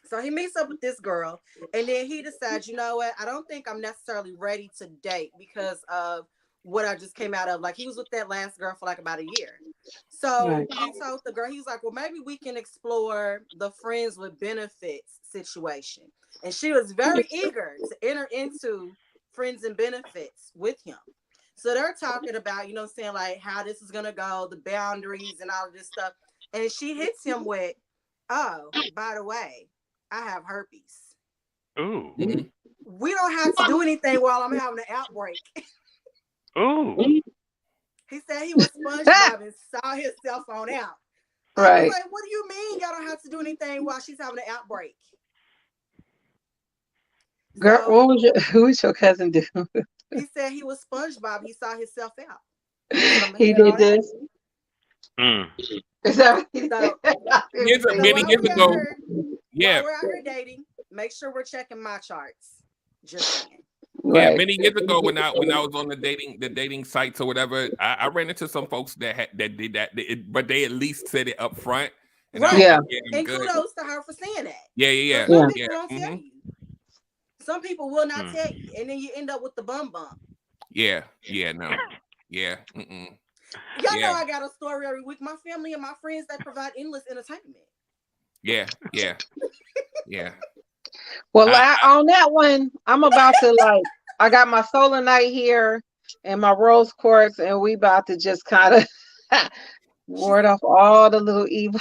[SPEAKER 2] So he meets up with this girl, and then he decides, you know what? I don't think I'm necessarily ready to date because of what I just came out of. Like, he was with that last girl for like about a year. So he told the girl, he was like, well, maybe we can explore the friends with benefits situation. And she was very eager to enter into friends and benefits with him. So they're talking about, saying like how this is going to go, the boundaries and all of this stuff. And she hits him with, oh, by the way, I have herpes.
[SPEAKER 1] Ooh.
[SPEAKER 2] We don't have to do anything while I'm having an outbreak.
[SPEAKER 1] Ooh.
[SPEAKER 2] He said he was SpongeBob and saw his cell phone out. I was like, what do you mean y'all don't have to do anything while she's having an outbreak?
[SPEAKER 3] Girl, who was your cousin do?
[SPEAKER 15] He said he was SpongeBob. He saw himself out.
[SPEAKER 3] He did this. Is that what he
[SPEAKER 15] So,
[SPEAKER 14] many years ago. Yeah.
[SPEAKER 15] While we're out here dating, make sure we're checking my charts. Just saying.
[SPEAKER 14] Yeah, many years ago when I was on the dating sites or whatever, I ran into some folks that did that, but they at least said it up front. And
[SPEAKER 15] Right. And kudos to her for saying that.
[SPEAKER 14] Yeah.
[SPEAKER 15] Some people won't tell you. Some people will not tell you, and then you end up with the bum bump.
[SPEAKER 14] Yeah, no. Yeah.
[SPEAKER 15] Y'all know I got a story every week. My family and my friends that provide endless entertainment.
[SPEAKER 14] Yeah.
[SPEAKER 3] Well, on that one, I'm about to I got my solar night here and my rose quartz, and we about to just kind of ward off all the little evil,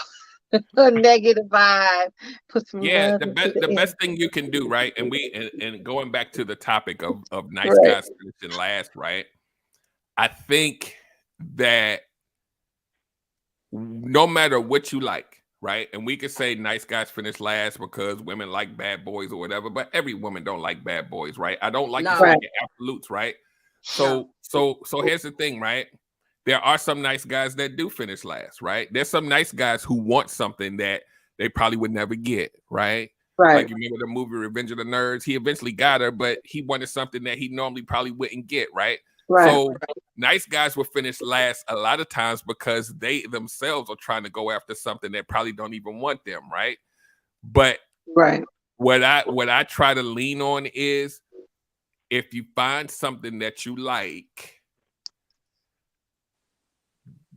[SPEAKER 3] negative vibe. Put some love
[SPEAKER 14] the best thing you can do, right? And and going back to the topic of nice guys finishing last, right? I think that no matter what you like, right? And we could say nice guys finish last because women like bad boys or whatever, but every woman don't like bad boys, right? I don't like to say absolutes, right? So here's the thing, right? There are some nice guys that do finish last, right? There's some nice guys who want something that they probably would never get, right? Like you remember the movie Revenge of the Nerds? He eventually got her, but he wanted something that he normally probably wouldn't get, right? So nice guys will finish last a lot of times because they themselves are trying to go after something that probably don't even want them, right? But what I try to lean on is if you find something that you like,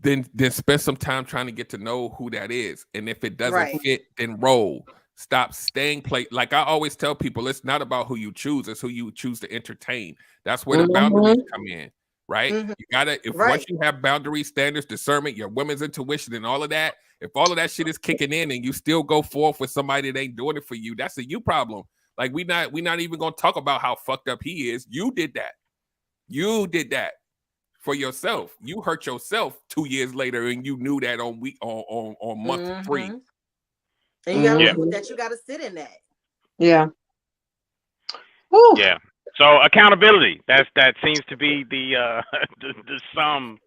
[SPEAKER 14] then spend some time trying to get to know who that is. And if it doesn't fit, then roll. Stop staying like I always tell people, it's not about who you choose, it's who you choose to entertain. That's where the boundaries come in, right? You gotta, once you have boundaries, standards, discernment, your women's intuition and all of that, if all of that shit is kicking in and you still go forth with somebody that ain't doing it for you, that's a you problem. Like we not even gonna talk about how fucked up he is. You did that. You did that for yourself. You hurt yourself 2 years later and you knew that on month 3.
[SPEAKER 15] And you gotta live with that. You gotta sit in that.
[SPEAKER 3] Yeah.
[SPEAKER 1] Yeah. So accountability. That seems to be the sum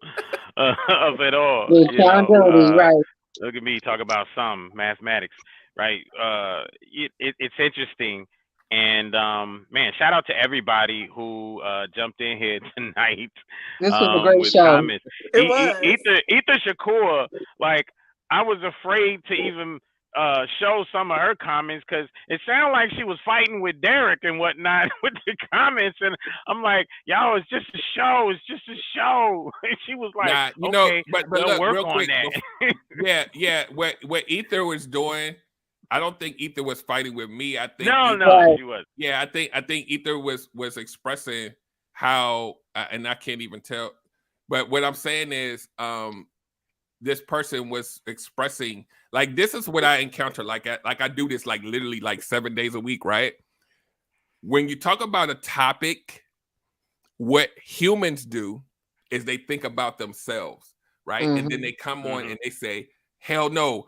[SPEAKER 1] of it all.
[SPEAKER 3] The accountability, right?
[SPEAKER 1] Look at me talk about some mathematics, right? It's interesting, and man, shout out to everybody who jumped in here tonight.
[SPEAKER 3] This was a great show.
[SPEAKER 1] Comments. Ether Shakur, like I was afraid to even show some of her comments because it sounded like she was fighting with Derek and whatnot with the comments, and I'm like, y'all, it's just a show. It's just a show. And she was like, okay,
[SPEAKER 14] but
[SPEAKER 1] we'll
[SPEAKER 14] look,
[SPEAKER 1] work
[SPEAKER 14] real
[SPEAKER 1] on
[SPEAKER 14] quick,
[SPEAKER 1] that.
[SPEAKER 14] yeah. What Ether was doing, I don't think Ether was fighting with me. I think
[SPEAKER 1] no, she was.
[SPEAKER 14] Yeah, I think Ether was expressing how, and I can't even tell. But what I'm saying is, this person was expressing, like, this is what I encounter. Like I do this like literally like 7 days a week, right? When you talk about a topic, what humans do is they think about themselves, right? And then they come on and they say, hell no,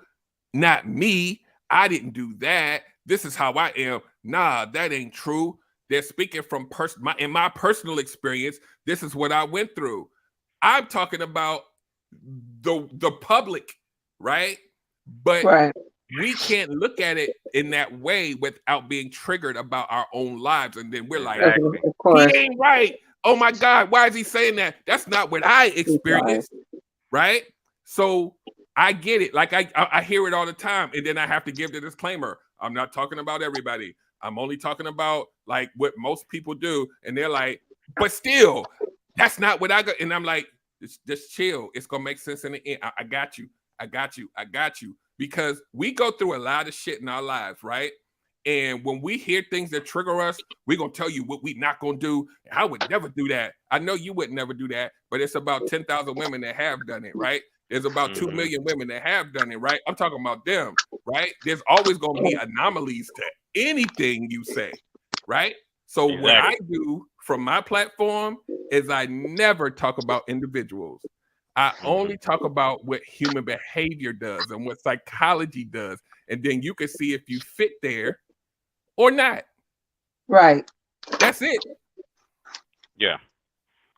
[SPEAKER 14] not me. I didn't do that. This is how I am. Nah, that ain't true. They're speaking from in my personal experience. This is what I went through. I'm talking about the public, right? But we can't look at it in that way without being triggered about our own lives. And then we're like, he ain't right. Oh my God, why is he saying that? That's not what I experienced, right? So I get it. Like I hear it all the time. And then I have to give the disclaimer. I'm not talking about everybody. I'm only talking about like what most people do. And they're like, but still, that's not what I got. And I'm like, just chill. It's gonna make sense in the end. I got you. I got you. Because we go through a lot of shit in our lives, right? And when we hear things that trigger us, we're gonna tell you what we not gonna do. I would never do that. I know you would never do that, but it's about 10,000 women that have done it, right? There's about 2 million women that have done it, right? I'm talking about them, right? There's always gonna be anomalies to anything you say, right? So what I do from my platform is I never talk about individuals. I only talk about what human behavior does and what psychology does. And then you can see if you fit there or not.
[SPEAKER 3] Right.
[SPEAKER 14] That's it.
[SPEAKER 1] Yeah.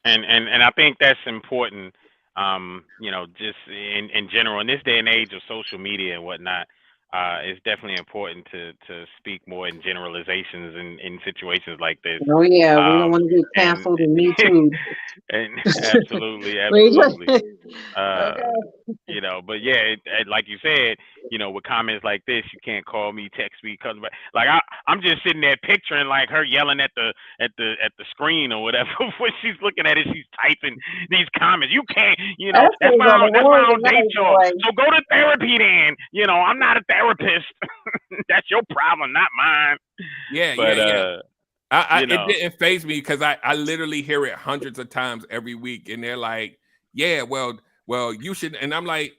[SPEAKER 1] And I think that's important. Just in general, in this day and age of social media and whatnot, it's definitely important to speak more in generalizations in situations like this.
[SPEAKER 3] Oh yeah, we don't
[SPEAKER 1] Um,
[SPEAKER 3] want to get
[SPEAKER 1] and
[SPEAKER 3] canceled and Me Too.
[SPEAKER 1] and absolutely,
[SPEAKER 3] We
[SPEAKER 1] absolutely.
[SPEAKER 3] just-
[SPEAKER 1] Uh,
[SPEAKER 3] okay.
[SPEAKER 1] but yeah, like you said, with comments like this, you can't call me, text me, cause like I'm just sitting there picturing like her yelling at the screen or whatever when she's looking at it, she's typing these comments. You can't, that's
[SPEAKER 3] Essays
[SPEAKER 1] why
[SPEAKER 3] on the
[SPEAKER 1] that's why I
[SPEAKER 3] word
[SPEAKER 1] don't date
[SPEAKER 3] tonight,
[SPEAKER 1] y'all.
[SPEAKER 3] boy.
[SPEAKER 1] So go to therapy then. I'm not a therapist. That's your problem, not mine.
[SPEAKER 14] Yeah,
[SPEAKER 1] But
[SPEAKER 14] it didn't phase me because I literally hear it hundreds of times every week, and they're like, "Yeah, well, you should." And I'm like,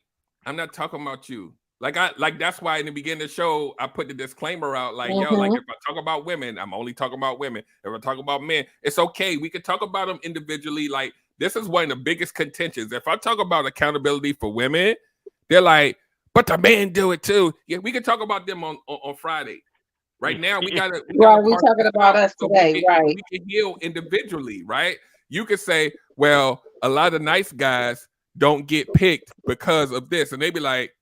[SPEAKER 14] "I'm not talking about you." Like that's why in the beginning of the show I put the disclaimer out, like, "Yo, like if I talk about women, I'm only talking about women. If I talk about men, it's okay. We can talk about them individually. Like this is one of the biggest contentions. If I talk about accountability for women, they're like, but the men do it too. Yeah, we can talk about them on Friday." Right now, we gotta
[SPEAKER 3] Right, we
[SPEAKER 14] parse
[SPEAKER 3] talking
[SPEAKER 14] this
[SPEAKER 3] about
[SPEAKER 14] out
[SPEAKER 3] us
[SPEAKER 14] so
[SPEAKER 3] today, right?
[SPEAKER 14] we can heal individually, right? You could say, well, a lot of nice guys don't get picked because of this, and they be like,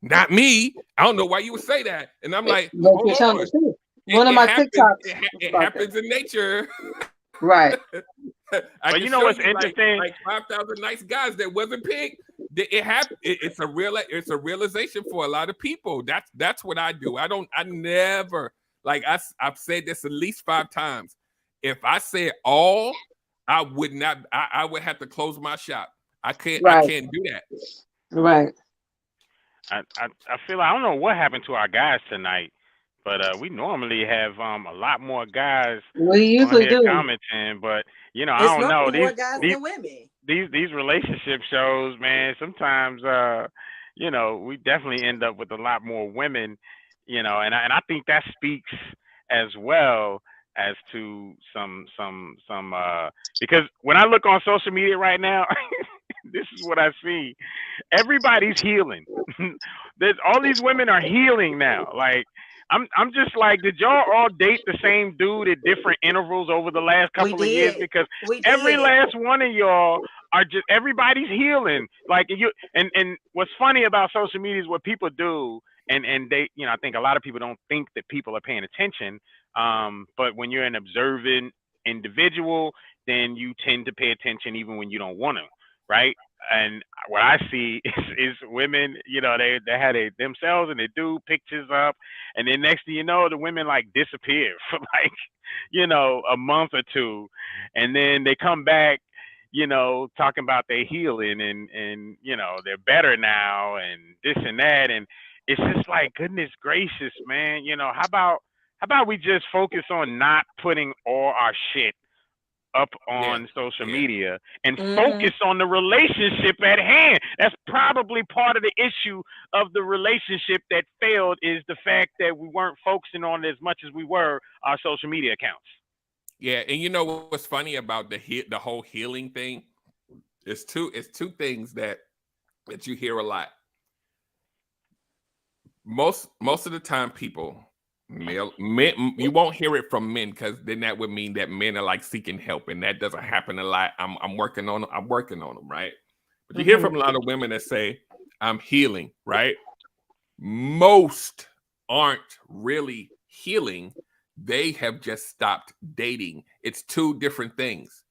[SPEAKER 14] not me. I don't know why you would say that, and I'm like,
[SPEAKER 3] But
[SPEAKER 14] hold
[SPEAKER 3] you're telling
[SPEAKER 14] on,
[SPEAKER 3] the truth. One of
[SPEAKER 14] it
[SPEAKER 3] my
[SPEAKER 14] happens.
[SPEAKER 3] TikToks.
[SPEAKER 14] It happens in nature.
[SPEAKER 3] Right.
[SPEAKER 14] I
[SPEAKER 1] But
[SPEAKER 14] can
[SPEAKER 1] what's
[SPEAKER 14] show you
[SPEAKER 1] interesting?
[SPEAKER 14] like 5,000 nice guys that wasn't picked. It happened. It's a realization for a lot of people. That's what I do. I never like I've said this at least 5 times. If I said all, I would not. I would have to close my shop. I can't.
[SPEAKER 3] Right.
[SPEAKER 14] I can't do that.
[SPEAKER 3] Right.
[SPEAKER 1] I feel I don't know what happened to our guys tonight, but we normally have a lot more guys
[SPEAKER 3] We
[SPEAKER 1] on
[SPEAKER 3] usually
[SPEAKER 1] here
[SPEAKER 3] do.
[SPEAKER 1] commenting, but I
[SPEAKER 15] It's
[SPEAKER 1] don't know
[SPEAKER 15] normally more guys than women.
[SPEAKER 1] these relationship shows, man. Sometimes we definitely end up with a lot more women, and I think that speaks as well as to some because when I look on social media right now, this is what I see. Everybody's healing. There's all these women are healing now. Like I'm just like, did y'all all date the same dude at different intervals over the last
[SPEAKER 15] We
[SPEAKER 1] couple of years?
[SPEAKER 15] did.
[SPEAKER 1] Because
[SPEAKER 15] We
[SPEAKER 1] every
[SPEAKER 15] did.
[SPEAKER 1] last one of y'all are just everybody's healing. Like and what's funny about social media is what people do, and they I think a lot of people don't think that people are paying attention. But when you're an observant individual, then you tend to pay attention even when you don't want to, right? And what I see is women, they had themselves and they do pictures up, and then next thing you know, the women like disappear for like, a month or two, and then they come back, talking about their healing and they're better now and this and that, and it's just like goodness gracious, man, how about we just focus on not putting all our shit up
[SPEAKER 14] Yeah.
[SPEAKER 1] on social
[SPEAKER 14] Yeah.
[SPEAKER 1] media and
[SPEAKER 15] Mhm.
[SPEAKER 1] focus on the relationship at hand. That's probably part of the issue of the relationship that failed is the fact that we weren't focusing on it as much as we were our social media accounts.
[SPEAKER 14] Yeah, and you know what's funny about the whole healing thing? It's two things that you hear a lot. Most of the time, people, men, you won't hear it from men because then that would mean that men are like seeking help, and that doesn't happen a lot. I'm working on them, right? But you hear from a lot of women that say, "I'm healing," right? Most aren't really healing. They have just stopped dating. It's two different things.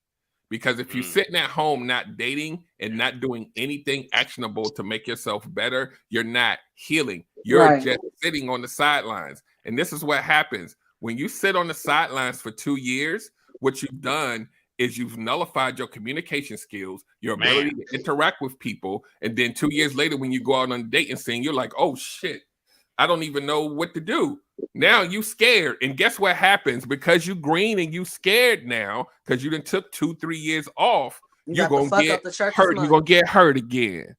[SPEAKER 14] Because if you're sitting at home not dating and not doing anything actionable to make yourself better, you're not healing. You're
[SPEAKER 3] Right.
[SPEAKER 14] just sitting on the sidelines. And this is what happens. When you sit on the sidelines for 2 years, what you've done is you've nullified your communication skills, your ability to interact with people. And then 2 years later, when you go out on a dating scene, you're like, oh shit, I don't even know what to do. Now you scared. And guess what happens? Because you green and you scared now, because you done took 2-3 years off, you're
[SPEAKER 15] got the
[SPEAKER 14] gonna
[SPEAKER 15] fuck
[SPEAKER 14] get
[SPEAKER 15] up the church's
[SPEAKER 14] hurt. You're
[SPEAKER 15] money.
[SPEAKER 14] gonna get hurt again.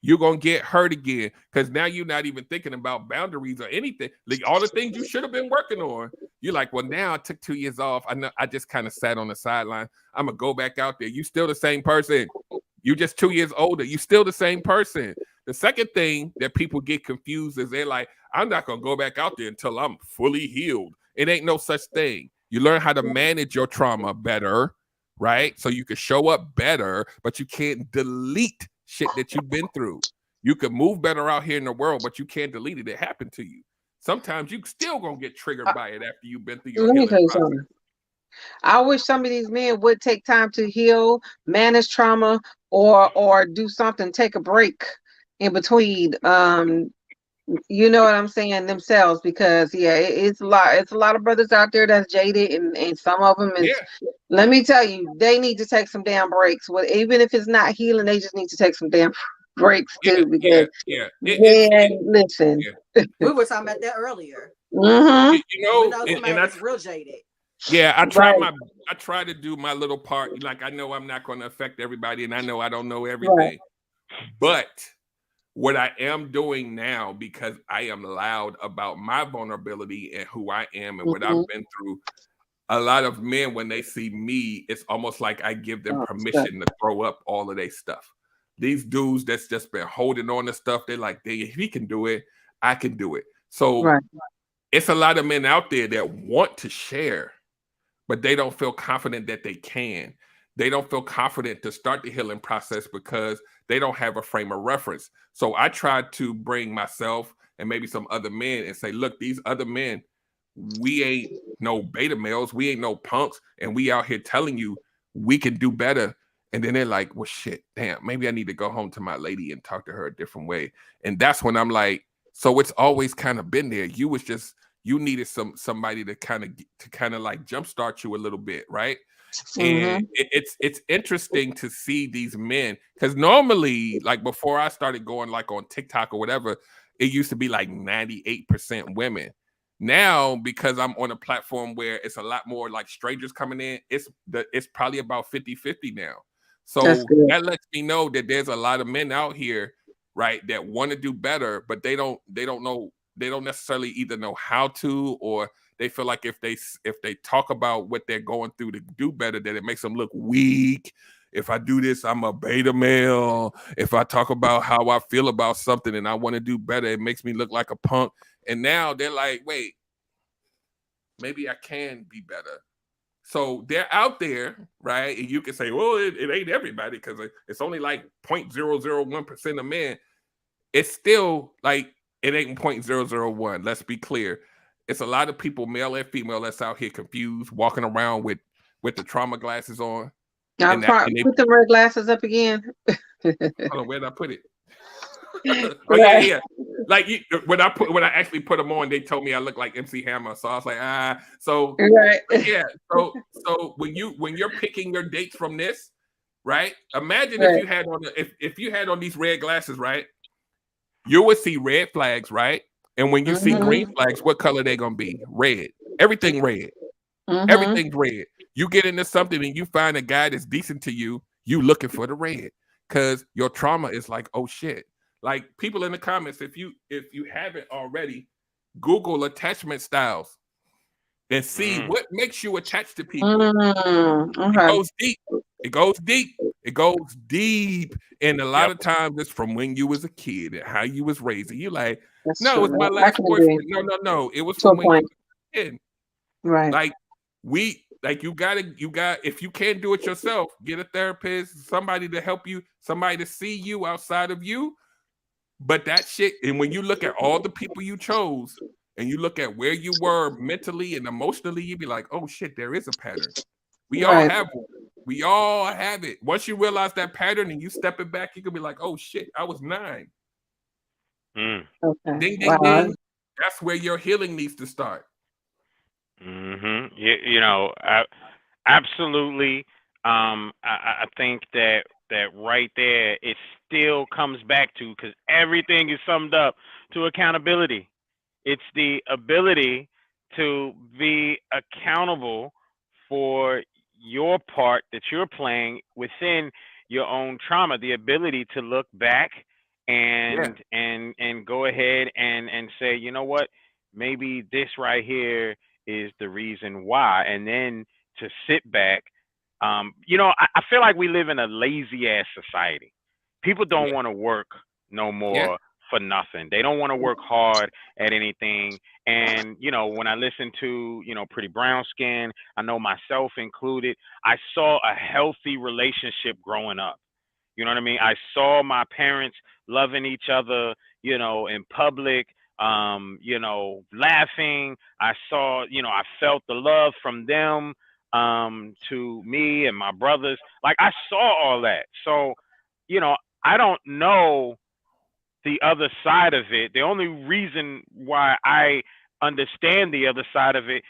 [SPEAKER 14] You're gonna get hurt again. Because now you're not even thinking about boundaries or anything. Like all the things you should have been working on. You're like, well, now I took 2 years off. I know I just kind of sat on the sideline. I'm gonna go back out there. You still the same person. You just 2 years older. You still the same person. The second thing that people get confused is they're like, I'm not going to go back out there until I'm fully healed. It ain't no such thing. You learn how to manage your trauma better right? So you can show up better, but you can't delete shit that you've been through. You can move better out here in the world, but you can't delete it. It happened to you. Sometimes you still gonna get triggered by it after you've been through your
[SPEAKER 3] Let me
[SPEAKER 14] healing
[SPEAKER 3] tell you
[SPEAKER 14] process.
[SPEAKER 3] something. I wish some of these men would take time to heal, manage trauma, or do something, take a break in between. You know what I'm saying, themselves, because it's a lot of brothers out there that's jaded, and some of them is.
[SPEAKER 14] Yeah.
[SPEAKER 3] Let me tell you, they need to take some damn breaks. Well, even if it's not healing, they just need to take some damn breaks too, because listen.
[SPEAKER 15] We were talking about that earlier.
[SPEAKER 3] Mm-hmm.
[SPEAKER 14] You know,
[SPEAKER 15] we know somebody that's real jaded.
[SPEAKER 14] Yeah, I try to do my little part. Like, I know I'm not going to affect everybody, and I know I don't know everything. But what I am doing now, because I am loud about my vulnerability and who I am and what I've been through, a lot of men, when they see me, it's almost like I give them permission to throw up all of their stuff. These dudes that's just been holding on to stuff, they're like, if he can do it, I can do it. So it's a lot of men out there that want to share, but they don't feel confident that they can. They don't feel confident to start the healing process because they don't have a frame of reference. So I tried to bring myself and maybe some other men and say, look, these other men, we ain't no beta males, we ain't no punks, and we out here telling you we can do better. And then they're like, well, shit, damn, maybe I need to go home to my lady and talk to her a different way. And that's when I'm like, so it's always kind of been there. You needed somebody to kind of like jumpstart you a little bit, right? And it's interesting to see these men, because normally, like before I started going like on TikTok or whatever, it used to be like 98% women. Now, because I'm on a platform where it's a lot more like strangers coming in, it's probably about 50-50 now. So that lets me know that there's a lot of men out here, right, that want to do better, but they don't know. They don't necessarily either know how to, or they feel like if they talk about what they're going through to do better, that it makes them look weak. If I do this, I'm a beta male. If I talk about how I feel about something and I want to do better, it makes me look like a punk. And now they're like, wait, maybe I can be better. So they're out there, right? And you can say, well, it ain't everybody, because it's only like 0.001% of men. It's still like, it ain't 0.001. Let's be clear. It's a lot of people, male and female, that's out here confused, walking around with the trauma glasses on.
[SPEAKER 3] Put the red glasses up again.
[SPEAKER 14] Hold on, where did I put it? Yeah. Like when I actually put them on, they told me I look like MC Hammer. So I was like, So yeah. So when you're picking your dates from this, right? Imagine if you had on these red glasses, right? You would see red flags, right? And when you see green flags, what color they gonna be? Red. Everything red. Everything's red. You get into something and you find a guy that's decent to you, you looking for the red, because your trauma is like, oh shit. Like, people in the comments, if you haven't already, Google attachment styles and see what makes you attached to people. It goes deep. It goes deep. It goes deep. And a lot of times it's from when you was a kid and how you was raised. And you like, no, it's my last boyfriend. No. It was from when you was a kid.
[SPEAKER 3] Right.
[SPEAKER 14] Like, you got if you can't do it yourself, get a therapist, somebody to help you, somebody to see you outside of you. But that shit, and when you look at all the people you chose and you look at where you were mentally and emotionally, you be like, oh shit, there is a pattern. We all have it. We all have it. Once you realize that pattern and you step it back, you can be like, oh shit, I was 9.
[SPEAKER 3] Okay.
[SPEAKER 14] Ding, ding, ding. That's where your healing needs to start.
[SPEAKER 1] Absolutely. I think that right there, it still comes back to, because everything is summed up to accountability. It's the ability to be accountable for your part that you're playing within your own trauma. The ability to look back and go ahead and say, you know what, maybe this right here is the reason why, and then to sit back. I feel like we live in a lazy ass society. People don't want to work no more for nothing. They don't want to work hard at anything. And, you know, when I listen to, you know, Pretty Brown Skin, I know myself included, I saw a healthy relationship growing up. You know what I mean? I saw my parents loving each other, you know, in public, you know, laughing. I saw, you know, I felt the love from them to me and my brothers. Like I saw all that. So, you know, I don't know the other side of it. The only reason why I understand the other side of it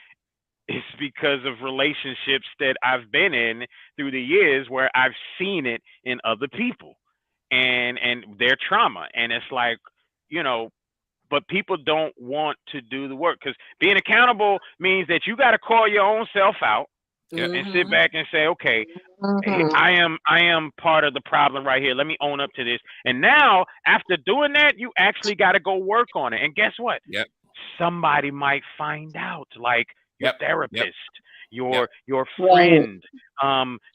[SPEAKER 1] is because of relationships that I've been in through the years where I've seen it in other people and their trauma. And it's like, you know, but people don't want to do the work because being accountable means that you got to call your own self out and sit back and say, okay, I am part of the problem right here. Let me own up to this. And now, after doing that, you actually got to go work on it. And guess what?
[SPEAKER 14] Yep.
[SPEAKER 1] Somebody might find out, like your therapist, your
[SPEAKER 3] Right.
[SPEAKER 1] friend,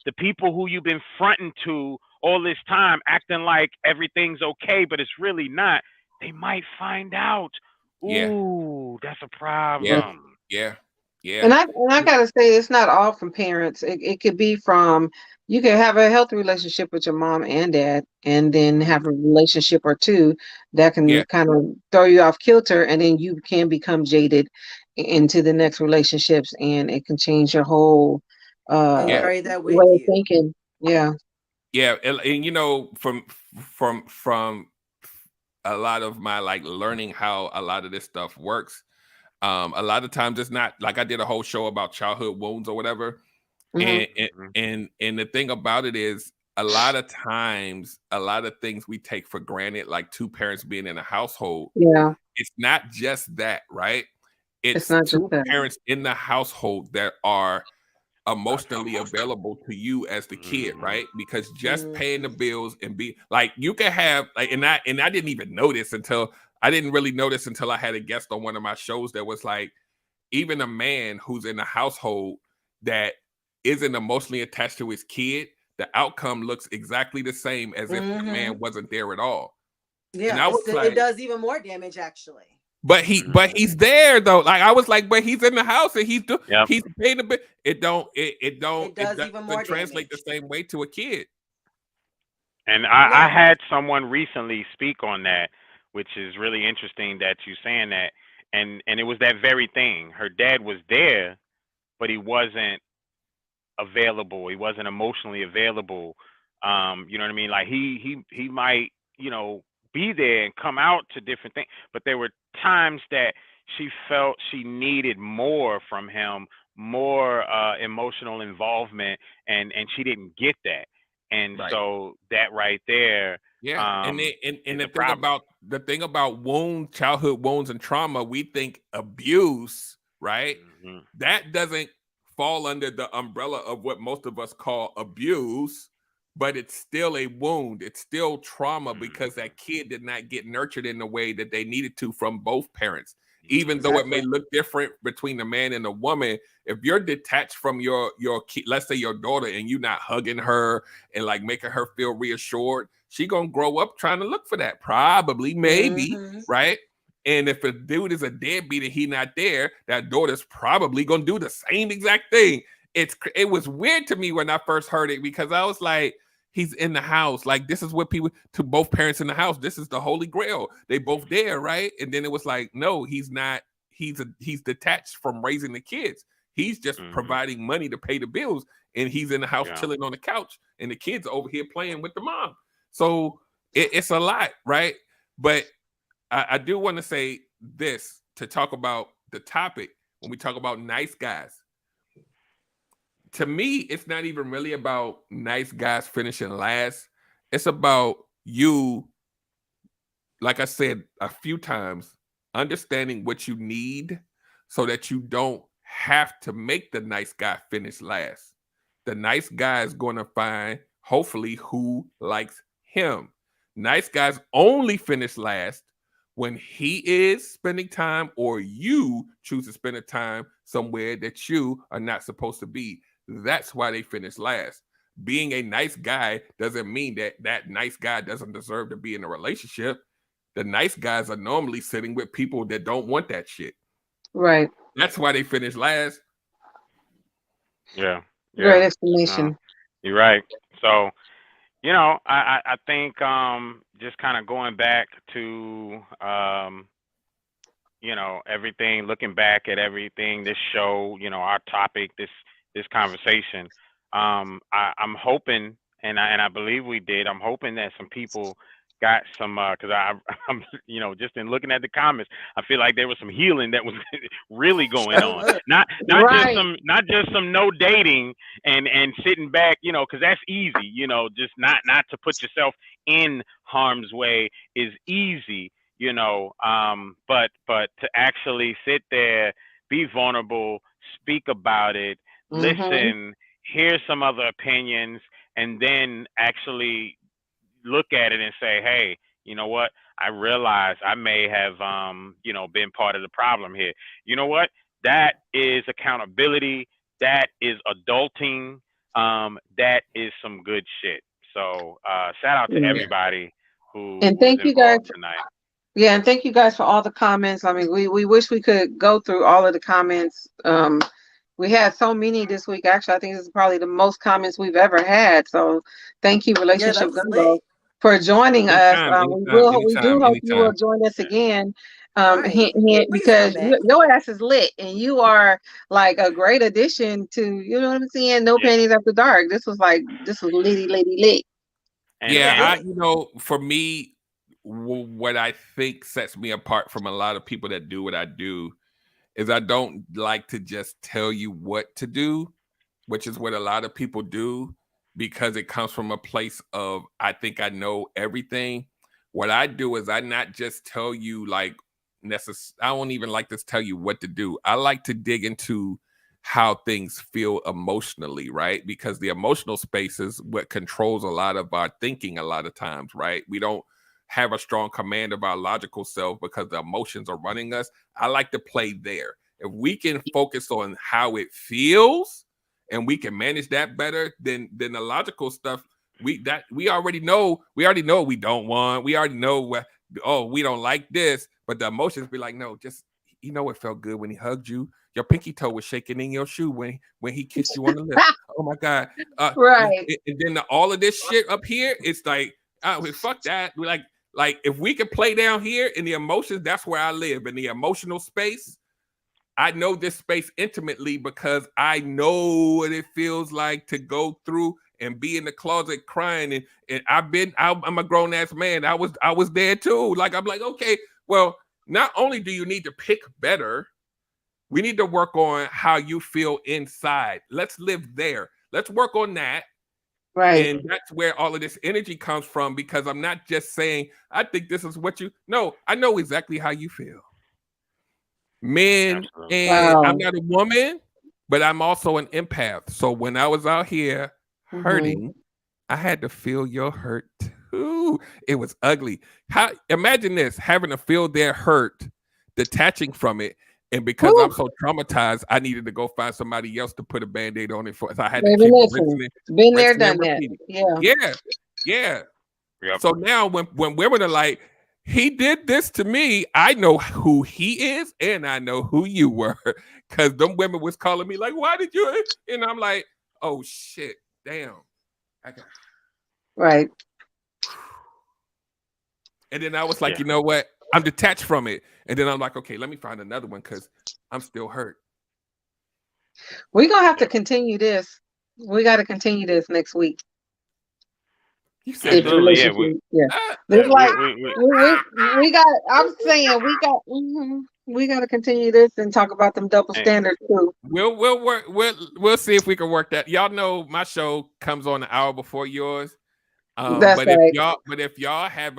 [SPEAKER 1] the people who you've been fronting to all this time, acting like everything's okay, but it's really not. They might find out.
[SPEAKER 14] Yeah.
[SPEAKER 1] Ooh, that's a
[SPEAKER 14] Yeah.
[SPEAKER 1] problem.
[SPEAKER 14] Yeah. Yeah.
[SPEAKER 3] And I gotta say, it's not all from parents. It could be from, you can have a healthy relationship with your mom and dad, and then have a relationship or two that can
[SPEAKER 14] Yeah.
[SPEAKER 3] kind of throw you off kilter, and then you can become jaded into the next relationships, and it can change your whole
[SPEAKER 15] And
[SPEAKER 14] Yeah.
[SPEAKER 15] carry that with
[SPEAKER 3] way of
[SPEAKER 15] you.
[SPEAKER 3] thinking. Yeah.
[SPEAKER 14] Yeah. And you know, from a lot of my like learning how a lot of this stuff works. A lot of times it's not like I did a whole show about childhood wounds or whatever.
[SPEAKER 3] Mhm.
[SPEAKER 14] And the thing about it is a lot of times a lot of things we take for granted, like two parents being in a household,
[SPEAKER 3] Yeah.
[SPEAKER 14] it's not just that, right?
[SPEAKER 3] It's
[SPEAKER 14] It's
[SPEAKER 3] not just
[SPEAKER 14] two
[SPEAKER 3] that.
[SPEAKER 14] parents in the household that are emotionally available to you as the kid, right? Because just paying the bills and be like, you can have like, and I didn't even notice until I didn't really notice until I had a guest on one of my shows that was like, even a man who's in a household that isn't emotionally attached to his kid, the outcome looks exactly the same as if the man wasn't there at all. And
[SPEAKER 15] Yeah,
[SPEAKER 14] I was
[SPEAKER 15] it
[SPEAKER 14] like,
[SPEAKER 15] does even more damage actually.
[SPEAKER 14] but he's there though. Like I was like, but he's in the house and he's
[SPEAKER 1] Yep.
[SPEAKER 14] he's paying the bill. It
[SPEAKER 15] It does even
[SPEAKER 14] doesn't
[SPEAKER 15] more
[SPEAKER 14] translate
[SPEAKER 15] damage.
[SPEAKER 14] the same way to a kid.
[SPEAKER 1] And I
[SPEAKER 15] No.
[SPEAKER 1] had someone recently speak on that, which is really interesting that you saying that. And it was that very thing. Her dad was there, but he wasn't available. He wasn't emotionally available. You know what I mean? Like he might, you know, be there and come out to different things, but there were times that she felt she needed more from him, more emotional involvement, and she didn't get that. And
[SPEAKER 14] Right.
[SPEAKER 1] so that right there
[SPEAKER 14] Yeah. And
[SPEAKER 1] is
[SPEAKER 14] the
[SPEAKER 1] a
[SPEAKER 14] thing
[SPEAKER 1] problem.
[SPEAKER 14] about childhood wounds and trauma, we think abuse, right?
[SPEAKER 1] Mhm.
[SPEAKER 14] That doesn't fall under the umbrella of what most of us call abuse, but it's still a wound. It's still trauma because that kid did not get nurtured in the way that they needed to from both parents. Even though it may look different between the man and the woman, if you're detached from your kid, let's say your daughter, and you're not hugging her and like making her feel reassured, she gonna grow up trying to look for that. Probably, maybe, right? And if a dude is a deadbeat and he not there, that daughter's probably gonna do the same exact thing. It was weird to me when I first heard it because I was like, he's in the house. Like this is what people to both parents in the house. This is the holy grail. They both there, right? And then it was like, no, he's not. He's detached from raising the kids. He's just providing money to pay the bills, and he's in the house chilling on the couch, and the kids over here playing with the mom. So it's a lot, right? But I do want to say this to talk about the topic when we talk about nice guys. To me, it's not even really about nice guys finishing last. It's about you, like I said a few times, understanding what you need so that you don't have to make the nice guy finish last. The nice guy is going to find, hopefully, who likes him. Nice guys only finish last when he is spending time or you choose to spend a time somewhere that you are not supposed to be. That's why they finish last. Being a nice guy doesn't mean that that nice guy doesn't deserve to be in a relationship. The nice guys are normally sitting with people that don't want that shit.
[SPEAKER 3] Right.
[SPEAKER 14] That's why they finish last.
[SPEAKER 1] Yeah.
[SPEAKER 3] Great explanation.
[SPEAKER 1] You're right. So, I think just kind of going back to everything, looking back at everything, this show, our topic, this conversation. I'm hoping, and I believe we did. I'm hoping that some people got some, because I'm just in looking at the comments, I feel like there was some healing that was really going on. Not just some no dating and sitting back, because that's easy. Just not to put yourself in harm's way is easy. But to actually sit there, be vulnerable, speak about it, listen, hear some other opinions, and then actually look at it and say, hey, you know what? I realize I may have, been part of the problem here. You know what? That is accountability. That is adulting. That is some good shit. So shout out to everybody who was involved tonight.
[SPEAKER 3] Yeah, and thank you guys for all the comments. I mean, we wish we could go through all of the comments. We had so many this week. Actually, I think this is probably the most comments we've ever had. So thank you, Relationship Gumbo, for joining us. We do hope you will join us again. Because your ass is lit and you are like a great addition to, you know what I'm saying? No Panties After Dark. This was litty lit.
[SPEAKER 14] Yeah, for me, what I think sets me apart from a lot of people that do what I do is I don't like to just tell you what to do, which is what a lot of people do, because it comes from a place of I think I know everything. What I do is I not just tell you I don't even like to tell you what to do. I like to dig into how things feel emotionally, right? Because the emotional space is what controls a lot of our thinking a lot of times, right? We don't have a strong command of our logical self because the emotions are running us. I like to play there. If we can focus on how it feels and we can manage that better than the logical stuff, we already know what we don't want. We already know we don't like this, but the emotions be like, no, just it felt good when he hugged you. Your pinky toe was shaking in your shoe when he kissed you on the lips. Oh my God.
[SPEAKER 3] Right.
[SPEAKER 14] And then all of this shit up here, it's like, fuck that. We're like if we can play down here in the emotions, that's where I live, in the emotional space. I know this space intimately because I know what it feels like to go through and be in the closet crying. And I'm a grown ass man. I was there too. I'm like, okay, well, not only do you need to pick better, we need to work on how you feel inside. Let's live there. Let's work on that.
[SPEAKER 3] Right.
[SPEAKER 14] And that's where all of this energy comes from, because I'm not just saying, I think this is what no, I know exactly how you feel. Men, and I'm not a woman, but I'm also an empath. So when I was out here hurting, I had to feel your hurt too. It was ugly. Imagine this, having to feel their hurt, detaching from it. And because I'm so traumatized, I needed to go find somebody else to put a Band-Aid on it for. So I had to keep rinsing it.
[SPEAKER 3] Been there, done that.
[SPEAKER 14] Yeah. Yep. So now when women are like, he did this to me, I know who he is and I know who you were. Because them women was calling me like, why did you? And I'm like, oh shit, damn.
[SPEAKER 3] Right.
[SPEAKER 14] And then I was like, you know what? I'm detached from it. And then I'm like, okay, let me find another one because I'm still hurt.
[SPEAKER 3] We're going to have to continue this. We got to continue this next week.
[SPEAKER 14] You said
[SPEAKER 3] we got, I'm saying we got to continue this and talk about them double standards too.
[SPEAKER 14] We'll see if we can work that. Y'all know my show comes on an hour before yours.
[SPEAKER 3] That's right.
[SPEAKER 14] If y'all have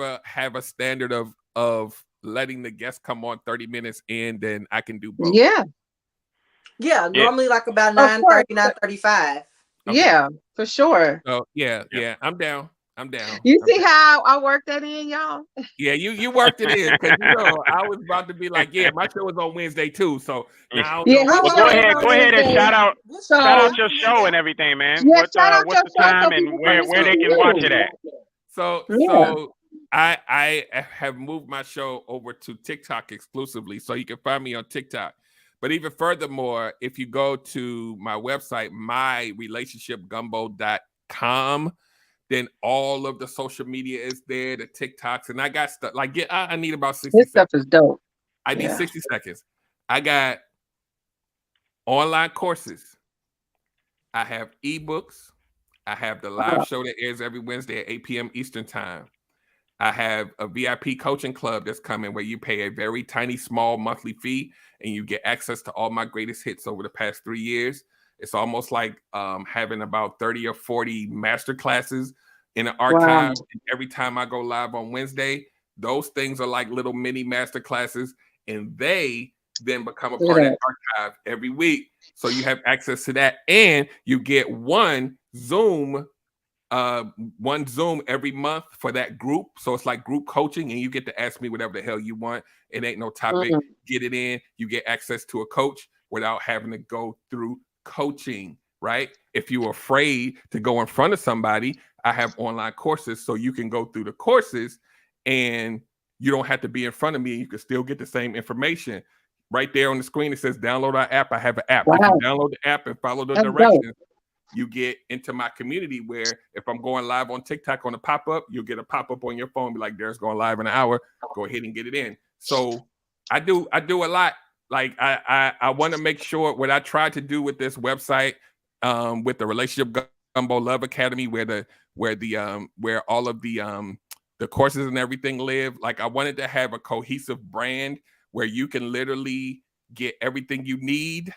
[SPEAKER 14] a standard of letting the guests come on 30 minutes in, then I can do both.
[SPEAKER 15] Yeah, normally like about 9:30, 9:35.
[SPEAKER 3] Okay. Yeah, for sure.
[SPEAKER 14] Oh yeah, I'm down.
[SPEAKER 3] You see how I worked that in, y'all?
[SPEAKER 14] Yeah, you worked it in, because I was about to be like, my show is on Wednesday too. So now
[SPEAKER 1] well, go ahead and shout out your show and everything, man.
[SPEAKER 3] Yeah,
[SPEAKER 1] what's the time and where they can watch it at?
[SPEAKER 14] So I have moved my show over to TikTok exclusively, so you can find me on TikTok. But even furthermore, if you go to my website, myrelationshipgumbo.com, then all of the social media is there, the TikToks, and I got stuff like I need about 60
[SPEAKER 3] This
[SPEAKER 14] seconds.
[SPEAKER 3] stuff is dope.
[SPEAKER 14] I need 60 seconds. I got online courses. I have ebooks. I have the live show that airs every Wednesday at 8 p.m. Eastern time. I have a VIP coaching club that's coming where you pay a very tiny, small monthly fee and you get access to all my greatest hits over the past 3 years. It's almost like having about 30 or 40 master classes in an archive.
[SPEAKER 3] Wow.
[SPEAKER 14] And every time I go live on Wednesday, those things are like little mini master classes, and they then become a part of the archive every week. So you have access to that, and you get one Zoom every month for that group. So it's like group coaching, and you get to ask me whatever the hell you want. It ain't no topic. Get it in. You get access to a coach without having to go through coaching, right? If you're afraid to go in front of somebody, I have online courses so you can go through the courses and you don't have to be in front of me. You can still get the same information. Right there on the screen, it says download our app. I have an app. If you download the app and follow the directions, you get into my community where if I'm going live on TikTok on a pop-up, you'll get a pop-up on your phone, be like, there's going live in an hour. Go ahead and get it in. So I do a lot. Like I want to make sure what I tried to do with this website, with the Relationship Gumbo Love Academy, where all of the courses and everything live. Like I wanted to have a cohesive brand where you can literally get everything you need,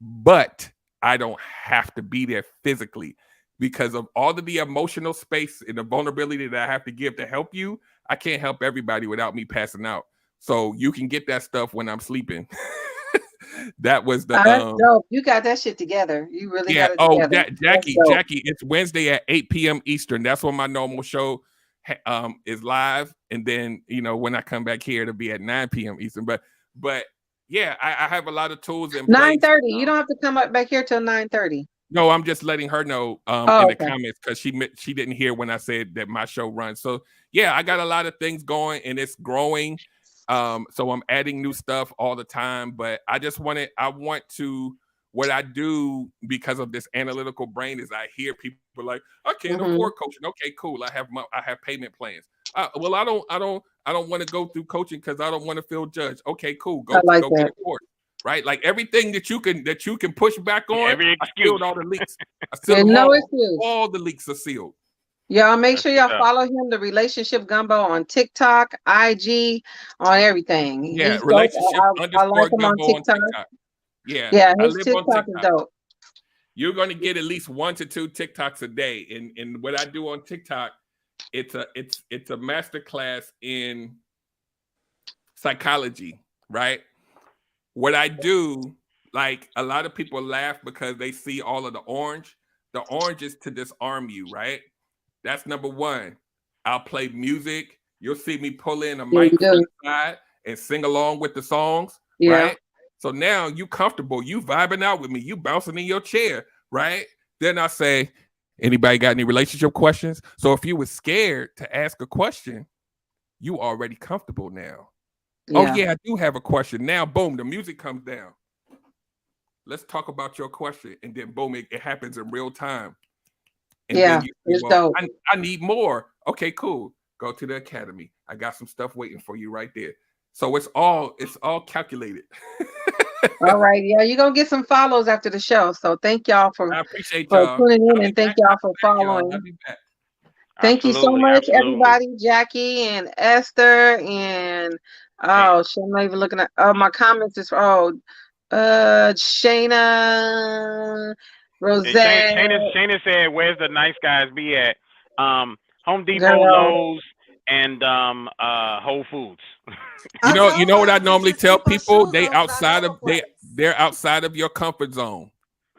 [SPEAKER 14] but I don't have to be there physically because of all of the emotional space and the vulnerability that I have to give to help you. I can't help everybody without me passing out. So you can get that stuff when I'm sleeping. That was the
[SPEAKER 3] that's dope. You got that shit together. You really got it together.
[SPEAKER 14] Jackie, it's Wednesday at 8 p.m. Eastern. That's when my normal show is live. And then, when I come back here, it'll be at 9 p.m. Eastern. But yeah, I have a lot of tools in place.
[SPEAKER 3] 9:30. You don't have to come up back here till 9:30.
[SPEAKER 14] No, I'm just letting her know in the comments because she didn't hear when I said that my show runs. So yeah, I got a lot of things going and it's growing. So I'm adding new stuff all the time, but what I do because of this analytical brain is I hear people like, I can't afford coaching. Okay, cool. I have payment plans. Well, I don't want to go through coaching because I don't want to feel judged. Okay, cool. Go get a course. Right? Like everything that you can push back on,
[SPEAKER 1] every excuse.
[SPEAKER 14] I sealed all the leaks. All the leaks are sealed.
[SPEAKER 3] Y'all make sure y'all follow him, the Relationship Gumbo, on TikTok, IG, on everything.
[SPEAKER 14] Yeah, Relationship_Gumbo on TikTok.
[SPEAKER 3] Yeah, his TikTok is dope.
[SPEAKER 14] You're going to get at least 1 to 2 TikToks a day. And what I do on TikTok, it's a masterclass in psychology, right? What I do, like a lot of people laugh because they see all of the orange. The orange is to disarm you, right? That's number one. I'll play music. You'll see me pull in a mic from the side and sing along with the songs, right? So now you comfortable. You vibing out with me. You bouncing in your chair, right? Then I say, anybody got any relationship questions? So if you were scared to ask a question, you already comfortable now. Oh, yeah, I do have a question. Now, boom, the music comes down. Let's talk about your question. And then, boom, it happens in real time. And then
[SPEAKER 3] it's dope.
[SPEAKER 14] I need more. Okay, cool. Go to the academy. I got some stuff waiting for you right there. So it's all calculated.
[SPEAKER 3] All right. Yeah, you're going to get some follows after the show. So thank y'all for tuning in and thank y'all for following.
[SPEAKER 14] I'll be back.
[SPEAKER 3] Thank you so much, everybody. Jackie and Esther and I'm not even looking at my comments is Shayna, Rosette.
[SPEAKER 1] Shayna said, "Where's the nice guys be at? Home Depot, Lowe's, and Whole Foods."
[SPEAKER 14] You know what I normally tell people? They're outside of your comfort zone,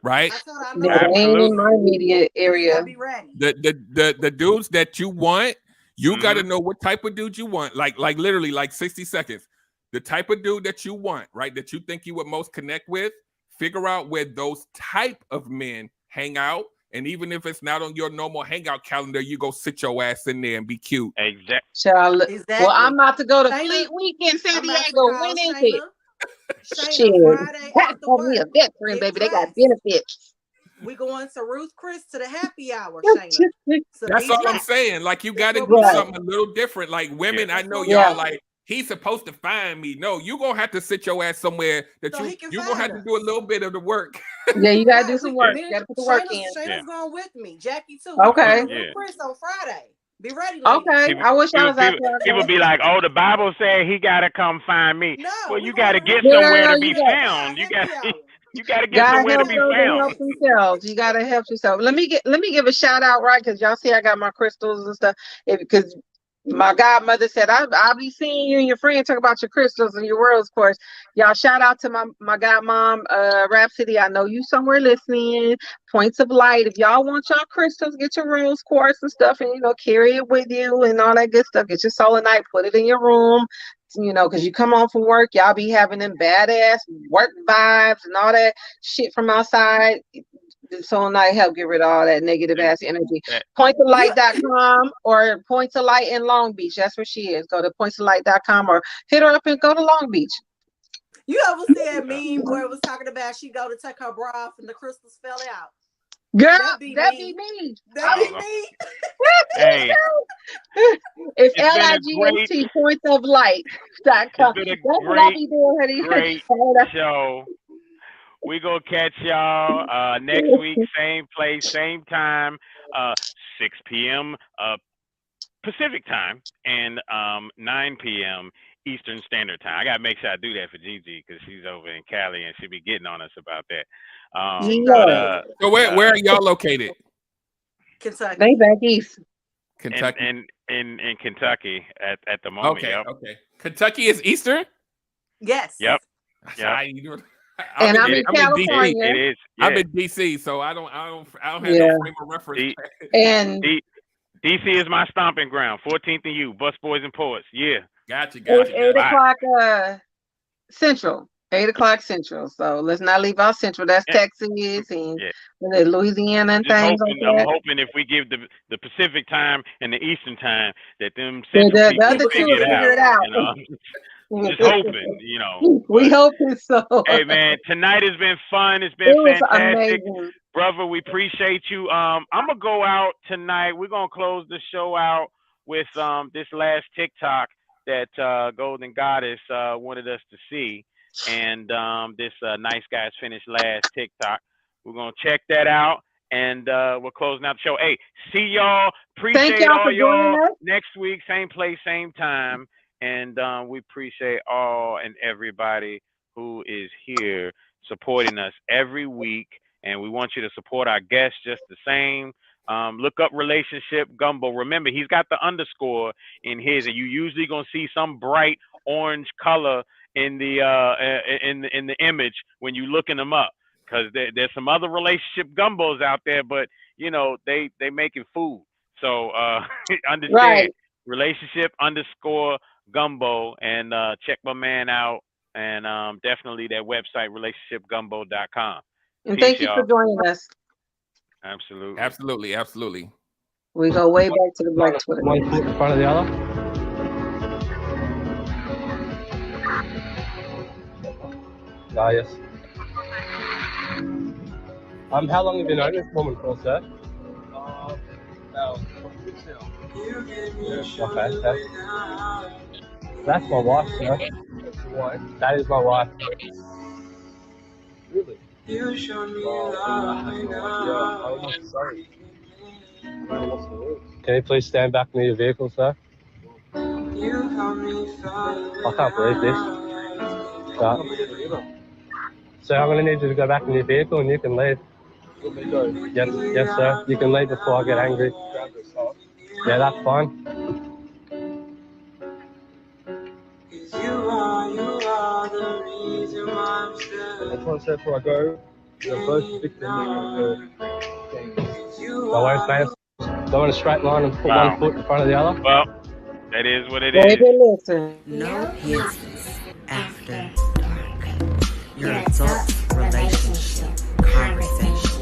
[SPEAKER 14] right?
[SPEAKER 3] They're in my immediate area.
[SPEAKER 14] The dudes that you want, you got to know what type of dude you want. Like literally, like 60 seconds. The type of dude that you want, right? That you think you would most connect with. Figure out where those type of men hang out And even if it's not on your normal hangout calendar, you go sit your ass in there and be cute.
[SPEAKER 1] Exactly.
[SPEAKER 3] Well, I'm about to go to Fleet Week in San Diego. When is it? Shit. Have me a veteran, baby. They got benefits.
[SPEAKER 15] We going to Ruth Chris to the happy hour, Shayna.
[SPEAKER 14] That's all I'm saying. Like, you got to do something a little different. Like, women, I know y'all like, he's supposed to find me. No, you're going to have to sit your ass somewhere that you're going to have to do a little bit of the work.
[SPEAKER 3] Yeah, you got to do some work. You got to put the work in.
[SPEAKER 15] Shayna's going with me. Jackie, too.
[SPEAKER 3] Okay.
[SPEAKER 15] Ruth Chris on Friday. Be ready, ladies.
[SPEAKER 3] Okay. I wish I was out there.
[SPEAKER 1] People be like, "Oh, the Bible said he gotta come find me."
[SPEAKER 15] No,
[SPEAKER 1] well, you gotta get somewhere to be found. You gotta get somewhere to be found.
[SPEAKER 3] Help themselves. You gotta help yourself. Let me give a shout out, right? Because y'all see I got my crystals and stuff. Because my godmother said I'll be seeing you and your friend talk about your crystals and your rose quartz. Y'all shout out to my godmom, Rhapsody. I know you somewhere listening. Points of Light. If y'all want y'all crystals, get your rose quartz and stuff, and carry it with you and all that good stuff. Get your selenite, put it in your room. Because you come home from work, y'all be having them badass work vibes and all that shit from outside. So night help get rid of all that negative ass energy. Pointsoflight.com or Points of Light in Long Beach. That's where she is. Go to pointsoflight.com or hit her up and go to Long Beach.
[SPEAKER 15] You ever see that meme where it was talking about she go to take her bra off and the crystals fell out?
[SPEAKER 3] Girl, that'd be me.
[SPEAKER 15] That'd be me.
[SPEAKER 1] Hey,
[SPEAKER 3] it's LIGHT pointsoflight.com. That's what I'll be doing, honey.
[SPEAKER 1] Great show. We gonna catch y'all next week, same place, same time, 6 p.m. Pacific time and 9 p.m. Eastern Standard Time. I gotta make sure I do that for Gigi because she's over in Cali and she'll be getting on us about that.
[SPEAKER 14] So where are y'all located?
[SPEAKER 15] Kentucky.
[SPEAKER 3] They back east.
[SPEAKER 14] Kentucky.
[SPEAKER 1] And in Kentucky at the moment.
[SPEAKER 14] Okay.
[SPEAKER 1] Yep.
[SPEAKER 14] Okay. Kentucky is Eastern?
[SPEAKER 15] Yes.
[SPEAKER 1] Yep.
[SPEAKER 3] I'm in California.
[SPEAKER 1] DC. It is. Yeah.
[SPEAKER 14] I'm in DC, so I don't have no frame of reference.
[SPEAKER 3] And
[SPEAKER 1] DC is my stomping ground. 14th and U, Bus Boys and Poets. Yeah.
[SPEAKER 14] Gotcha.
[SPEAKER 3] 8 o'clock Central. 8 o'clock Central. So let's not leave out Central. That's Texas and Louisiana and things like that.
[SPEAKER 1] I'm hoping if we give the Pacific time and the Eastern time that them Central people will figure it out. Just hoping,
[SPEAKER 3] We hoping so.
[SPEAKER 1] Hey man, tonight has been fun. It's been fantastic.
[SPEAKER 3] Amazing.
[SPEAKER 1] Brother, we appreciate you. I'm gonna go out tonight. We're gonna close the show out with this last TikTok that Golden Goddess wanted us to see. And this Nice Guys Finished last TikTok. We're gonna check that out. And we're closing out the show. Hey, see y'all. Appreciate all y'all next week, same place, same time. And we appreciate all and everybody who is here supporting us every week. And we want you to support our guests just the same. Look up Relationship Gumbo. Remember, he's got the underscore in his, and you usually gonna see some bright orange color in the image when you looking them up. Because there's some other Relationship Gumbos out there, but they making food. So understand Relationship _ Gumbo, and check my man out, and definitely that website relationshipgumbo.com.
[SPEAKER 3] And thank you for joining us.
[SPEAKER 1] Absolutely.
[SPEAKER 3] We go way back to the Black Twitter.
[SPEAKER 16] One foot in front of the other. Yes. How long have you known this woman for, sir? About 4 weeks now. Okay. That's my wife, sir. That's your wife? That is my wife. Really? I'm sorry. Can you please stand back near your vehicle, sir? I can't believe this. So I'm going to need you to go back in your vehicle and you can leave. Yes, sir. You can leave before I get angry. Yeah, that's fine. I just want to say before I go, you're both victims of things. No worries, man. Go in a straight line and put one foot in front of the other.
[SPEAKER 1] Well, that is what it is.
[SPEAKER 4] No business after dark. Your adult relationship conversation.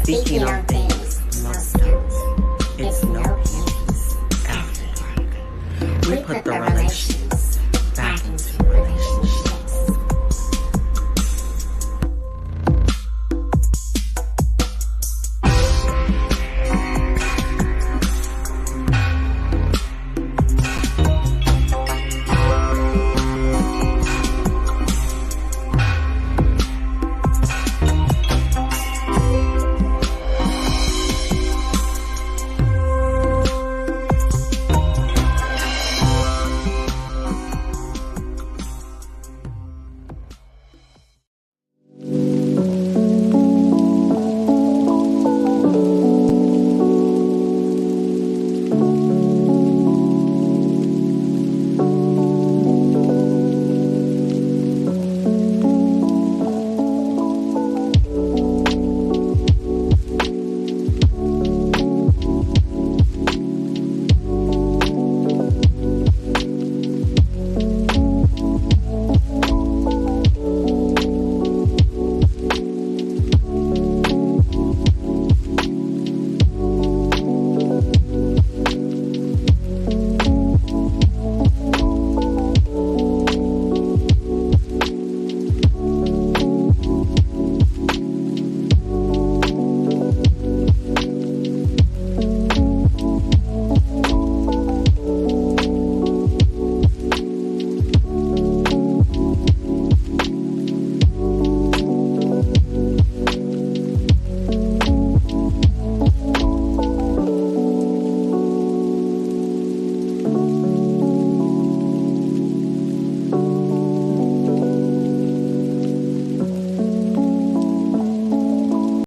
[SPEAKER 4] Speaking on